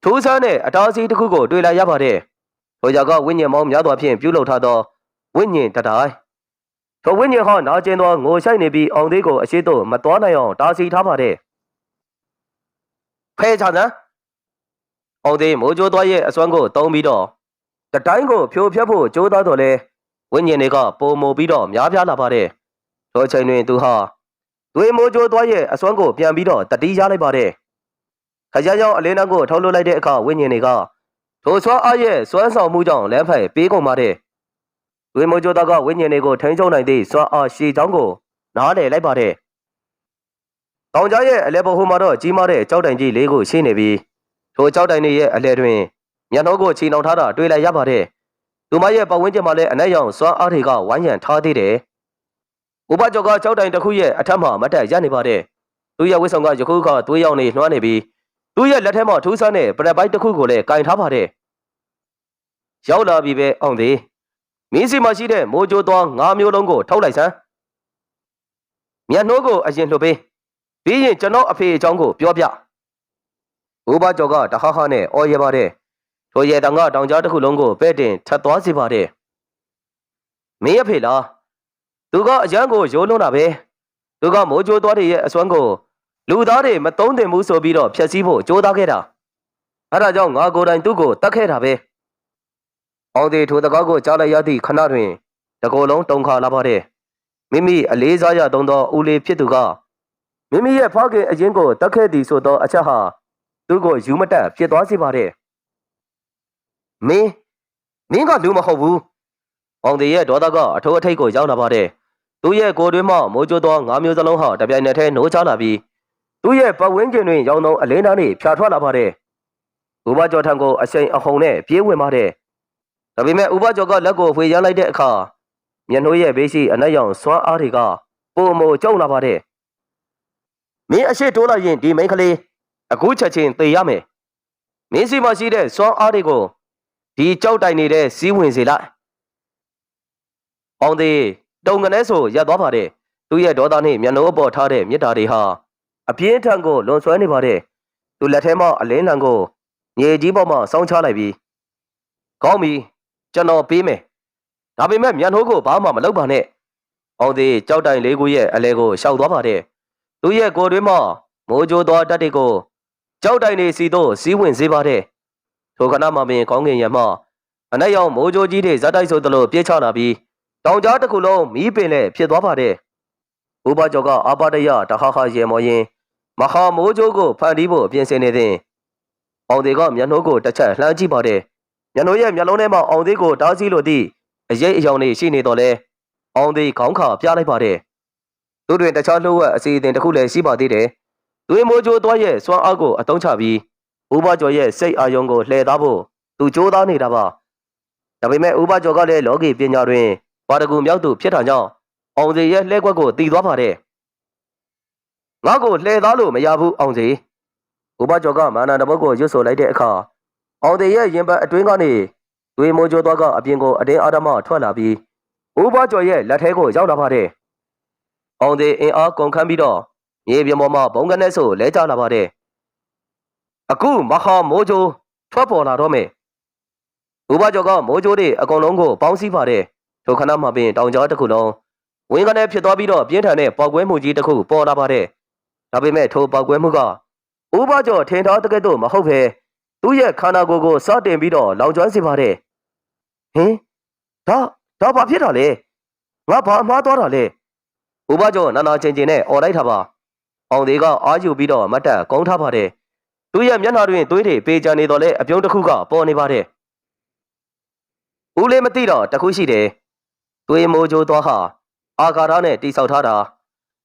ထူးဆန်းတဲ့အတားအဆီးတစ်ခုကိုတွေ့လိုက်ရပါတယ်ထိုကြကဝိညာဉ်မောင်းများစွာဖြင့်ပြုလုပ်ထားသောဝိညာဉ်တတိုင်းထိုဝိညာဉ်ဟာနာကျင်သောငိုဆိုင်နေပြီးအောင်သေးကိုအရှိတို့မတော်နိုင်အောင်တားဆီးထားပါတယ်ဖဲချာစံအောင်သေးမိုးကြိုးသွားရဲ့အစွမ်းကိုတုံးပြီးတော့တတိုင်းကိုဖြိုဖျက်ဖို့ကြိုးစားတော့လဲဝိညာဉ်တွေကပုံမပြီးတော့များပြားလာပါတယ်ထိုအချိန်တွင်သူဟာသွေးမိုးကြိုးသွားရဲ့အစွမ်းကိုပြန်ပြီးတော့တတိရလိုက်ပါတယ်ခရရောက်အလင်းနှန်းကိုထုတ်လွှတ်လိုက်တဲ့အခါဝိညာဉ်တွေကထိုစွမ်းအားရဲ့စွမ်းဆောင်မှုကြောင့်လမ်းဖက်ပေးကုန်ပါတယ်သွေးမိုးကြိုးသားကဝိညာဉ်တွေကိုထိန်းချုပ်နိုင်သည့်စွမ်းအားရှည်ချောင်းကိုနားလည်လိုက်ပါတယ်တောင်ကြားရဲ့အလဲဘဟိုမှာတော့ကြီးမားတဲ့ကြောက်တိုင်ကြီးလေးကိုရှိနေပြီးထိုကြောက်တိုင်ရဲ့အလဲတွင်မျက်နှာကိုချီနှောင်ထားတာတွေ့လိုက်ရပါတယ်သူမရဲ့ပတ်ဝန်းကျင်မှာလည်းအနက်ရောင်စွမ်းအားတွေကဝိုင်းရံထားသေးတယ်ဥပကျော်ကကြောက်တိုင်တစ်ခုရဲ့အထက်မှာမတ်တက်ရနေပါတယ်သူရဲ့ဝိဆောင်ကယခုကသွေးရောင်နေနှွှမ်းနေပြီးသူ့ရဲ့လက်ထဲမှာထူးဆန်းတဲ့ပရက်ပိုက်တစ်ခုကိုလည်းကင်ထားပါတယ်ရောက်လာပြီပဲအောင်သေးမင်းစီမှာရှိတဲ့မိုးကြိုးသွား၅မျိုးလုံးကိုထုတ်လိုက်စမ်းမျက်နှိုးကိုအရင်လှုပ်ပေးပြီးရင်ကျွန်တော်အဖေအကြောင်းကိုပြောပြဥပကျော်ကတဟဟနဲ့အော်ရပါတယ်ထိုရဲ့တန်ကတောင်ကြားတစ်ခုလုံးကိုပဲ့တင်ထပ်သွားစေပါတယ်မင်းအဖေလားသူကအရန်ကိုရိုးလွန်းတာပဲသူ သူကမိုးကြိုးသွားရဲ့အစွမ်းကိုလူသားတွေမသုံးသင့်ဘူးဆိုပြီးတော့ဖျက်ဆီးဖို့ကြိုးစားခဲ့တာအဲဒါကြောင့်ငါကိုယ်တိုင်သူ့ကိုတတ်ခဲ့တာပဲအောင်သေးထိုတကားကိုကြားလိုက်ရသည့်ခဏတွင်တကိုယ်လုံးတုန်ခါလာပါတယ်မိမိအလေးစားရသုံးသောဦးလေးဖြစ်သူကမိမိရဲ့ဖခင်အရင်ကိုတတ်ခဲ့သည်ဆိုသောအချက်ဟာသူ့ကိုယူမတက်ဖြစ်သွားစေပါတယ်မင်းကလူမဟုတ်ဘူးအောင်သေးရဲ့ဒေါသကအထိုးအထိတ်ကိုရောက်လာပါတယ်သူ့ရဲ့ကိုယ်တွင်းမှမိုးကြိုးသောငါးမျိုးစလုံးဟာတပြိုင်နက်တည်းနှိုးချလာပြီးသူ့ရဲ့ပတ်ဝန်းကျင်တွင်ရောင်သောအလင်းသားနှင့်ဖြာထွက်လာပါတယ်ဥပကျော်ထံကိုအရှိန်အဟုန်နဲ့ပြေးဝင်ပါတယ်ဒါပေမဲ့ဥပကျော်ကလက်ကိုဖွေရမ်းလိုက်တဲ့အခါမျက်နှာရဲ့ဘေးရှိအနက်ရောင်စွမ်းအားတွေကပုံမိုကျုံလာပါတယ်မင်းအရှိတိုးလိုက်ရင်ဒီမိန်းကလေးအခုချက်ချင်းသေရမယ်မင်းစီမရှိတဲ့စွမ်းအားတွေကိုဒီကြောက်တိုင်နေတဲ့စီးဝင်စေလိုက်အောင်သေးတုံကနေဆိုရပ်သွားပါတယ်သူ့ရဲ့ဒေါသနဲ့မျက်နှာအပေါ်ထားတဲ့မြစ်တာတွေဟာအပြင်းထန်ကိုလွန်ဆွဲနေပါတယ်သူလက်ထဲမှာအလင်းလံကိုမြေကြီးပေါ်မှာစောင်းချလိုက်ပြီးကောင်းပြီကျွန်တော်ပေးမယ်ဒါပေမဲ့မျက်နှာကိုဘာမှမလုပ်ပါနဲ့အောင်သေးကြောက်တိုင်လေးခုရဲ့အလဲကိုရှောက်သွားပါတယ်သူ့ရဲ့ကိုယ်တွင်းမှာမိုးကြိုးသွားတတ်တဲ့ကိုကြောက်တိုင်နေစီတော့စီးဝင်စေပါတယ်ထိုခဏမှပင်ကောင်းကင်ရမအနက်ရောင်မိုးကြိုးကြီးတွေဇက်တိုက်ဆိုသလိုပြေးချလာပြီးတောင်ကြားတစ်ခုလုံးမီးပင်နဲ့ဖြစ်သွားပါတယ်ဥပကျော်ကအာပါတရတဟာဟာရေမော်ရင်မဟာမိုးကြိုးကိုဖန်တီးဖို့ပြင်ဆင်နေသည်အောင်သေးကမျက်နှာကိုတစ်ချက်လှမ်းကြည့်ပါတယ်မျက်နှာရဲ့မျက်လုံးထဲမှာအောင်သေးကိုတားဆီးလို့သည့်အရေးအယောင်တွေရှိနေတော့လဲအောင်သေးခေါင်းခါပြလိုက်ပါတယ်သူတွင်တခြားလှုပ်ဝက်အစီအစဉ်တစ်ခုလည်းရှိပါသေးတယ်သွေးမိုးကြိုးသွားရဲ့စွမ်းအားကိုအသုံးချပြီးဥပကျော်ရဲ့စိတ်အာရုံကိုလှည့်သားဖို့သူကြိုးစားနေတာပါဒါပေမဲ့ဥပကျော်ကလည်းလောကီပညာတွင်ဘာတကူမြောက်သူဖြစ်တာကြောင့်အောင်စေရဲ့လှဲကွက်ကိုတီးသွားပါတယ်ငါ့ကိုလှည့်သားလို့မရဘူးအောင်စေဥပကျော်ကမာနတပုတ်ကိုရွတ်ဆိုလိုက်တဲ့အခါအောင်စေရဲ့ရင်ပတ်အတွင်းကနေသွေးမိုးကြိုးသွားကအပြင်ကိုအတင်းအာဓမထွက်လာပြီးဥပကျော်ရဲ့လက်ထဲကိုရောက်လာပါတယ်အောင်စေအင်အားကုန်ခန်းပြီးတော့မြေပြင်ပေါ်မှာဘုံကနေဆိုလဲကျလာပါတယ်အခုမဟာမိုးကြိုးထွက်ပေါ်လာတော့မယ်ဥပကျော်ကမိုးကြိုးတွေအကုန်လုံးကိုပေါင်းစည်းပါတယ်ထိုခဏမှပင်တောင်ကြားတစ်ခုလုံးဝင်းကနေဖြစ်သွားပြီးတော့ပြင်းထန်တဲ့ပေါက်ကွဲမှုကြီးတစ်ခုပေါ်လာပါတယ်ဒါပေမဲ့ထိုပေါက်ကွဲမှုကဥပကျော်ထင်ထားတဲ့ကဲ့သို့မဟုတ်ဘဲသူ့ရဲ့ခန္ဓာကိုယ်ကိုစတင်ပြီးတော့လောင်ကျွမ်းစေပါတယ်ဟင်ဒါဘာဖြစ်တာလဲငါဘာမှားသွားတာလဲဥပကျော်နာနာချင်းချင်းနဲ့អော်လိုက်တာပါအောင်သေးကအာယူပြီးတော့မတ်တက်ကုန်းထားပါတယ်သူ့ရဲ့မျက်နှာတွင်သွေးတွေပေချနေတော့လဲအပြုံးတစ်ခုကပေါ်နေပါတယ်ဦးလေးမသိတော့တခုရှိတယ်သွေးမိုးကြိုးသွားဟာအာဃာတနဲ့တိဆောက်ထားတာ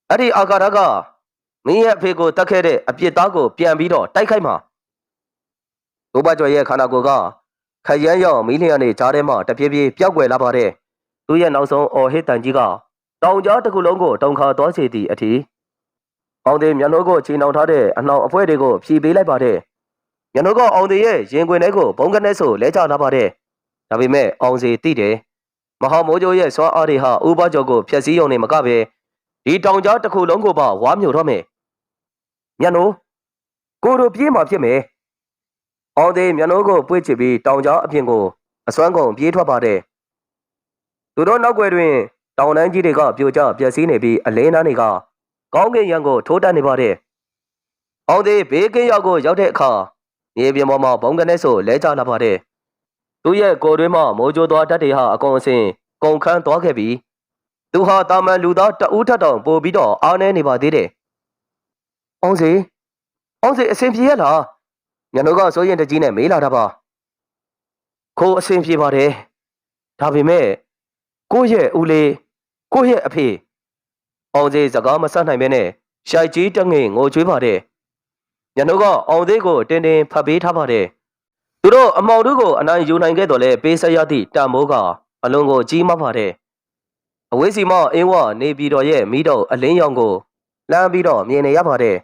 အဲ့ဒီအာဃာတကမင်းရဲ့အဖေကိုတတ်ခဲ့တဲ့အပြစ်သားကိုပြန်ပြီးတော့တိုက်ခိုက်မှာဥပကျော်ရဲ့ခန္ဓာကိုယ်ကခရမ်းရောက်မီးလျှံနေကြားထဲမှာတပြေးပြေးပျောက်ကွယ်လာပါတယ်သူ့ရဲ့နောက်ဆုံးအော်ဟစ်တန်ကြီးကတောင်ကြားတစ်ခုလုံးကိုတုန်ခါသွားစေသည့်အထိအောင်သေးမျက်နှာကိုချီနှောင်ထားတဲ့အနှောင်အဖွဲတွေကိုဖြီးပေးလိုက်ပါတယ်မျက်နှာကအောင်သေးရဲ့ရင်ခွင်ထဲကိုဘုံကနေဆိုလဲကျလာပါတယ်ဒါပေမဲ့အောင်စေသိတယ်မဟာမိုးကြိုးရဲ့စွမ်းအားတွေဟာဥပကျော်ကိုဖျက်ဆီးရုံနဲ့မကပဲဒီတောင်ကြားတစ်ခုလုံးကိုပါဝါမျိုးတော့မယ်မျက်နှာကိုတို့ပြေးမှဖြစ်မယ်အောင်သေးမျက်နှာကိုပွေ့ချပြီးတောင်ကြားအပြင်ကိုအစွမ်းကုန်ပြေးထွက်ပါတယ်သူတို့နောက်ွယ်တွင်တောင်တန်းကြီးတွေကပြိုကျပျက်စီးနေပြီးအလင်းသားတွေကကောင်းကင်ရံကိုထိုးတက်နေပါတယ်အောင်သေးဘေးကင်းရောက်ကိုရောက်တဲ့အခါမြေပြင်ပေါ်မှာဘုံကနေဆိုလဲကျလာပါတယ်သူ့ရဲ့ကိုယ်တွင်းမှာမိုးကြိုးသွားတတ်တွေဟာအကုန်အစင်ကုန်ခန်းသွားခဲ့ပြီးသူဟာတာမန်လူသားတဦးထက်တောင်ပိုပြီးတော့အားနည်းနေပါသေးတယ်အောင်စေအစင်ပြေရလားညနိုးကစိုးရင်တကြီးနဲ့မေးလာတာပါခိုးအစင်ပြေပါတယ်ဒါပေမဲ့ကိုယ့်ရဲ့ဦးလေးကိုယ့်ရဲ့အဖေအောင်စေစကားမဆက်နိုင်ပဲနဲ့ရှိုက်ကြီးတငင်ငိုချွေးပါတယ်ညနိုးကအောင်သေးကိုတင်းတင်းဖတ်ပေးထားပါတယ်သူတို့အမောင်တို့ကိုအနိုင်ယူနိုင်ခဲ့တော့လဲပေးဆက်ရသည့်တန်မိုးကအလွန်ကိုကြီးမားပါတယ်အဝေးစီမအင်းဝနေပြည်တော်ရဲ့မိတော့အလင်းရောင်ကိုလမ်းပြီးတော့မြင်နေရပါတယ်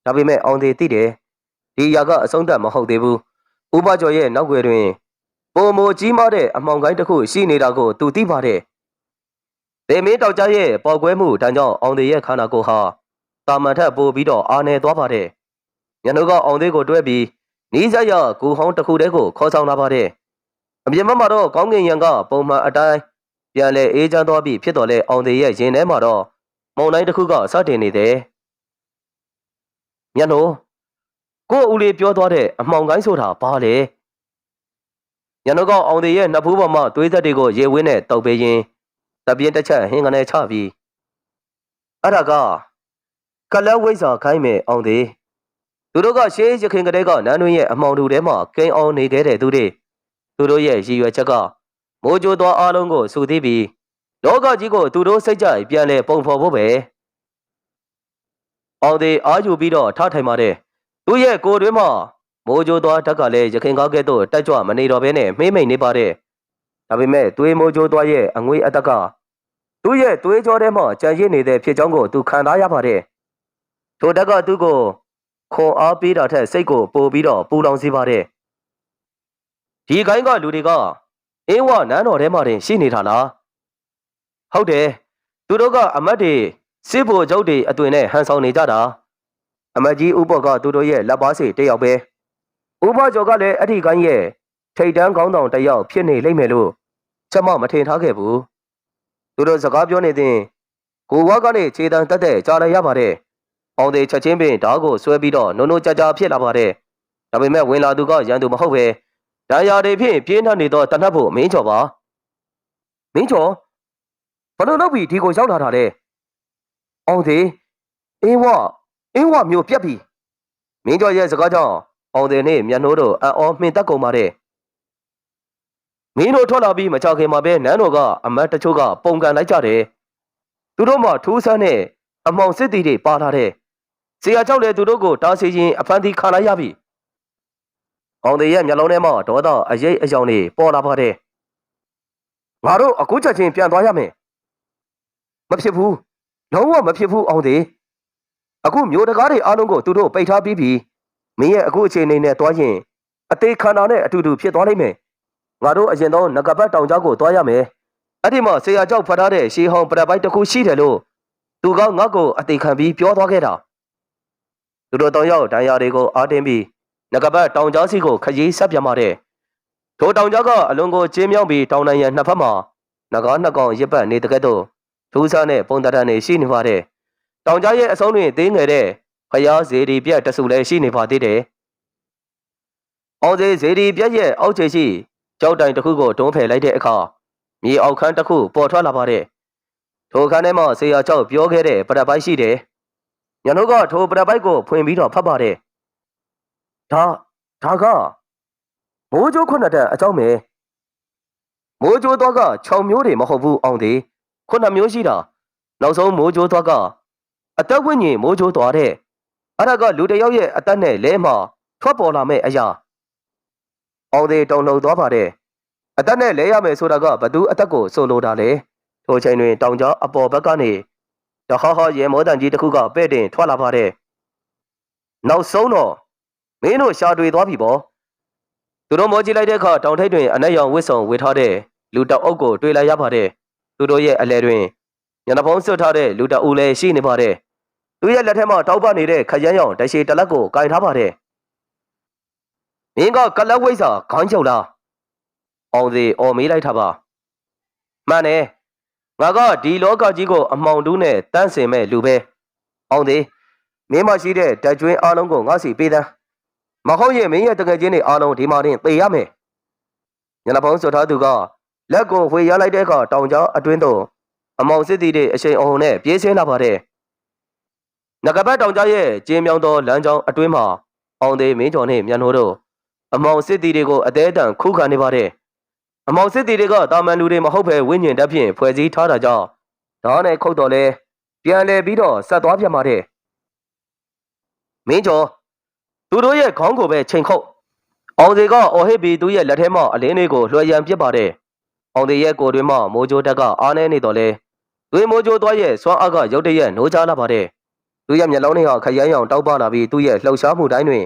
ဒါပေမဲ့အောင်သေးသိတယ်ဒီຢာကအဆုံးသတ်မဟုတ်သေးဘူးဥပကျော်ရဲ့နောက်ွယ်တွင်ပုံမိုကြီးမားတဲ့အမှောင်ကိုင်းတစ်ခုရှိနေတာကိုသူသိပါတယ်ဒေမင်းတောက်ကြားရဲ့ပေါ်ကွဲမှုတန်းကြောင့်အောင်သေးရဲ့ခန္ဓာကိုယ်ဟာတာမန်ထက်ပိုပြီးတော့အားနေသွားပါတယ်ညနိုးကအောင်သေးကိုတွဲပြီးနီးစပ်ရကူဟောင်းတစ်ခုတည်းကိုခေါ်ဆောင်လာပါတယ်အပြင်ဘက်မှာတော့ကောင်းကင်ရံကပုံမှန်အတိုင်းပြန်လဲအေးချမ်းသွားပြီးဖြစ်တော်လဲအောင်သေးရဲ့ရင်ထဲမှာတော့ မုံတိုင်းတစ်ခုကစတင်နေတယ်မျက်နှာကို့ဦးလေးပြောသွားတဲ့အမှောင်ကိုင်းဆိုတာဘာလဲမျက်နှာကအောင်သေးရဲ့နှစ်ဖူးပေါ်မှာသွေးသက်တွေကိုရေဝင်းနဲ့တုပ်ပေးရင်းတပြင်းတစ်ချက်ဟင်းကနေချပြီးအဲ့ဒါကကလပ်ဝိဇ္ဇာခိုင်းမယ်အောင်သေးသူတို့ကရှေးရခင်ကလေးကနန်းတွင်းရဲ့အမှောင်တူထဲမှာကိန်းအောင်နေခဲ့တဲ့သူတို့ရဲ့ရည်ရွယ်ချက်ကမိုးကြိုးသွားအားလုံးကိုစူသိပြီးလောကကြီးကိုသူတို့စိတ်ကြိုက်ပြန်လဲပုံဖော်ဖို့ပဲအောင်သေးအားယူပြီးတော့ထထိုင်ပါတယ်သူရဲ့ကိုယ်တွင်းမှာမိုးကြိုးသွားတက်ကလည်းရခင်ကားကဲ့သို့တက်ကြွမနေတော့ဘဲနဲ့မှိမ့်မိန်နေပါတယ်ဒါပေမဲ့သွေးမိုးကြိုးသွားရဲ့အငွေအတက်ကသူ့ရဲ့သွေးကြောထဲမှာကြံရစ်နေတဲ့ဖြစ်ကြောင်းကိုသူခံစားရပါတယ်ထိုတက်ကသူ့ကိုခွန်အားပေးတာထက်စိတ်ကိုပိုပြီးတော့ပူလောင်စေပါတယ်ဒီကိုင်းကလူတွေကအင်းဝနန်းတော်ထဲမှာတင်ရှိနေတာလားဟုတ်တယ်သူတို့ကအမတ်တွေစစ်ဗိုလ်ချုပ်တွေအသွင်နဲ့ဟန်ဆောင်နေကြတာအမတ်ကြီးဥပ္ပကသူတို့ရဲ့လက်ပါစီတယောက်ပဲဥပ္ပကျော်ကလည်းအဲ့ဒီကိုင်းရဲ့ထိတ်တန်းကောင်းဆောင်တယောက်ဖြစ်နေလိမ့်မယ်လို့ချက်မှမထင်ထားခဲ့ဘူးသူတို့စကားပြောနေတဲ့ကိုဝါကနေခြေတန်းတက်တဲ့ကြားလိုက်ရပါတယ်အောင်သေးချက်ချင်းပင်ဓာတ်ကိုဆွဲပြီးတော့နုံနုံကြကြဖြစ်လာပါတယ်ဒါပေမဲ့ဝင်လာသူကရန်သူမဟုတ်ပဲဒဏ်ရာတွေဖြင့်ပြင်းထန်နေသောတနတ်ဖို့မင်းကျော်ပါမင်းကျော်ဘလို့လုပ်ပြီးဒီကိုရောက်လာတာလဲအောင်သေးအင်းဝမျိုးပြက်ပြီမင်းကျော်ရဲ့စကားကြောင့်အောင်သေးနဲ့မျက်နှိုးတို့အော်မှင်တက်ကုန်ပါတယ်မင်းတို့ထွက်လာပြီးမချခင်မှာပဲနန်းတော်ကအမတ်တချို့ကပုံကန်လိုက်ကြတယ်သူတို့မှထူးဆန်းတဲ့အမောင်စစ်တီတွေပါလာတဲ့ဆရာကြောင့်လည်းသူတို့ကိုတားဆီးရင်အဖမ်းတီးခံလိုက်ရပြီအောင်သေးရဲ့မျက်လုံးထဲမှာဒေါသအရေးအယောင်တွေပေါ်လာပါတယ်ငါတို့အခုချက်ချင်းပြန်သွားရမယ်မဖြစ်ဘူးလုံးဝမဖြစ်ဘူးအောင်သေးအခုမျိုးတကားတွေအားလုံးကိုသူတို့ပိတ်ထားပြီးပြီမင်းရဲ့အခုအခြေအနေနဲ့တွားရင်အသေးခန္ဓာနဲ့အတူတူဖြစ်သွားလိမ့်မယ်ငါတို့အရင်တော့ငကပတ်တောင်ကြားကိုတွားရမယ်အဲ့ဒီမှာဆရာကြောင့်ဖတ်ထားတဲ့ရှေးဟောင်းပရပိုက်တစ်ခုရှိတယ်လို့သူကငါ့ကိုအသေးခံပြီးပြောသွားခဲ့တာသူတို့တောင်ရောက်ဒဏ်ရာတွေကိုအားတင်းပြီးငကပတ်တောင်ကြားစီကိုခရီးဆက်ပြန်ပါတယ်ထိုတောင်ကြားကအလွန်ကိုကျင်းမြောင်းပြီးတောင်နိုင်ရန်နှစ်ဖက်မှာငကားနှစ်ကောင်ရစ်ပတ်နေတဲ့ကဲ့သို့ထူးဆန်းတဲ့ပုံတံတန်တွေရှိနေပါတယ်တောင်ကြားရဲ့အဆုံးတွင်သေးငယ်တဲ့ဖျားဇေဒီပြက်တဆူလည်းရှိနေပါသေးတယ်အောင်စေဇေဒီပြက်ရဲ့အောက်ခြေရှိကြောက်တိုင်တစ်ခုကိုတွန်းဖယ်လိုက်တဲ့အခါမြေအောက်ခန်းတစ်ခုပေါ်ထွက်လာပါတယ်ထိုခန်းထဲမှာဆရာကျောက်ပြောခဲ့တဲ့ပရပိုက်ရှိတယ်ညနိုးကထိုပရပိုက်ကိုဖွင့်ပြီးတော့ဖတ်ပါတယ်ဒါကမိုးကြိုးခုနှစ်တန်အကြောင်းပဲမိုးကြိုးသွားက6မျိုးတွေမဟုတ်ဘူးအောင်သေးခုနှစ်မျိုးရှိတာနောက်ဆုံးမိုးကြိုးသွားကအသက်ဝိညာဉ်မိုးကြိုးသွားတဲ့အဲ့ဒါကလူတစ်ယောက်ရဲ့အသက်နဲ့လဲမှာထွက်ပေါ်လာမဲ့အရာအောင်သေးတုံလှုပ်သွားပါတယ်အသက်နဲ့လဲရမယ်ဆိုတာကဘသူအသက်ကိုဆိုလိုတာလဲထိုချိန်တွင်တောင်ကြားအပေါ်ဘက်ကနေတဟဟရေမောတန်ကြီးတစ်ခုကပဲ့တင်ထွက်လာပါတယ်နောက်ဆုံးတော့မင်းတို့ရှာတွေ့သွားပြီပေါ့သူတို့မောကြည့်လိုက်တဲ့အခါတောင်ထိပ်တွင်အနက်ရောင်ဝစ်စုံဝေထားတဲ့လူတအုပ်ကိုတွေ့လိုက်ရပါတယ်သူတို့ရဲ့အလဲတွင်ညနေဖုံးဆွတ်ထားတဲ့လူတအုပ်လည်းရှိနေပါတယ်သူရဲ့လက်ထက်မှာတောက်ပနေတဲ့ခရမ်းရောင်တရှိတလက်ကိုကင်ထားပါတယ်မင်းကကလပ်ဝိဇ္ဇာခေါင်းချုပ်လားအောင်သေးအော်မေးလိုက်တာပါမှန်တယ်ငါကဒီလောကကြီးကိုအမှောင်တူးနဲ့တန်းစင်မဲ့လူပဲအောင်သေးမင်းမရှိတဲ့ဓာတ်ကျွင်းအားလုံးကိုငါစီပေးသမ်းမဟုတ်ရင်မင်းရဲ့တကယ်ချင်းတွေအားလုံးဒီမှာတင်သေရမယ်ညနေဖုံးဆွတ်ထားသူကလက်ကိုဝေရလိုက်တဲ့အခါတောင်ကြားအတွင်းသို့အမောင်စစ်တီတွေအရှိန်အဟုန်နဲ့ပြေးဆင်းလာပါတယ်ငကပတ်တောင်ကြားရဲ့ကျင်းမြောင်းသောလမ်းကြောင်းအတွင်းမှာအောင်သေးမင်းကျော်နဲ့မြန်နှိုးတို့အမောင်စစ်တီတွေကိုအသေးအတန်ခုခံနေပါတယ်အမောင်စစ်တီတွေကတာမန်လူတွေမဟုတ်ဘဲဝိညာဉ်တက်ဖြင့်ဖွဲ့စည်းထားတာကြောင့်ဓာတ်နဲ့ခုတ်တော်လဲပြန်လဲပြီးတော့ဆက်သွားပြန်ပါတယ်မင်းကျော်သူတို့ရဲ့ခေါင်းကိုပဲချိန်ခုတ်အောင်သေးကအော်ဟစ်ပြီးသူ့ရဲ့လက်ထဲမှာအလင်းလေးကိုလွှဲရန်ပစ်ပါတယ်အောင်သေးရဲ့ကိုယ်တွင်မှမိုးကြိုးတက်ကအားနေနေတော့လဲသူမိုးကြိုးသွားရဲ့စွမ်းအားကရုတ်တရက်နိုးချလာပါတယ်သူရဲ့မျက်လုံးထဲကခရမ်းရောင်တောက်ပလာပြီးသူ့ရဲ့လှုပ်ရှားမှုတိုင်းတွင်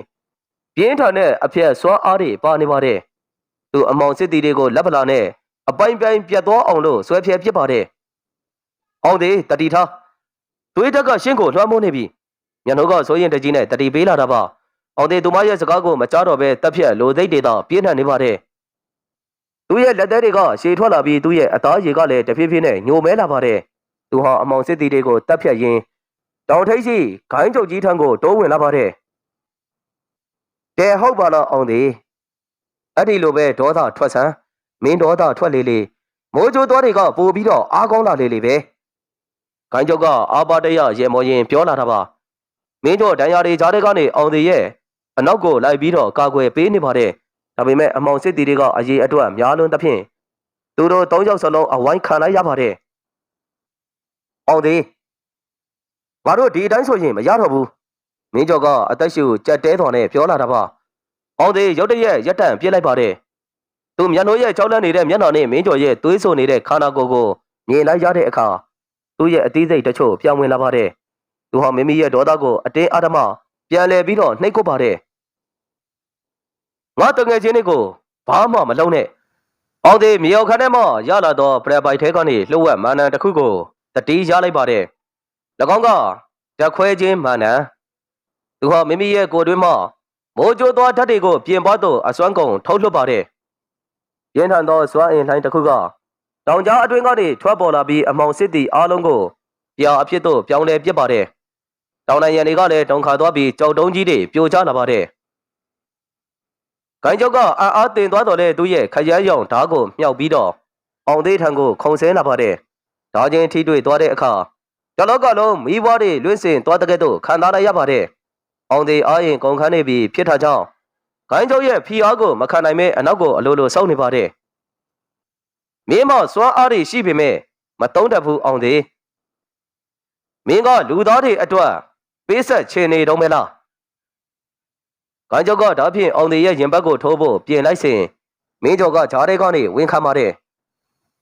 ပြင်းထန်တဲ့အဖျက်စွမ်းအားတွေပါနေပါတယ်သူအမောင်စစ်တီတွေကိုလက်ပလာနဲ့အပိုင်းပိုင်းပြတ်သွားအောင်လို့ဆွဲဖြဲပစ်ပါတယ်အောင်သေးတတိထားသွေးတက်ကရှင်းကိုလွှမ်းမိုးနေပြီညနှုတ်ကဆိုရင်တကြီးနဲ့တတိပေးလာတာပါအောင်သေးသူမရဲ့စကားကိုမကြားတော့ပဲတက်ဖြတ်လိုသိတွေတော့ပြင်းထန်နေပါတယ်သူရဲ့လက်သေးတွေကရှည်ထွက်လာပြီးသူရဲ့အသားရည်ကလည်းတဖြည်းဖြည်းနဲ့ညိုမဲလာပါတယ် သူဟာအမောင်စစ်တီတွေကိုတပ်ဖြတ်ရင်းတောင်ထိပ်ရှိဂိုင်းချုပ်ကြီးထံကိုတိုးဝင်လာပါတယ်။တဲဟုတ်ပါလားအောင်သည်။အဲ့ဒီလိုပဲဒေါသထွက်ဆန်းမင်းဒေါသထွက်လေလေမိုးကြိုးသွားတွေကပို့ပြီးတော့အားကောင်းလာလေလေပဲ။ဂိုင်းချုပ်ကအာပါတရရေမော်ရင်ပြောလာတာပါ။မင်းတို့ဒဏ်ရာတွေကြားတဲ့ကနေအောင်သည်ရဲ့အနောက်ကိုလိုက်ပြီးတော့ကာကွယ်ပေးနေပါတယ်။ဒါပေမဲ့အမောင်စစ်တီတွေကအရေးအတွက်များလွန်းသဖြင့်သူတို့၃ယောက်စလုံးအဝိုင်းခံလိုက်ရပါတယ်။အောင်သည်ငါတို့ဒီအတိုင်းဆိုရင်မရတော့ဘူးမင်းကျော်ကအသက်ရှူကြက်တဲတော်နဲ့ပြောလာတာပါအောင်သေးရုတ်တရက်ရက်တန့်ပြစ်လိုက်ပါတယ်သူမျက်နှာရဲ့ကြောက်လန့်နေတဲ့မျက်နှာနဲ့မင်းကျော်ရဲ့သွေးဆုံနေတဲ့ခန္ဓာကိုယ်ကိုမြင်လိုက်ရတဲ့အခါသူ့ရဲ့အသေးစိတ်တချို့ပြောင်းဝင်လာပါတယ်သူဟာမိမိရဲ့ဒေါသကိုအတင်းအဓမ္မပြန်လဲပြီးတော့နှိပ်ကွပ်ပါတယ်ငါတငယ်ချင်းတွေကိုဘာမှမလုပ်နဲ့အောင်သေးမြေအောင်ခန်းထဲမှာရလာတော့ပရက်ပိုက်ထဲကနေလှုပ်ဝက်မာနံတစ်ခုကိုတတိရလိုက်ပါတယ်၎င်းကဓာတ်ခွဲခြင်းမာနံသူဟာမိမိရဲ့ကိုယ်တွင်းမှာမိုးကြိုးသွားဓာတ်တွေကိုပြင်ပသို့အစွမ်းကုန်ထုတ်လွှတ်ပါတယ်ရင်းထန်သောစွမ်းအင်လှိုင်းတစ်ခုကတောင်ကြားအတွင်းကနေထွက်ပေါ်လာပြီးအမောင်စစ်တီအားလုံးကိုပြာအဖြစ်သို့ပြောင်းလဲပစ်ပါတယ်တောင်နိုင်ငံတွေကလည်းတုန်ခါသွားပြီးကြောက်တုံးကြီးတွေပြိုကျလာပါတယ်ဂိုင်းကျောက်ကအံ့အားတင်သွားတော်လဲသူ့ရဲ့ခရမ်းရောင်ဓာတ်ကိုမြောက်ပြီးတော့အောင်သေးထံကိုခုန်ဆင်းလာပါတယ်ဓာချင်းထိတွေ့သွားတဲ့အခါတလောကလုံးမိဘတွေလွင့်စင်သွားတဲ့ကဲ့သို့ခံစားလိုက်ရပါတယ်အောင်သေးအားရင်ကုန်ခန်းနေပြီးဖြစ်တာကြောင့်ဂိုင်းကျောက်ရဲ့ဖီအားကိုမခံနိုင်မဲအနောက်ကိုအလိုလိုစောင့်နေပါတယ်မင်းမစွမ်းအားတွေရှိပေမဲ့မတုံးတတ်ဘူးအောင်သေးမင်းကလူသားတွေအတွက်ပေးဆက်ချင်နေတော့မဲလားဂိုင်းကျောက်ကဒါဖြင့်အောင်သေးရဲ့ရင်ဘတ်ကိုထိုးဖို့ပြင်လိုက်စဉ်မင်းကျော်ကဂျားထဲကနေဝင်ခံပါတယ်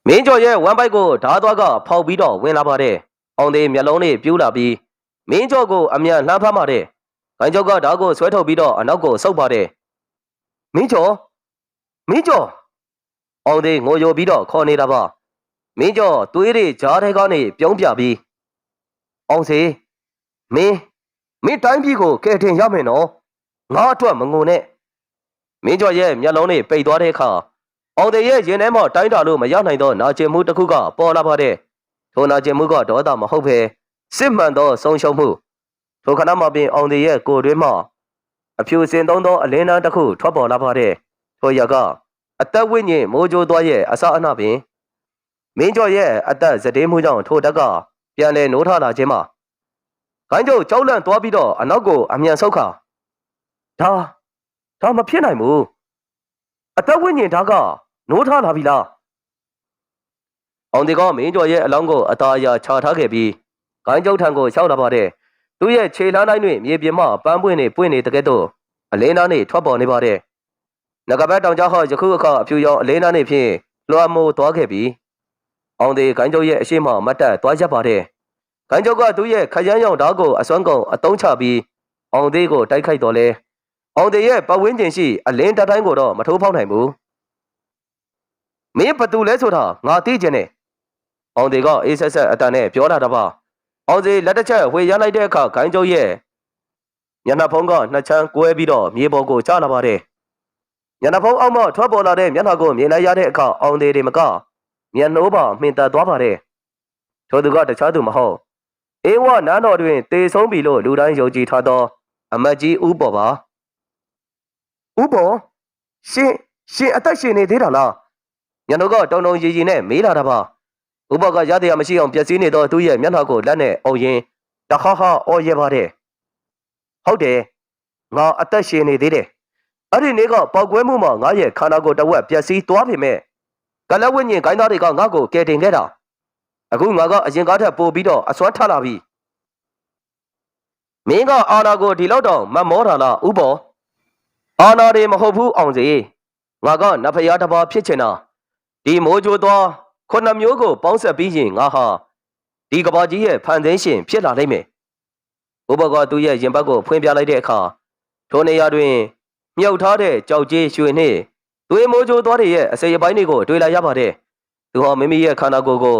မင်းကျော်ရဲ့ဝမ်းပိုက်ကိုဓားသွားကဖောက်ပြီးတော့ဝင်လာပါတယ်အောင်သေးမျက်လုံးတွေပြူးလာပြီးမင်းကျော်ကိုအမြန်လှမ်းဖမ်းပါတယ်ဂိုင်းကျောက်ကဓာတ်ကိုဆွဲထုတ်ပြီးတော့အနောက်ကိုဆုပ်ပါတယ်မင်းကျော်အောင်သေးငိုယိုပြီးတော့ခေါ်နေတာပါမင်းကျော်သွေးတွေဂျားထဲကနေပြုံးပြပြီးအောင်စေမင်းတိုင်းပြည်ကိုကယ်တင်ရမယ်နော်ငါအတွက်မငိုနဲ့မင်းကျော်ရဲ့မျက်လုံးတွေပိတ်သွားတဲ့အခါအောင်သေးရဲ့ရင်ထဲမှာတိုင်းတာလို့မရနိုင်သောနာကျင်မှုတစ်ခုကပေါ်လာပါတယ်ထိုနာကျင်မှုကဒေါသမဟုတ်ဘဲစစ်မှန်သောဆုံးရှုံးမှုထိုခဏမှပင်အောင်သေးရဲ့ကိုယ်တွင်းမှာအဖြူစင်သုံးသောအလင်းတန်းတစ်ခုထွက်ပေါ်လာပါတယ်ထိုရကအသက်ဝိညာဉ်မိုးကြိုးသွားရဲ့အစအနပင်မင်းကျော်ရဲ့အသက်ဇတေးမှုကြောင့်ထိုတက်ကပြန်လဲနိုးထလာခြင်းမှာဂိုင်းကျုပ်ကြောက်လန့်သွားပြီးတော့အနောက်ကိုအမြန်ဆုတ်ခါဒါမဖြစ်နိုင်ဘူးအသက်ဝိညာဉ်ဓာတ်ကနိုးထလာပြီလားအောင်ဒီကမင်းကျော်ရဲ့အလောင်းကိုအသာအရာချထားခဲ့ပြီးဂိုင်းကျုပ်ထံကိုလျှောက်လာပါတယ်သူရဲ့ခြေလှမ်းတိုင်းတွင်မြေပြင်မှပန်းပွင့်နေပွင့်နေတဲ့ကဲ့သို့အလင်းသားနှင့်ထွက်ပေါ်နေပါတယ်။ငကပတ်တောင်ကြားဟောယခုအခါအဖြူရောင်အလင်းသားနှင့်ဖြင့်လွှမ်းမိုးသွားခဲ့ပြီးအောင်သေးဂိုင်းကျုပ်ရဲ့အရှိမမတ်တက်သွားရပ်ပါတယ်။ဂိုင်းကျုပ်ကသူ့ရဲ့ခရမ်းရောင်ဓာတ်ကိုအစွမ်းကုန်အတုံးချပြီးအောင်သေးကိုတိုက်ခိုက်တော်လဲအောင်သေးရဲ့ပတ်ဝန်းကျင်ရှိအလင်းတတိုင်းကိုတော့မထိုးဖောက်နိုင်ဘူး။မင်းဘသူလဲဆိုတာငါသိချင်တယ်။အောင်သေးကအေးဆက်ဆက်အတန်နဲ့ပြောလာတာပါ။အောင်သေးလက်တစ်ချက်ဝေရမ်းလိုက်တဲ့အခါဂိုင်းကျုပ်ရဲ့ညနာဖုံးကနှစ်ချမ်းကွဲပြီးတော့မြေပေါ်ကိုကျလာပါတယ်။ညနာဖုံးအောက်မှထွက်ပေါ်လာတဲ့မျက်နှာကိုမြင်လိုက်ရတဲ့အခါအောင်သေးတွေမကမျက်နှိုးပါမှင်သက်သွားပါတယ်။ထိုသူကတခြားသူမဟုတ်အေးဝနန်းတော်တွင်တေဆုံးပြီလို့လူတိုင်းယုံကြည်ထားသောအမတ်ကြီးဦးပေါ်ပါ။ဦးပေါ်ရှင်အသက်ရှင်နေသေးတာလား။ညနိုးကတုံတုံရီရီနဲ့မေးလာတာပါ။ဦးပေါ်ကရတရားမရှိအောင်ပျက်စီးနေသောသူ့ရဲ့မျက်နှာကိုလက်နဲ့အုပ်ရင်းတခါဟာအော်ရပါတယ်။ဟုတ်တယ်ငါအသက်ရှင်နေသေးတယ်အဲ့ဒီနေ့ကပေါက်ကွဲမှုမှာငါရဲ့ခန္ဓာကိုယ်တစ်ဝက်ပျက်စီးသွားပြီမဲ့ကလဝိညာဉ်ဂိုင်းသားတွေကငါ့ကိုကယ်တင်ခဲ့တာအခုငါကအရင်ကားထက်ပိုပြီးတော့အစွမ်းထလာပြီမင်းကအာနာကိုဒီလောက်တော့မမောတာလားဥပေါ်အာနာတွေမဟုတ်ဘူးအောင်စီငါကနဖျားတစ်ပါးဖြစ်ချင်တာဒီမိုးကြိုးသွားခုနှစ်မျိုးကိုပေါင်းဆက်ပြီးရင်ငါဟာဒီကဘာကြီးရဲ့ဖန်ဆင်းရှင်ဖြစ်လာနိုင်မယ်ဥပကသူ့ရဲ့ရင်ဘတ်ကိုဖွင့်ပြလိုက်တဲ့အခါထိုနေရာတွင်မြုပ်ထားတဲ့ကြောက်ကြီးရွှေနှင့်သွေးမိုးကြိုးသွားတွေရဲ့အစိပ်အပိုင်းတွေကိုတွေ့လာရပါတယ်။သူဟာမိမိရဲ့ခန္ဓာကိုယ်ကို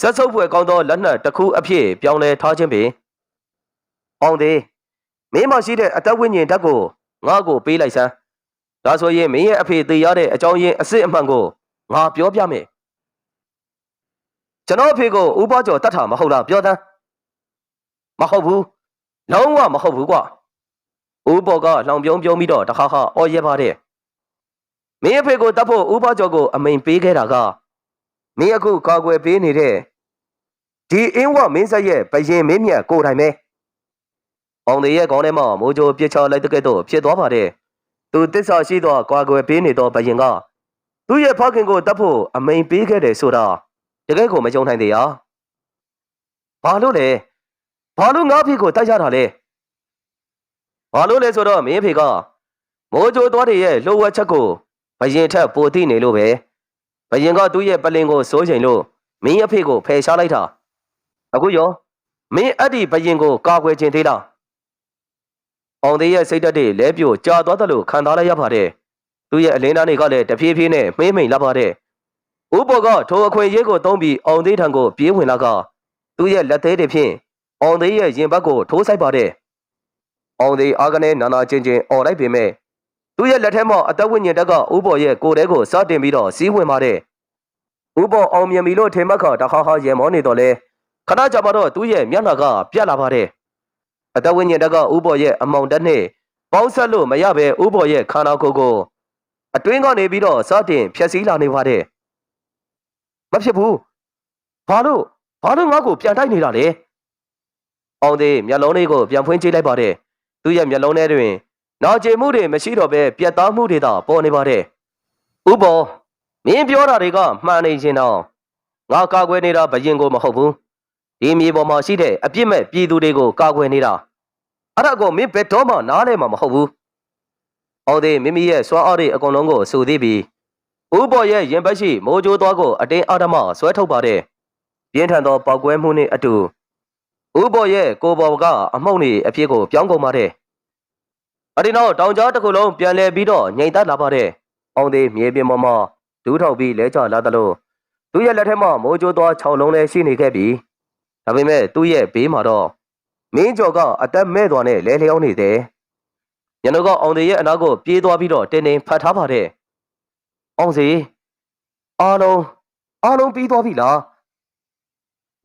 ဆက်ဆုပ်ဖွယ်ကောင်းသောလက်နက်တစ်ခုအဖြစ်ပြောင်းလဲထားခြင်းပင်အောင်သေးမင်းမရှိတဲ့အသက်ဝိညာဉ်ဓာတ်ကိုငါ့ကိုပေးလိုက်စမ်း။ဒါဆိုရင်မင်းရဲ့အဖေသေရတဲ့အကြောင်းရင်းအစစ်အမှန်ကိုငါပြောပြမယ် ကျွန်တော်အဖေကိုဦးပွားကျော်တတ်တာမဟုတ်လားပြောသမ်းမဟုတ်ဘူးလုံးဝမဟုတ်ဘူးကွာဦးပေါ်ကလောင်ပြုံးပြုံးပြီးတော့တခါခါအော်ရဲပါတယ်မင်းအဖေကိုတတ်ဖို့ဦးပွားကျော်ကိုအမိန်ပေးခဲ့တာကမင်းအခုကာကွယ်ပေးနေတဲ့ဒီအင်းဝမင်းဆက်ရဲ့ဘရင်မင်းမြတ်ကိုယ်တိုင်ပဲအောင်သေးရဲ့ခေါင်းထဲမှာမိုးကြိုးပြစ်ချလိုက်တဲ့ကဲ့သို့ဖြစ်သွားပါတယ်သူတစ္ဆာရှိသောကာကွယ်ပေးနေသောဘရင်ကသူ့ရဲ့ဖခင်ကိုတတ်ဖို့အမိန်ပေးခဲ့တယ်ဆိုတာတကယ်ကိုမကြုံနိုင်သေးရဘာလို့လဲဘာလို့ငါ့ဖေကိုတတ်ရတာလဲဘာလို့လဲဆိုတော့မင်းဖေကမိုးကြိုးသွားတဲ့ရဲ့လှုပ်ဝက်ချက်ကိုဘရင်ထက်ပိုသိနေလို့ပဲဘရင်ကသူ့ရဲ့ပလင်ကိုစိုးချိန်လို့မင်းအဖေကိုဖယ်ရှားလိုက်တာအခုရောမင်းအဲ့ဒီဘရင်ကိုကာကွယ်ခြင်းသေးလားအောင်သေးရဲ့စိတ်ဓာတ်တွေလဲပြိုကြာသွားတယ်လို့ခံစားလိုက်ရပါတယ်သူ့ရဲ့အလင်းသားတွေကလည်းတဖြည်းဖြည်းနဲ့မှိမ့်မိန်လာပါတယ်ဥပေါ်ကထိုအခွင့်အရေးကိုသုံးပြီးအောင်သေးထံကိုပြေးဝင်လာကသူ့ရဲ့လက်သေးတွေဖြင့်အောင်သေးရဲ့ရင်ဘတ်ကိုထိုးဆိုင်ပါတယ်အောင်သေးအာကနေနာနာချင်းချင်းអော်လိုက်ပေမဲ့သူ့ရဲ့လက်ထဲမှာအသက်ဝိညာဉ်တက်ကဥပေါ်ရဲ့ကိုယ်ထဲကိုစတင်ပြီးတော့စီးဝင်ပါတယ်ဥပေါ်အောင်မြင်ပြီလို့ထင်မှတ်ခါတခါခါရေမောနေတော့လဲခဏကြာမှတော့သူ့ရဲ့မျက်နှာကပြတ်လာပါတယ်အသက်ဝိညာဉ်တက်ကဥပေါ်ရဲ့အမောင်တက်နဲ့ပေါင်းဆက်လို့မရပဲဥပေါ်ရဲ့ခန္ဓာကိုယ်ကိုအတွင်းကနေပြီးတော့စတင်ဖြက်စီးလာနေပါတယ်မဖြစ်ဘူးဘာလို့ငါ့ကိုပြန်တိုက်နေတာလဲအောင်သေးမျက်လုံးလေးကိုပြန်ဖွင့်ကြည့်လိုက်ပါတယ်သူ့ရဲ့မျက်လုံးထဲတွင်နာကျင်မှုတွေမရှိတော့ပဲပြတ်သားမှုတွေသာပေါ်နေပါတယ်ဥပေါ်မင်းပြောတာတွေကမှန်နေခြင်းတော့ငါကာကွယ်နေတာဘရင်ကိုမဟုတ်ဘူးဒီမြေပေါ်မှာရှိတဲ့အပြစ်မဲ့ပြည်သူတွေကိုကာကွယ်နေတာအဲ့ဒါကိုမင်းဘယ်တော့မှနားလဲမှာမဟုတ်ဘူးအောင်သေးမိမိရဲ့စွမ်းအားတွေအကုန်လုံးကိုစုသေးပြီးဥပေါ်ရဲ့ရင်ပတ်ရှိမိုးကြိုးသွားကိုအတင်းအာဓမဆွဲထုတ်ပါတယ်ပြင်းထန်သောပေါက်ကွဲမှုနဲ့အတူဥပေါ်ရဲ့ကိုယ်ပေါ်ကအမှုန့်တွေအဖြစ်ကိုပြောင်းကုန်ပါတယ်အဒီနောက်တောင်ကြားတစ်ခုလုံးပြန်လဲပြီးတော့ငြိမ်သက်လာပါတယ်အောင်သေးမြေပြင်ပေါ်မှာဒူးထောက်ပြီးလဲကျလာသလိုသူ့ရဲ့လက်ထက်မှာမိုးကြိုးသွား6လုံးလည်းရှိနေခဲ့ပြီးဒါပေမဲ့သူ့ရဲ့ဘေးမှာတော့မင်းကျော်ကအသက်မဲ့သွားနဲ့လဲလျောင်းနေတယ်ညနေကအောင်သေးရဲ့အနားကိုပြေးသွားပြီးတော့တင်းတင်းဖတ်ထားပါတယ်အောင်စီအားလုံးပြီးသွားပြီလား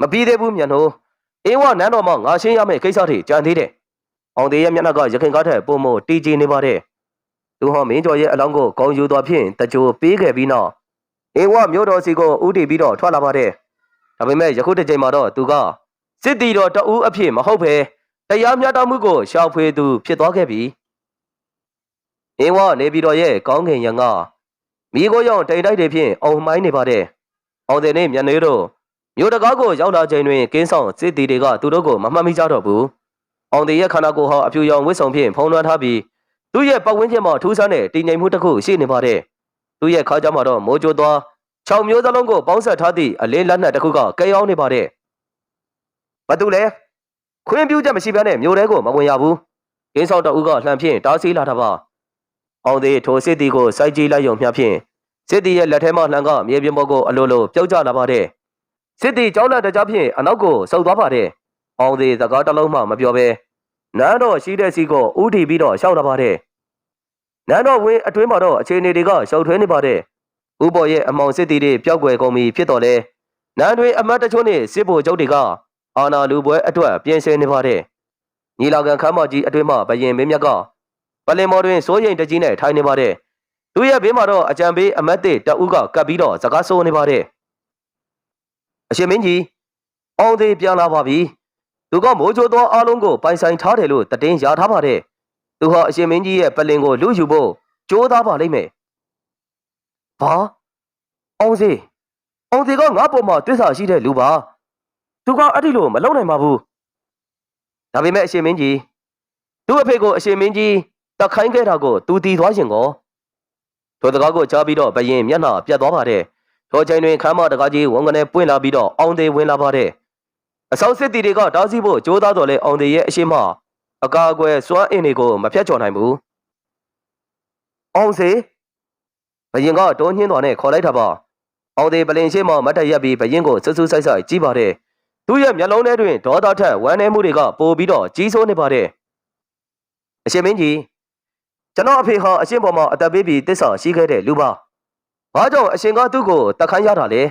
မပြီးသေးဘူးမြန်တို့အင်းဝနန်းတော်မှာငါရှင်းရမယ့်ကိစ္စတွေကြံသေးတယ်အောင်သေးရဲ့မျက်နှာကရခင်ကားထက်ပုံမတီးကြည်နေပါတယ်သူဟောမင်းကျော်ရဲ့အလောင်းကိုကောင်းယူသွားဖြင့်တကြိုပေးခဲ့ပြီးနောက်အင်းဝမြို့တော်စီကိုဦးတည်ပြီးတော့ထွက်လာပါတယ်ဒါပေမဲ့ယခုတစ်ချိန်မှာတော့သူကစစ်တီတော်တအူးအဖြစ်မဟုတ်ပဲတရားမျှတမှုကိုရှောက်ဖွေသူဖြစ်သွားခဲ့ပြီအင်းဝနေပြည်တော်ရဲ့ကောင်းကင်ရံကမိကိုရောင်တိမ်တိုက်တွေဖြင့်အောင်မိုင်းနေပါတယ်အောင်တဲ့နေ့မျက်နှာတို့မြို့တကားကိုရောက်လာချိန်တွင်ကင်းဆောင်စစ်တီတွေကသူတို့ကိုမမှတ်မိကြတော့ဘူးအောင်တဲ့ရဲ့ခန္ဓာကိုယ်ဟာအဖြူရောင်ဝစ်စုံဖြင့်ဖုံးလွှမ်းထားပြီးသူ့ရဲ့ပတ်ဝန်းကျင်မှာထူးဆန်းတဲ့တည်ငြိမ်မှုတစ်ခုရှိနေပါတယ်သူ့ရဲ့ခါးကြားမှာတော့မိုးကြိုးသွား6မျိုးစလုံးကိုပေါင်းဆက်ထားသည့်အလင်းလက်နက်တစ်ခုကကဲအောင်နေပါတယ်ဘာတူလဲခွင့်ပြုချက်မရှိဘဲနဲ့မြို့ထဲကိုမဝင်ရဘူးကင်းဆောင်တအူးကလှမ်းဖြင့်တားဆီးလာတာပါအောင်သေးထိုစစ်တီကိုစိုက်ကြည့်လိုက်ရုံမျှဖြင့်စစ်တီရဲ့လက်ထဲမှလှမ်းကမြေပြင်ပေါ်ကိုအလိုလိုပြုတ်ကျလာပါတယ်စစ်တီကြောက်လန့်တကြားဖြင့်အနောက်ကိုဆုတ်သွားပါတယ်အောင်သေးစကားတစ်လုံးမှမပြောဘဲနန်းတော်ရှိတဲ့စီကိုဥတီပြီးတော့ရှောက်လာပါတယ်နန်းတော်ဝင်းအတွင်းမှာတော့အခြေအနေတွေကရှောက်ထွေးနေပါတယ်ဥပေါ်ရဲ့အမောင်စစ်တီတွေပျောက်ကွယ်ကုန်ပြီဖြစ်တော့လဲနန်းတွင်အမတ်တချို့နဲ့စစ်ဗိုလ်ချုပ်တွေကအာနာလူပွဲအတွက်ပြင်ဆင်နေပါတယ်ညီလာခံခမ်းမကြီးအတွင်းမှာဘရင်မင်းမြတ်ကပလင်မော်တွင်စိုးရိမ်တကြီးနဲ့ထိုင်နေပါတယ်သူရဲ့ဘေးမှာတော့အကြံပေးအမတ်တေတအူးကကပ်ပြီးတော့စကားဆိုနေပါတယ်အရှင်မင်းကြီးအောင်သေးပြန်လာပါပြီသူကမိုးချိုးသောအားလုံးကိုပိုင်ဆိုင်ထားတယ်လို့တည်င်းရထားပါတယ်သူဟာအရှင်မင်းကြီးရဲ့ပလင်ကိုလူယူဖို့ကြိုးစားပါလိမ့်မယ်ဘာအောင်သေးကငါ့ပေါ်မှာတစ္ဆာရှိတဲ့လူပါသူကအဲ့ဒီလိုမလုပ်နိုင်ပါဘူးဒါပေမဲ့အရှင်မင်းကြီးသူ့အဖေကိုအရှင်မင်းကြီးတခိုင်းခဲ့တာကိုသူတီသွားရှင်ကောထိုစကားကိုကြားပြီးတော့ဘရင်မျက်နှာပြတ်သွားပါတယ်ထိုချိန်တွင်ခမ်းမတကားကြီးဝန်ကနေပွင့်လာပြီးတော့အောင်သေးဝင်လာပါတယ်အဆောင်စစ်တီတွေကတားဆီးဖို့ကြိုးစားတော်လဲအောင်သေးရဲ့အရှိမအကာအကွယ်စွမ်းအင်တွေကိုမဖြတ်ကျော်နိုင်ဘူးအောင်စေဘရင်ကတွန်းညှင်းတော်နဲ့ခေါ်လိုက်တာပါအောင်သေးပလင်ရှိမမတ်တရက်ပြီးဘရင်ကိုစူးစူးဆိုင်ဆိုင်ကြည့်ပါတယ်သူ့ရဲ့မျက်လုံးထဲတွင်ဒေါသထက်ဝမ်းနည်းမှုတွေကပိုပြီးတော့ကြီးစိုးနေပါတယ်အရှင်မင်းကြီးကျွန်တော်အဖေဟာအရှင်ပေါ်မှာအသက်ပေးပြီးတစ္ဆာရှိခဲ့တဲ့လူပါဘာကြောင့်အရှင်ကသူ့ကိုတခိုင်းရတာလဲ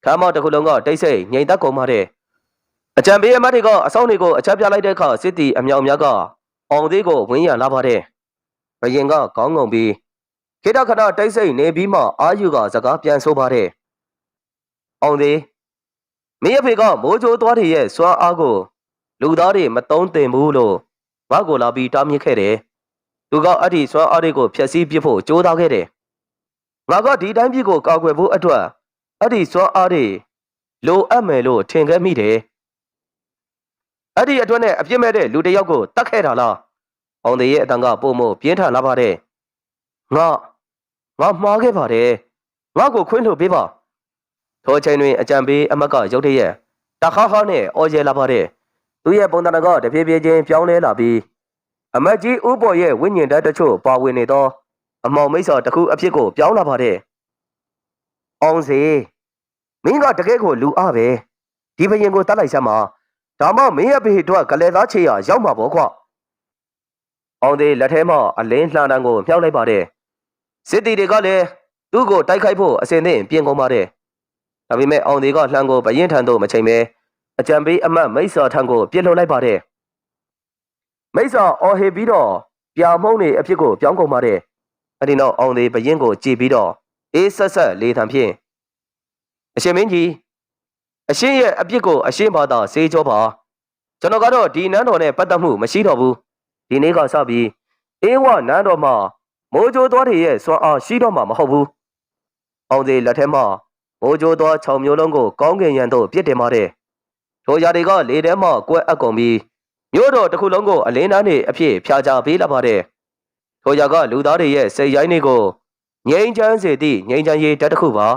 ခမ်းမောက်တစ်ခုလုံးကတိတ်ဆိတ်ငြိမ်သက်ကုန်ပါတယ်အကြံပေးအမတ်တွေကအဆောင်တွေကိုအချက်ပြလိုက်တဲ့အခါစစ်တီအမြောက်များကအောင်သေးကိုဝင်းရံလာပါတယ်ဘရင်ကခေါင်းငုံပြီးခေတ္တခဏတိတ်ဆိတ်နေပြီးမှအာယူကစကားပြန်ဆိုပါတယ်အောင်သေးမင်းအဖေကမိုးကြိုးသွားတွေရဲ့စွမ်းအားကိုလူသားတွေမတုံးတင်ဘူးလို့ငါ့ကိုလာပြီးတားမြစ်ခဲ့တယ်သူကအဲ့ဒီစွမ်းအားတွေကိုဖျက်ဆီးပစ်ဖို့ကြိုးစားခဲ့တယ်ငါကဒီတိုင်းပြည်ကိုကာကွယ်ဖို့အတွက်အဲ့ဒီစွမ်းအားတွေလိုအပ်မယ်လို့ထင်ခဲ့မိတယ်အဲ့ဒီအတွက်နဲ့အပြစ်မဲ့တဲ့လူတစ်ယောက်ကိုတတ်ခဲ့တာလားအောင်သေးရဲ့အတန်ကပုံမို့ပြင်းထန်လာပါတယ်ငါမှားခဲ့ပါတယ်ငါ့ကိုခွင့်လွှတ်ပေးပါထိုချိန်တွင်အကြံပေးအမတ်ကရုတ်တရက်တခါခါနဲ့အော်ကျဲလာပါတယ်သူရဲ့ပုံသဏ္ဍာန်ကတဖြည်းဖြည်းချင်းပြောင်းလဲလာပြီးအမတ်ကြီးဦးပေါ်ရဲ့ဝိညာဉ်ဓာတ်တချို့ပါဝင်နေသောအမောင်မိတ်ဆော်တစ်ခုအဖြစ်ကိုပြောင်းလာပါတယ်အောင်စေမင်းကတကယ်ကိုလူအားပဲဒီဘရင်ကိုတတ်လိုက်စမ်းပါဒါမှမင်းရဲ့ဘေးအတွက်ကလေးသားချေရရောက်မှာပေါ့ကွာအောင်သေးလက်ထဲမှာအလင်းလှန်တန်းကိုမြှောက်လိုက်ပါတယ်စစ်တီတွေကလည်းသူ့ကိုတိုက်ခိုက်ဖို့အစဉ်သင့်ပြင်ကုန်ပါတယ်ဒါပေမဲ့အောင်သေးကလှန်ကိုဘရင်ထံသို့မချိန်ပဲအကြံပေးအမတ်မိတ်ဆော်ထံကိုပြစ်လွှတ်လိုက်ပါတယ်မိတ်ဆော်အော်ဟေပြီးတော့ပြာမှုန့်နေအဖြစ်ကိုပြောင်းကုန်ပါတယ်အဲ့ဒီနောက်အောင်သေးဘရင်ကိုကြည်ပြီးတော့အေးဆက်ဆက်လေးထံဖြင့်အရှင်မင်းကြီးအရှင်ရဲ့အပြစ်ကိုအရှင်ဘာသာစေကြောပါကျွန်တော်ကတော့ဒီနန်းတော်နဲ့ပတ်သက်မှုမရှိတော့ဘူးဒီနေ့ကစပြီးအေးဝနန်းတော်မှာမိုးကြိုးသွားတွေရဲ့စွမ်းအားရှိတော့မှာမဟုတ်ဘူးအောင်သေးလက်ထဲမှာမိုးကြိုးသွား6မျိုးလုံးကိုကောင်းကင်ရန်သို့ပြစ်တင်ပါတယ်ထိုຢာတွေကလေထဲမှာကွက်အပ်ကုန်ပြီးမြို့တော်တစ်ခုလုံးကိုအလင်းတန်းတွေအဖြစ်ဖြာချပေးလာပါတယ်ထိုຢာကလူသားတွေရဲ့စိတ်ရိုင်းတွေကိုငြိမ်းချမ်းစေသည့်ငြိမ်းချမ်းရေးတက်တစ်ခုပါ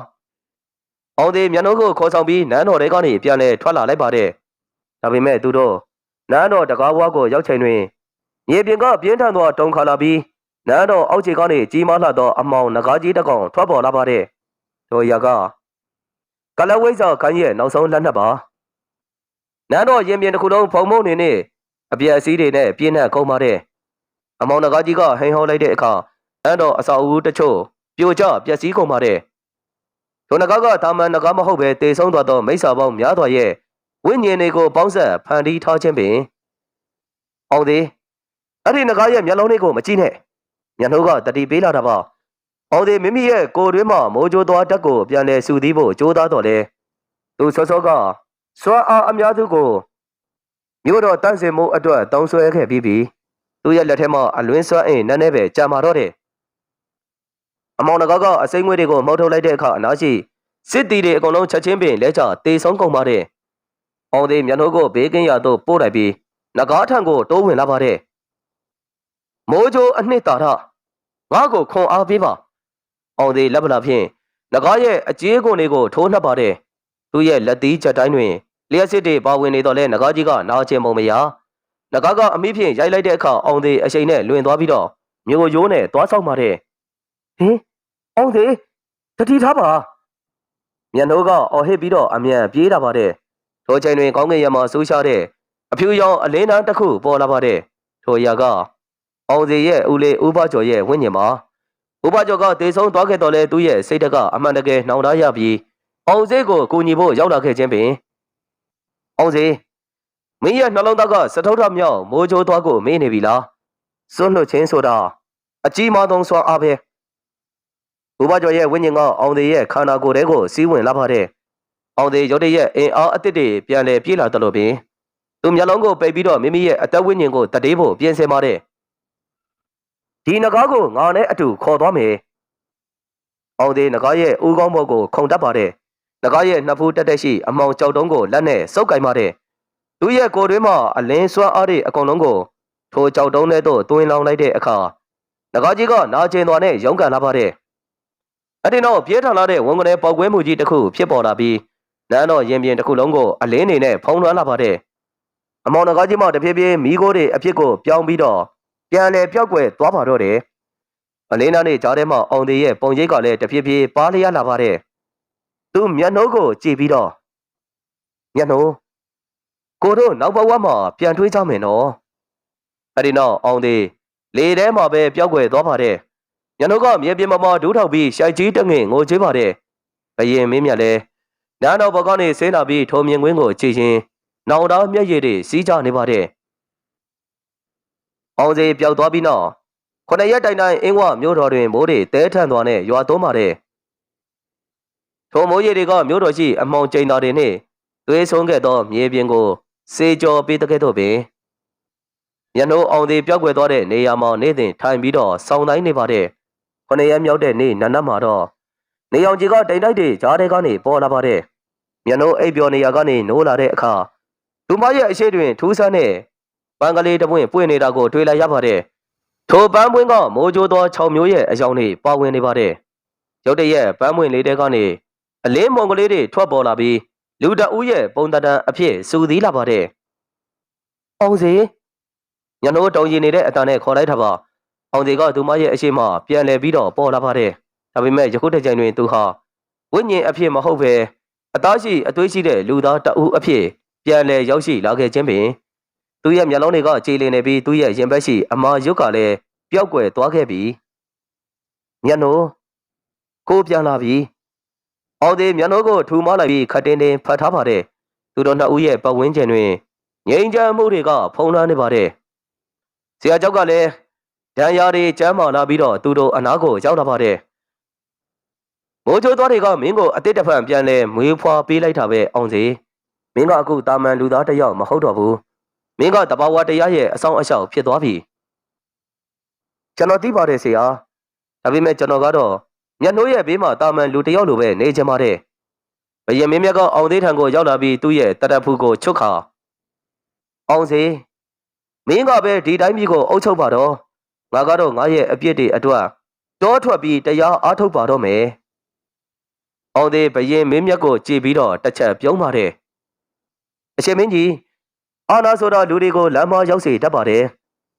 အောင်သေးမျက်နှာကိုခေါ်ဆောင်ပြီးနန်းတော်တွေကနေပြန်လဲထွက်လာလိုက်ပါတယ်ဒါပေမဲ့သူတို့နန်းတော်တကားဝါကိုရောက်ချိန်တွင်မြေပြင်ကပြင်းထန်သောတုန်ခါလာပြီးနန်းတော်အောက်ခြေကနေကြီးမားလာသောအမောင်နဂါးကြီးတစ်ကောင်ထွက်ပေါ်လာပါတယ်ထိုຢာကကလဝိဇ္ဇာခိုင်းရဲ့နောက်ဆုံးလက်နက်ပါနန်းတော်ရင်ပြင်တစ်ခုလုံးဖုံမုံနေနဲ့အပြည့်အစည်းတွေနဲ့ပြင်းထန်ကုန်ပါတယ်အမောင်နဂါးကြီးကဟိန်ဟောလိုက်တဲ့အခါနန်းတော်အစာအုပ်တချို့ပြိုကျပျက်စီးကုန်ပါတယ်ထိုနဂါးကတာမန်နဂါးမဟုတ်ပဲတေဆုံးသွားသောမိစ္ဆာပေါင်းများစွာရဲ့ဝိညာဉ်တွေကိုပေါင်းဆက်ဖန်တီးထားခြင်းပင်အောင်သေးအဲ့ဒီနဂါးရဲ့မျက်လုံးလေးကိုမကြည့်နဲ့မျက်နှာကတတိပေးလာတာပါအောင်သေးမိမိရဲ့ကိုယ်တွင်းမှာမိုးကြိုးသွားတက်ကိုပြန်လဲစူသီးဖို့ကြိုးစားတော့လေသူစောစောကစွမ်းအားအများစုကိုမြို့တော်တန့်စင်မှုအတွက်တောင်းဆွဲခဲ့ပြီးသူရဲ့လက်ထဲမှာအလွင်းစွမ်းအင်နည်းနည်းပဲကြာမာတော့တယ်အမောင်နဂါးကအစိမ့်ငွေတွေကိုမှုတ်ထုတ်လိုက်တဲ့အခါအနားရှိစစ်တီတွေအကုန်လုံးချက်ချင်းပင်လဲကျတေဆုံးကုန်ပါတယ်အောင်သေးမျက်နှာကိုဘေးကင်းရာသို့ပို့လိုက်ပြီးနဂါးထံကိုတိုးဝင်လာပါတယ်မိုးကြိုးအနှစ်သာရငါ့ကိုခွန်အားပေးပါအောင်သေးလက်ပလာဖြင့်နဂါးရဲ့အကြေးကုန်တွေကိုထိုးနှက်ပါတယ်သူရဲ့လက်သီးချက်တိုင်းတွင်လျှက်စစ်တွေပါဝင်နေတော့လဲနဂါးကြီးကနားကျင်ပုံမရနဂါးကအမိဖြင့်ရိုက်လိုက်တဲ့အခါအောင်သေးအရှိန်နဲ့လွင်သွားပြီးတော့မျိုးရိုးနဲ့သွားဆောက်ပါတယ်ဟင်အောင်သေးတတိထားပါမျက်နှာကအော်ဟစ်ပြီးတော့အမြန်ပြေးလာပါတယ်ထိုချိန်တွင်ကောင်းကင်ရမှာဆူးရှားတဲ့အဖြူရောင်အလင်းတန်းတစ်ခုပေါ်လာပါတယ်ထိုအရာကအောင်သေးရဲ့ဦးလေးဦးဘကျော်ရဲ့ဝိညာဉ်ပါဦးဘကျော်ကတေဆုံးသွားခဲ့တော့လဲသူ့ရဲ့စိတ်ဓာတ်ကအမှန်တကယ်နှောင်ထားရပြီးအောင်စေးကိုကူညီဖို့ရောက်လာခဲ့ခြင်းပင်အောင်စေးမင်းရဲ့နှလုံးသားကစထုထမြောက်မိုးကြိုးသွားကိုမေးနေပြီလားစွန့်လွတ်ခြင်းဆိုတာအကြီးမားဆုံးစွမ်းအားပဲဦးဘကျော်ရဲ့ဝိညာဉ်ကအောင်သေးရဲ့ခန္ဓာကိုယ်ထဲကိုစီးဝင်လာပါတယ်အောင်သေးရုတ်တရက်အင်အားအသစ်တွေပြန်လည်ပြေးလာတယ်လို့ပင်သူမျက်လုံးကိုပိတ်ပြီးတော့မိမိရဲ့အသက်ဝိညာဉ်ကိုတတေးဖို့ပြင်ဆင်ပါတယ်ဒီနဂါးကိုငါနဲ့အတူခေါ်သွားမယ်အောင်သေးနဂါးရဲ့ဦးခေါင်းဘော်ကိုခုန်တက်ပါတယ်နဂါးရဲ့နှစ်ဖူးတက်တက်ရှိအမောင်ကြောက်တုံးကိုလက်နဲ့စုပ်ကင်ပါတယ်သူ့ရဲ့ကိုယ်တွင်းမှာအလင်းစွမ်းအားတွေအကုန်လုံးကိုထိုကြောက်တုံးထဲသို့တွင်းလောင်းလိုက်တဲ့အခါနဂါးကြီးကနာကျင်သွားနဲ့ရုန်းကန်လာပါတယ်အဲ့ဒီနောက်ပြေးထန်လာတဲ့ဝန်ကနေပေါက်ကွဲမှုကြီးတစ်ခုဖြစ်ပေါ်လာပြီးနန်းတော်ရင်ပြင်တစ်ခုလုံးကိုအလင်းနေနဲ့ဖုံးလွှမ်းလာပါတယ်အမောင်နဂါးကြီးမှတဖြည်းဖြည်းမိခိုးတွေအဖြစ်ကိုပြောင်းပြီးတော့ပြန်လဲပြောက်ွယ်သွားပါတော့တယ်အလင်းသားနဲ့ကြားထဲမှာအောင်သေးရဲ့ပုံရိပ်ကလည်းတဖြည်းဖြည်းပါးလျက်လာပါတယ်သူမျက်နှာကိုကြည့်ပြီးတော့မျက်နှာကိုတို့နောက်ဘဝမှာပြန်တွေးကြမယ်နော်အဲ့ဒီနောက်အောင်သေးလေထဲမှာပဲပြောက်ွယ်သွားပါတယ်ညနှုတ်ကမြေပြင်မှာဒူးထောက်ပြီးရှိုက်ကြီးတငင်ငိုချေးပါတယ်ဘယင်မင်းမြတ်လဲ နန်းတော်ဘက်ကနေဆင်းလာပြီးထိုမြင်ကွင်းကိုကြည့်ရင်နောင်တမျက်ရည်တွေစီးကျနေပါတယ်အောင်စေပျောက်သွားပြီးနောက်9 ရက်တိုင်တိုင်အင်းဝမြို့တော်တွင်မိုးတွေတဲထန်သွားနဲ့ရွာသွန်းပါတယ်ထိုမိုးရေတွေကမြို့တော်ရှိအမောင်ကျိန်တော်တွေနှင့်သွေးဆုံးခဲ့သောမြေပြင်ကိုစေကျော်ပေးတဲ့ကဲ့သို့ပင်မျက်နှာအောင်သေးပြောက်ွယ်သွားတဲ့နေရာမှာနေတင်ထိုင်ပြီးတော့စောင်းတိုင်းနေပါတယ်9 ရက်မြောက်တဲ့နေ့နနက်မှာတော့နေအောင်ကြီးကတိမ်တိုက်တွေကြားထဲကနေပေါ်လာပါတယ်မျက်နှာအိပ်ပျော်နေရာကနေနိုးလာတဲ့အခါသူမရဲ့အရှိတွင်ထူးဆန်းတဲ့ပန်းကလေးတစ်ပွင့်ပွင့်နေတာကိုတွေ့လိုက်ရပါတယ်ထိုပန်းပွင့်ကမိုးကြိုးသော6မျိုးရဲ့အယောင်တွေပါဝင်နေပါတယ်ရုတ်တရက်ပန်းပွင့်လေးတဲကနေအလင်းမုံကလေးတွေထွက်ပေါ်လာပြီးလူတအူးရဲ့ပုံတံတန်အဖြစ်စူသီးလာပါတယ်အောင်စီညနှိုးတုံရင်နေတဲ့အတန်နဲ့ခေါ်လိုက်တာပါအောင်စီကသူမရဲ့အရှိမပြန်လဲပြီးတော့ပေါ်လာပါတယ်ဒါပေမဲ့ယခုတစ်ချိန်တွင်သူဟာဝိညာဉ်အဖြစ်မဟုတ်ပဲအသားရှိအသွေးရှိတဲ့လူသားတအူးအဖြစ်ပြန်လဲရောက်ရှိလာခဲ့ခြင်းပင်သူရဲ့မျက်လုံးတွေကကြေလည်နေပြီးသူရဲ့ရင်ဘက်ရှိအမာရုပ်ကလည်းပျောက်ကွယ်သွားခဲ့ပြီညနှိုးကိုပြန်လာပြီအောင်သေးမျက်နှာကိုထူမလိုက်ပြီးခတ်တင်းတင်းဖတ်ထားပါတယ်သူတို့နှစ်ဦးရဲ့ပတ်ဝန်းကျင်တွင်ငြိမ်းချမ်းမှုတွေကဖုံးလွှမ်းနေပါတယ်ဆရာကျောက်ကလည်းဒဏ်ရာတွေကျမ်းမာလာပြီးတော့သူတို့အနားကိုရောက်လာပါတယ်မိုးချိုးသွားတွေကမင်းကိုအတစ်တစ်ဖန်ပြန်လဲမွေးဖွားပေးလိုက်တာပဲအောင်စီမင်းကအခုတာမန်လူသားတစ်ယောက်မဟုတ်တော့ဘူးမင်းကတဘာဝတရားရဲ့အဆောင်အရှောက်ဖြစ်သွားပြီကျွန်တော်သိပါတယ်ဆရာဒါပေမဲ့ကျွန်တော်ကတော့မျက်နှိုးရဲ့ဘေးမှာတာမန်လူတစ်ယောက်လိုပဲနေချင်ပါတယ်ဘယင်မင်းမြတ်ကအောင်သေးထံကိုရောက်လာပြီးသူ့ရဲ့တရက်ဖူးကိုချွတ်ခါအောင်စီမင်းကပဲဒီတိုင်းပြည်ကိုအုပ်ချုပ်ပါတော့ငါကတော့ငါရဲ့အပြစ်တွေအတွက်တောထွက်ပြီးတရားအားထုတ်ပါတော့မယ်အောင်သေးဘယင်မင်းမြတ်ကိုကြည်ပြီးတော့တစ်ချက်ပြုံးပါတယ်အရှင်မင်းကြီးအာနာဆိုတာလူတွေကိုလမ်းမရောက်စေတတ်ပါတယ်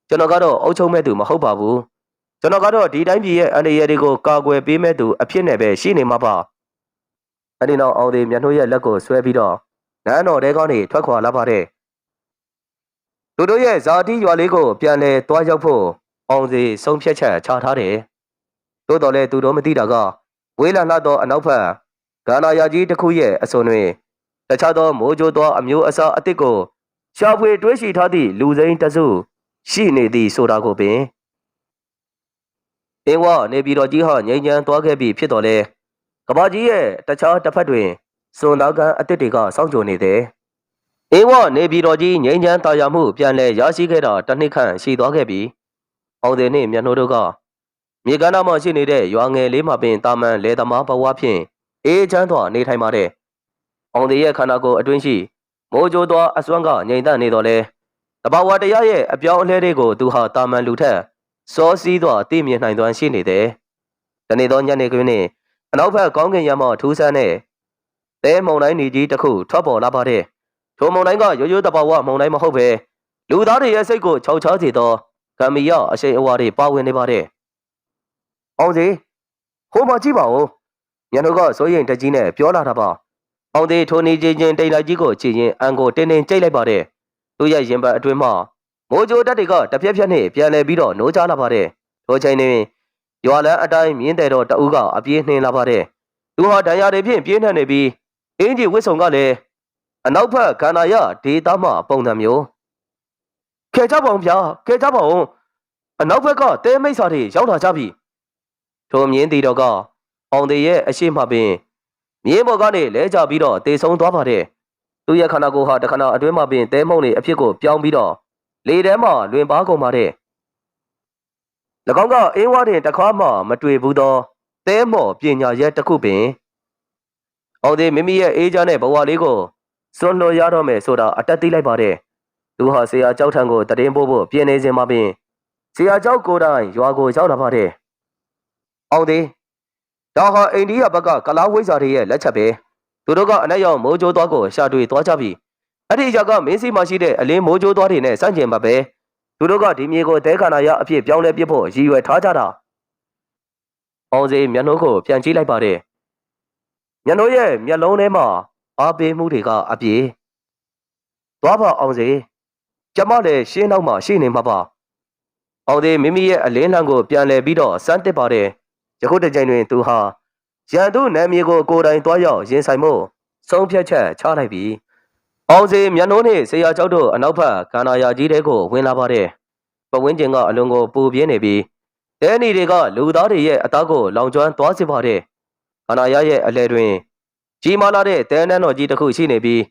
ကျွန်တော်ကတော့အုပ်ချုပ်မဲ့သူမဟုတ်ပါဘူးကျွန်တော်ကတော့ဒီတိုင်းပြည်ရဲ့အန္တရာယ်တွေကိုကာကွယ်ပေးမဲ့သူအဖြစ်နဲ့ပဲရှိနေမှာပါအဲ့ဒီနောက်အောင်သေးမျက်နှာရဲ့လက်ကိုဆွဲပြီးတော့နန်းတော်တဲကနေထွက်ခွာလာပါတယ်သူတို့ရဲ့ဇာတိရွာလေးကိုပြန်လဲတွားရောက်ဖို့အောင်သေးဆုံးဖြတ်ချက်ချထားတယ်သို့တော်လည်းသူတို့မသိတာကဝေးလာလှသောအနောက်ဘက်ဂန္ဓာယာကြီးတစ်ခုရဲ့အစွန်တွင်တခြားသောမိုးကြိုးသောအမျိုးအစားအသစ်ကိုရှာဖွေတွေးရှိထားသည့်လူစိမ်းတစုရှိနေသည်ဆိုတာကိုပင်အင်းဝနေပြည်တော်ကြီးဟာငြိမ်းချမ်းသွားခဲ့ပြီဖြစ်တော်လဲကဘာကြီးရဲ့တခြားတစ်ဖက်တွင်စွန်သားကန်အသစ်တွေကစောင့်ကြိုနေတယ်အင်းဝနေပြည်တော်ကြီးငြိမ်းချမ်းတာယာမှုပြန်လဲရရှိခဲ့တာတစ်နှစ်ခန့်ရှိသွားခဲ့ပြီအောင်တဲ့နှင့်မျက်နှာတို့ကမြေကမ်းနားမှာရှိနေတဲ့ရွာငယ်လေးမှာပင်တာမန်လေသမားဘဝဖြင့်အေးချမ်းစွာနေထိုင်ပါတယ်အောင်တဲ့ရဲ့ခန္ဓာကိုယ်အတွင်းရှိမိုးကြိုးသောအစွမ်းကငြိမ်သက်နေတော်လဲတဘာဝတရားရဲ့အပြောင်းအလဲတွေကိုသူဟာတာမန်လူထက်စောစီးစွာသိမြင်နိုင်စွမ်းရှိနေတယ်တနေ့သောညနေခင်းနှင့်အနောက်ဘက်ကောင်းကင်ယံမှထူးဆန်းတဲ့သဲမုန်တိုင်းကြီးတစ်ခုထွက်ပေါ်လာပါတယ်ထိုမုန်တိုင်းကရိုးရိုးတဘာဝမုန်တိုင်းမဟုတ်ပဲလူသားတွေရဲ့စိတ်ကိုခြောက်ခြားစေသောကံမီရအရှိန်အဝါတွေပါဝင်နေပါတယ်အောင်စီဟိုမှာကြည့်ပါဦးညနေကစိုးရင်တကြီးနဲ့ပြောလာတာပါအောင်သေးထိုနေချင်းချင်းတိတ်လိုက်ကြီးကိုကြည့်ရင်အန်ကိုတင်းတင်းကြိတ်လိုက်ပါတယ်သူ့ရဲ့ရင်ပတ်အတွင်းမှာမိုးကြိုးတက်တွေကတပြက်ပြက်နဲ့ပြန်လဲပြီးတော့နိုးချလာပါတယ်ထိုချိန်တွင်ရွာလန်းအတိုင်းမြင်းတဲတော်တအူးကအပြေးနှင်းလာပါတယ်သူဟာဒဏ်ရာတွေဖြင့်ပြင်းထန်နေပြီးအင်းကြီးဝစ်ဆုံကလည်းအနောက်ဘက်ခန္ဓာရဒေသမှပုံစံမျိုးခဲကြပါအောင်ဗျာခဲကြပါအောင်အနောက်ဘက်ကတဲမိတ်စာတွေရောက်လာကြပြီထိုမြင်းတီတော်ကအောင်သေးရဲ့အရှိမပင်မြင်းပေါ်ကနေလဲကျပြီးတော့တေဆုံးသွားပါတယ်သူရဲ့ခန္ဓာကိုယ်ဟာတခဏအတွင်းမှာပင်တဲမုံတွေအဖြစ်ကိုပြောင်းပြီးတော့လေထဲမှာလွင်ပါကုန်ပါတယ်၎င်းကအင်းဝါတင်တခါမှမတွေ့ဘူးသောတဲမော်ပညာရဲတစ်ခုပင်အောင်သေးမိမိရဲ့အေးချမ်းတဲ့ဘဝလေးကိုစွန့်လွှတ်ရတော့မယ်ဆိုတာအတက်သိလိုက်ပါတယ်သူဟာဆရာကျောက်ထံကိုတည်င်းပို့ဖို့ပြင်နေစဉ်မှာပင်ဆရာကျောက်ကိုယ်တိုင်ရွာကိုရောက်လာပါတယ်အောင်သေးဒါဟာအိန္ဒိယဘက်ကကလားဝိဇ္ဇာတွေရဲ့လက်ချက်ပဲသူတို့ကအနက်ရောင်မိုးကြိုးသွားကိုရှာတွေ့သွားကြပြီအဲ့ဒီအရာကမင်းစီမှာရှိတဲ့အလင်းမိုးကြိုးသွားတွေနဲ့စန့်ကျင်မှာပဲသူတို့ကဒီမြေကိုတဲခန္ဓာရအဖြစ်ပြောင်းလဲပြဖို့ရည်ရွယ်ထားကြတာအောင်စေမျက်နှာကိုပြန်ကြည့်လိုက်ပါတယ်မျက်နှာရဲ့မျက်လုံးထဲမှာအားပေးမှုတွေကအပြေသွားပါအောင်စေကျမလည်းရှင်းနောက်မှာရှိနေမှာပါအောင်စေမိမိရဲ့အလင်းလံကိုပြန်လဲပြီးတော့စမ်းတစ်ပါတယ်ယခုတစ်ချိန်တွင်သူဟာရန်သူနာမည်ကိုကိုယ်တိုင်တွားရောက်ရင်ဆိုင်မှု ဆုံးဖြတ်ချက်ချလိုက်ပြီအောင်စီမျက်နှိုးနဲ့ဆရာကျောက်တို့အနောက်ဘက်ကန္နာယာကြီးတွေကိုဝင်လာပါတယ်ပဝင်းကျင်ကအလွန်ကိုပူပြင်းနေပြီးတဲနီတွေကလူသားတွေရဲ့အသားကိုလောင်ကျွမ်းသွားစေပါတယ်ကန္နာယာရဲ့အလဲတွင်ကြီးမားလာတဲ့တဲနန်းတော်ကြီးတစ်ခုရှိနေပြီး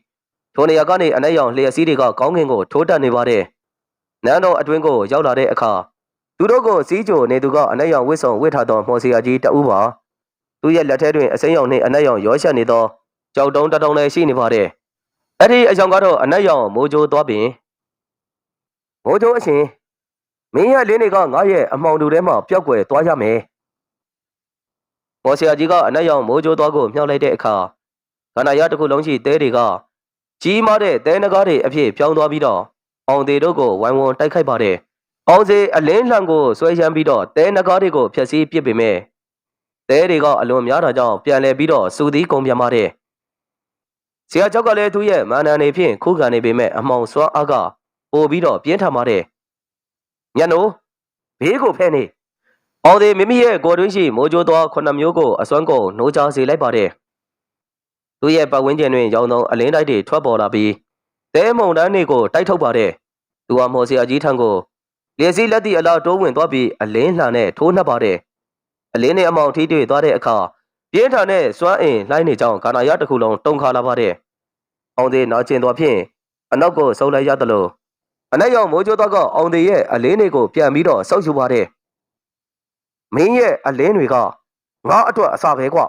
ထိုနေရာကနေအနက်ရောင်လျှက်စီးတွေကကောင်းကင်ကိုထိုးတက်နေပါတယ်နန်းတော်အတွင်းကိုရောက်လာတဲ့အခါသူတို့ကိုစီးကြိုနေသူကအနက်ရောင်ဝစ်ဆောင်ဝစ်ထားသောမော်စီယာကြီးတဦးပါသူရဲ့လက်ထဲတွင်အစိမ်းရောင်နှင့်အနက်ရောင်ရောရှက်နေသောကြောက်တုံးတတုံးလည်းရှိနေပါတယ်အဲ့ဒီအကြောင်းကတော့အနက်ရောင်မိုးကြိုးသွားပြင်မိုးကြိုးအရှင်မင်းရဲ့လင်းတွေကငါရဲ့အမှောင်တူထဲမှာပျောက်ကွယ်သွားရမယ်မော်စီယာကြီးကအနက်ရောင်မိုးကြိုးသွားကိုမြှောက်လိုက်တဲ့အခါကန္နာရတစ်ခုလုံးရှိတဲတွေကကြီးမားတဲ့တဲနဂါးတွေအဖြစ်ပြောင်းသွားပြီးတော့အောင်သေးတို့ကိုဝိုင်းဝန်းတိုက်ခိုက်ပါတယ်အောင်စေအလင်းလှန်ကိုဆွဲရမ်းပြီးတော့တဲနဂါးတွေကိုဖျက်ဆီးပစ်ပေမဲ့တဲတွေကအလွန်များတာကြောင့်ပြန်လဲပြီးတော့စူသီးကုန်ပြန်ပါတယ်ဆရာကျောက်ကလည်းသူ့ရဲ့မာနန်နေဖြင့်ခုခံနေပေမဲ့အမှောင်စွမ်းအားကပိုပြီးတော့ပြင်းထန်ပါတယ်ညနိုးဘေးကိုဖဲနေအောင်သေးမိမိရဲ့ကိုယ်တွင်းရှိမိုးကြိုးသော9မျိုးကိုအစွမ်းကုန်နှိုးချစေလိုက်ပါတယ်သူ့ရဲ့ပတ်ဝန်းကျင်တွင်ရောင်သောအလင်းတိုက်တွေထွက်ပေါ်လာပြီးတဲမုန်တန်းတွေကိုတိုက်ထုတ်ပါတယ်သူဟာမော်ဆရာကြီးထံကိုလျက်စီးလက်သည့်အလားတိုးဝင်သွားပြီးအလင်းလှန်နဲ့ထိုးနှက်ပါတယ်အလင်းနဲ့အမောင်ထိတွေ့သွားတဲ့အခါပြင်းထန်တဲ့စွမ်းအင်လှိုင်းနေကြောင်းကာနာရတစ်ခုလုံးတုန်ခါလာပါတယ်အောင်သေးနာကျင်သွားဖြင့်အနောက်ကိုဆုပ်လိုက်ရသလိုအနက်ရောင်မိုးကြိုးသားကအောင်သေးရဲ့အလင်းတွေကိုပြန်ပြီးတော့ဆုပ်ယူပါတယ်မင်းရဲ့အလင်းတွေကငါအတွက်အစာပဲကွ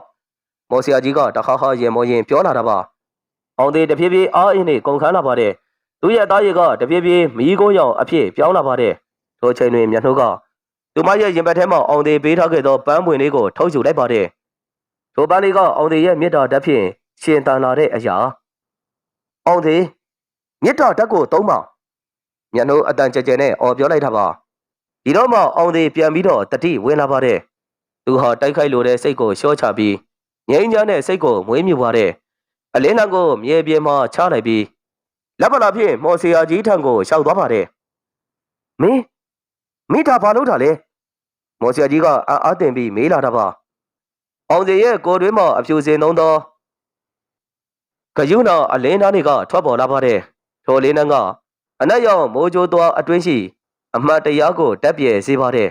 မော်ဆရာကြီးကတခါခါရင်မောရင်ပြောလာတာပါအောင်သေးတဖြည်းဖြည်းအားအင်းနဲ့ကုန်ခန်းလာပါတယ်သူ့ရဲ့သားရည်ကတဖြည်းဖြည်းမီးကုန်းရောင်အဖြစ်ပြောင်းလာပါတယ်ထိုချိန်တွင်မျက်နှာကသူမရဲ့ရင်ဘတ်ထဲမှာအောင်သေးပေးထားခဲ့သောပန်းပွင့်လေးကိုထုတ်ယူလိုက်ပါတယ်ထိုပန်းလေးကအောင်သေးရဲ့မြစ်တာဓာတ်ဖြင့်ရှင်တန်လာတဲ့အရာအောင်သေးမြစ်တာဓာတ်ကိုသုံးပါမျက်နှာအတန်ကြဲကြဲနဲ့အော်ပြောလိုက်တာပါဒီတော့မှအောင်သေးပြန်ပြီးတော့တတိဝင်လာပါတယ်သူဟာတိုက်ခိုက်လိုတဲ့စိတ်ကိုလျှော့ချပြီးငြိမ်းချမ်းတဲ့စိတ်ကိုမွေးမြူပါတယ်အလင်းတန်းကိုမြေပြေမှချလိုက်ပြီးလက်ပလာဖြင့်မော်စီယာကြီးထံကိုရှောက်သွားပါတယ်မင်းမိတာဘာလို့တာလဲမော်စီယာကြီးကအားတင်ပြီးမေးလာတာပါအောင်သေးရဲ့ကိုယ်တွင်းမှာအဖြူစင်သုံးသောကယူနာအလင်းသားတွေကထွက်ပေါ်လာပါတယ်ထိုလင်းတန်းကအနက်ရောင်မိုးကြိုးသွားအတွင်းရှိအမှတ်တရားကိုတက်ပြဲစေပါတယ်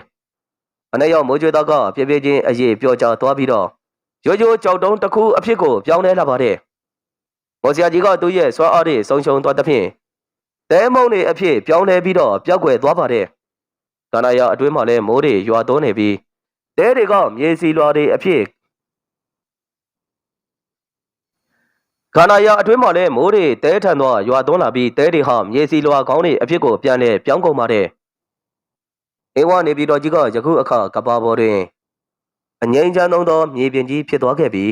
အနက်ရောင်မိုးကြိုးသားကပြပြချင်းအရေးပြောကြသွားပြီးတော့ရိုးရိုးကြောက်တုံးတစ်ခုအဖြစ်ကိုပြောင်းလဲလာပါတယ်မော်စီယာကြီးကသူ့ရဲ့စွမ်းအားတွေဆုံးရှုံးသွားသဖြင့်တဲမုံတွေအဖြစ်ပြောင်းလဲပြီးတော့ပျောက်ကွယ်သွားပါတယ်ကန္နာယာအတွင်းမှာလည်းမိုးတွေရွာသွန်းနေပြီးတဲတွေကမြေစီလွာတွေအဖြစ်ကန္နာယာအတွင်းမှာလည်းမိုးတွေတဲထန်သွားရွာသွန်းလာပြီးတဲတွေဟာမြေစီလွာကောင်းတွေအဖြစ်ကိုပြန်လဲပြောင်းကုန်ပါတယ်အေဝနေပြည်တော်ကြီးကယခုအခါကဘာပေါ်တွင်အငိမ့်ချမ်းသောမြေပြင်ကြီးဖြစ်သွားခဲ့ပြီး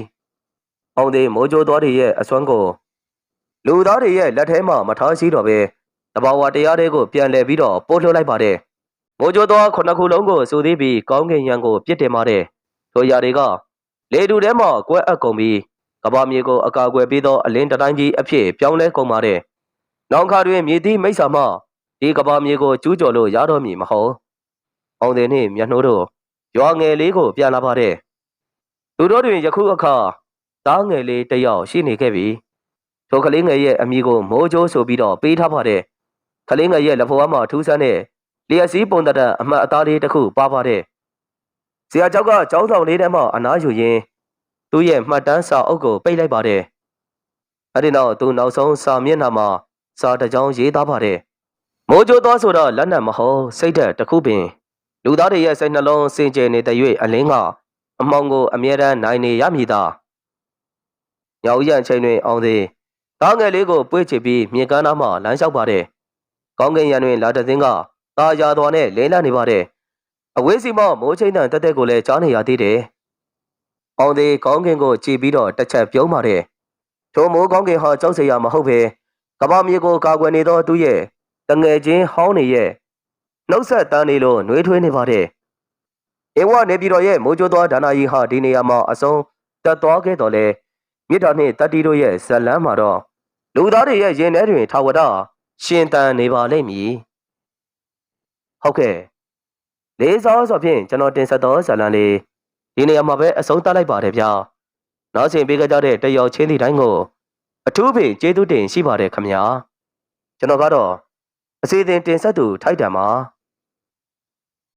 အောင်သေးမိုးကြိုးတော်တွေရဲ့အစွမ်းကိုလူသားတွေရဲ့လက်ထဲမှာမထားရှိတော့ပဲတဘာဝတရားတွေကိုပြန်လဲပြီးတော့ပို့လှုပ်လိုက်ပါတယ်မိုးကြိုးတော်9ခုလုံးကိုစူသေးပြီးကောင်းကင်ရံကိုပြစ်တင်ပါတယ်ထိုຢာတွေကလေတူထဲမှာကွဲအပ်ကုန်ပြီးကဘာမြေကိုအကာအကွယ်ပေးသောအလင်းတတိုင်းကြီးအဖြစ်ပြောင်းလဲကုန်ပါတယ်နောင်ခါတွင်မြေသည်မိတ်ဆာမှဒီကဘာမြေကိုကျူးကျော်လို့ရတော့မည်မဟုတ်အောင်သေးနှင့်မျက်နှိုးတို့ရွာငယ်လေးကိုပြန်လာပါတယ်သူတို့တွင်ယခုအခါသားငယ်လေးတစ်ယောက်ရှိနေခဲ့ပြီထိုကလေးငယ်ရဲ့အမည်ကိုမိုးကြိုးဆိုပြီးတော့ပေးထားပါတယ်ကလေးငယ်ရဲ့လက်ဖွားမှာထူးဆန်းတဲ့လျှက်စီးပုံတဲ့အမှတ်အသားလေးတစ်ခုပါပါတယ်ဆရာကျောက်ကကျောင်းဆောင်လေးထဲမှာအနားယူရင်းသူ့ရဲ့မှတ်တမ်းစာအုပ်ကိုပိတ်လိုက်ပါတယ်အဲဒီနောက်သူနောက်ဆုံးစာမျက်နှာမှာစာတစ်ကြောင်းရေးသားပါတယ်မိုးကြိုးသွားဆိုတော့လက်နက်မဟုတ်စိတ်ဓာတ်တစ်ခုပင်လူသားတွေရဲ့စိတ်နှလုံးစင်ကြယ်နေတဲ့၍အလင်းကအမောင်ကိုအမြဲတမ်းနိုင်နေရမည်သာညောင်ရံချိန်တွင်အောင်သေးသားငယ်လေးကိုပွေ့ချပြီးမြေကမ်းနားမှလမ်းလျှောက်ပါတယ်ကောင်းကင်ရံတွင်လာတဲ့သင်းကตาရတော်နဲ့လဲလန့်နေပါတယ်အဝေးစီမှမိုးချိန်တန်တက်တက်ကိုလည်းကြားနေရသေးတယ်အောင်သေးကောင်းကင်ကိုကြည်ပြီးတော့တစ်ချက်ပြုံးပါတယ်ထိုမိုးကောင်းကင်ဟာကြောက်စရာမဟုတ်ပဲကဘာမြေကိုကာကွယ်နေသောသူရဲ့တငယ်ချင်းဟောင်းနေရဲ့နှုတ်ဆက်တန်းနေလို့နှွေးထွေးနေပါတယ်ဧဝနေပြည်တော်ရဲ့မိုးကြိုးသွားဒါနာကြီးဟာဒီနေရာမှာအဆုံးတက်သွားခဲ့တော်လဲမြစ်တော်နှင့်တတိတို့ရဲ့ဇလန်းမှာတော့လူသားတွေရဲ့ရင်ထဲတွင်ထာဝရရှင်တန်နေပါလိမ့်မည်ဟုတ်ကဲ့လေးစားစွာဖြင့်ကျွန်တော်တင်ဆက်သောဇလန်းလေးဒီနေရာမှာပဲအဆုံးသတ်လိုက်ပါတယ်ဗျာနောက်ဆင်ပေးကြတဲ့တယောက်ချင်းဒီတိုင်းကို အထူးပင်ကျေးဇူးတင်ရှိပါတယ်ခင်ဗျာကျွန်တော်ကတော့အစီအစဉ်တင်ဆက်သူထိုက်တန်ပါ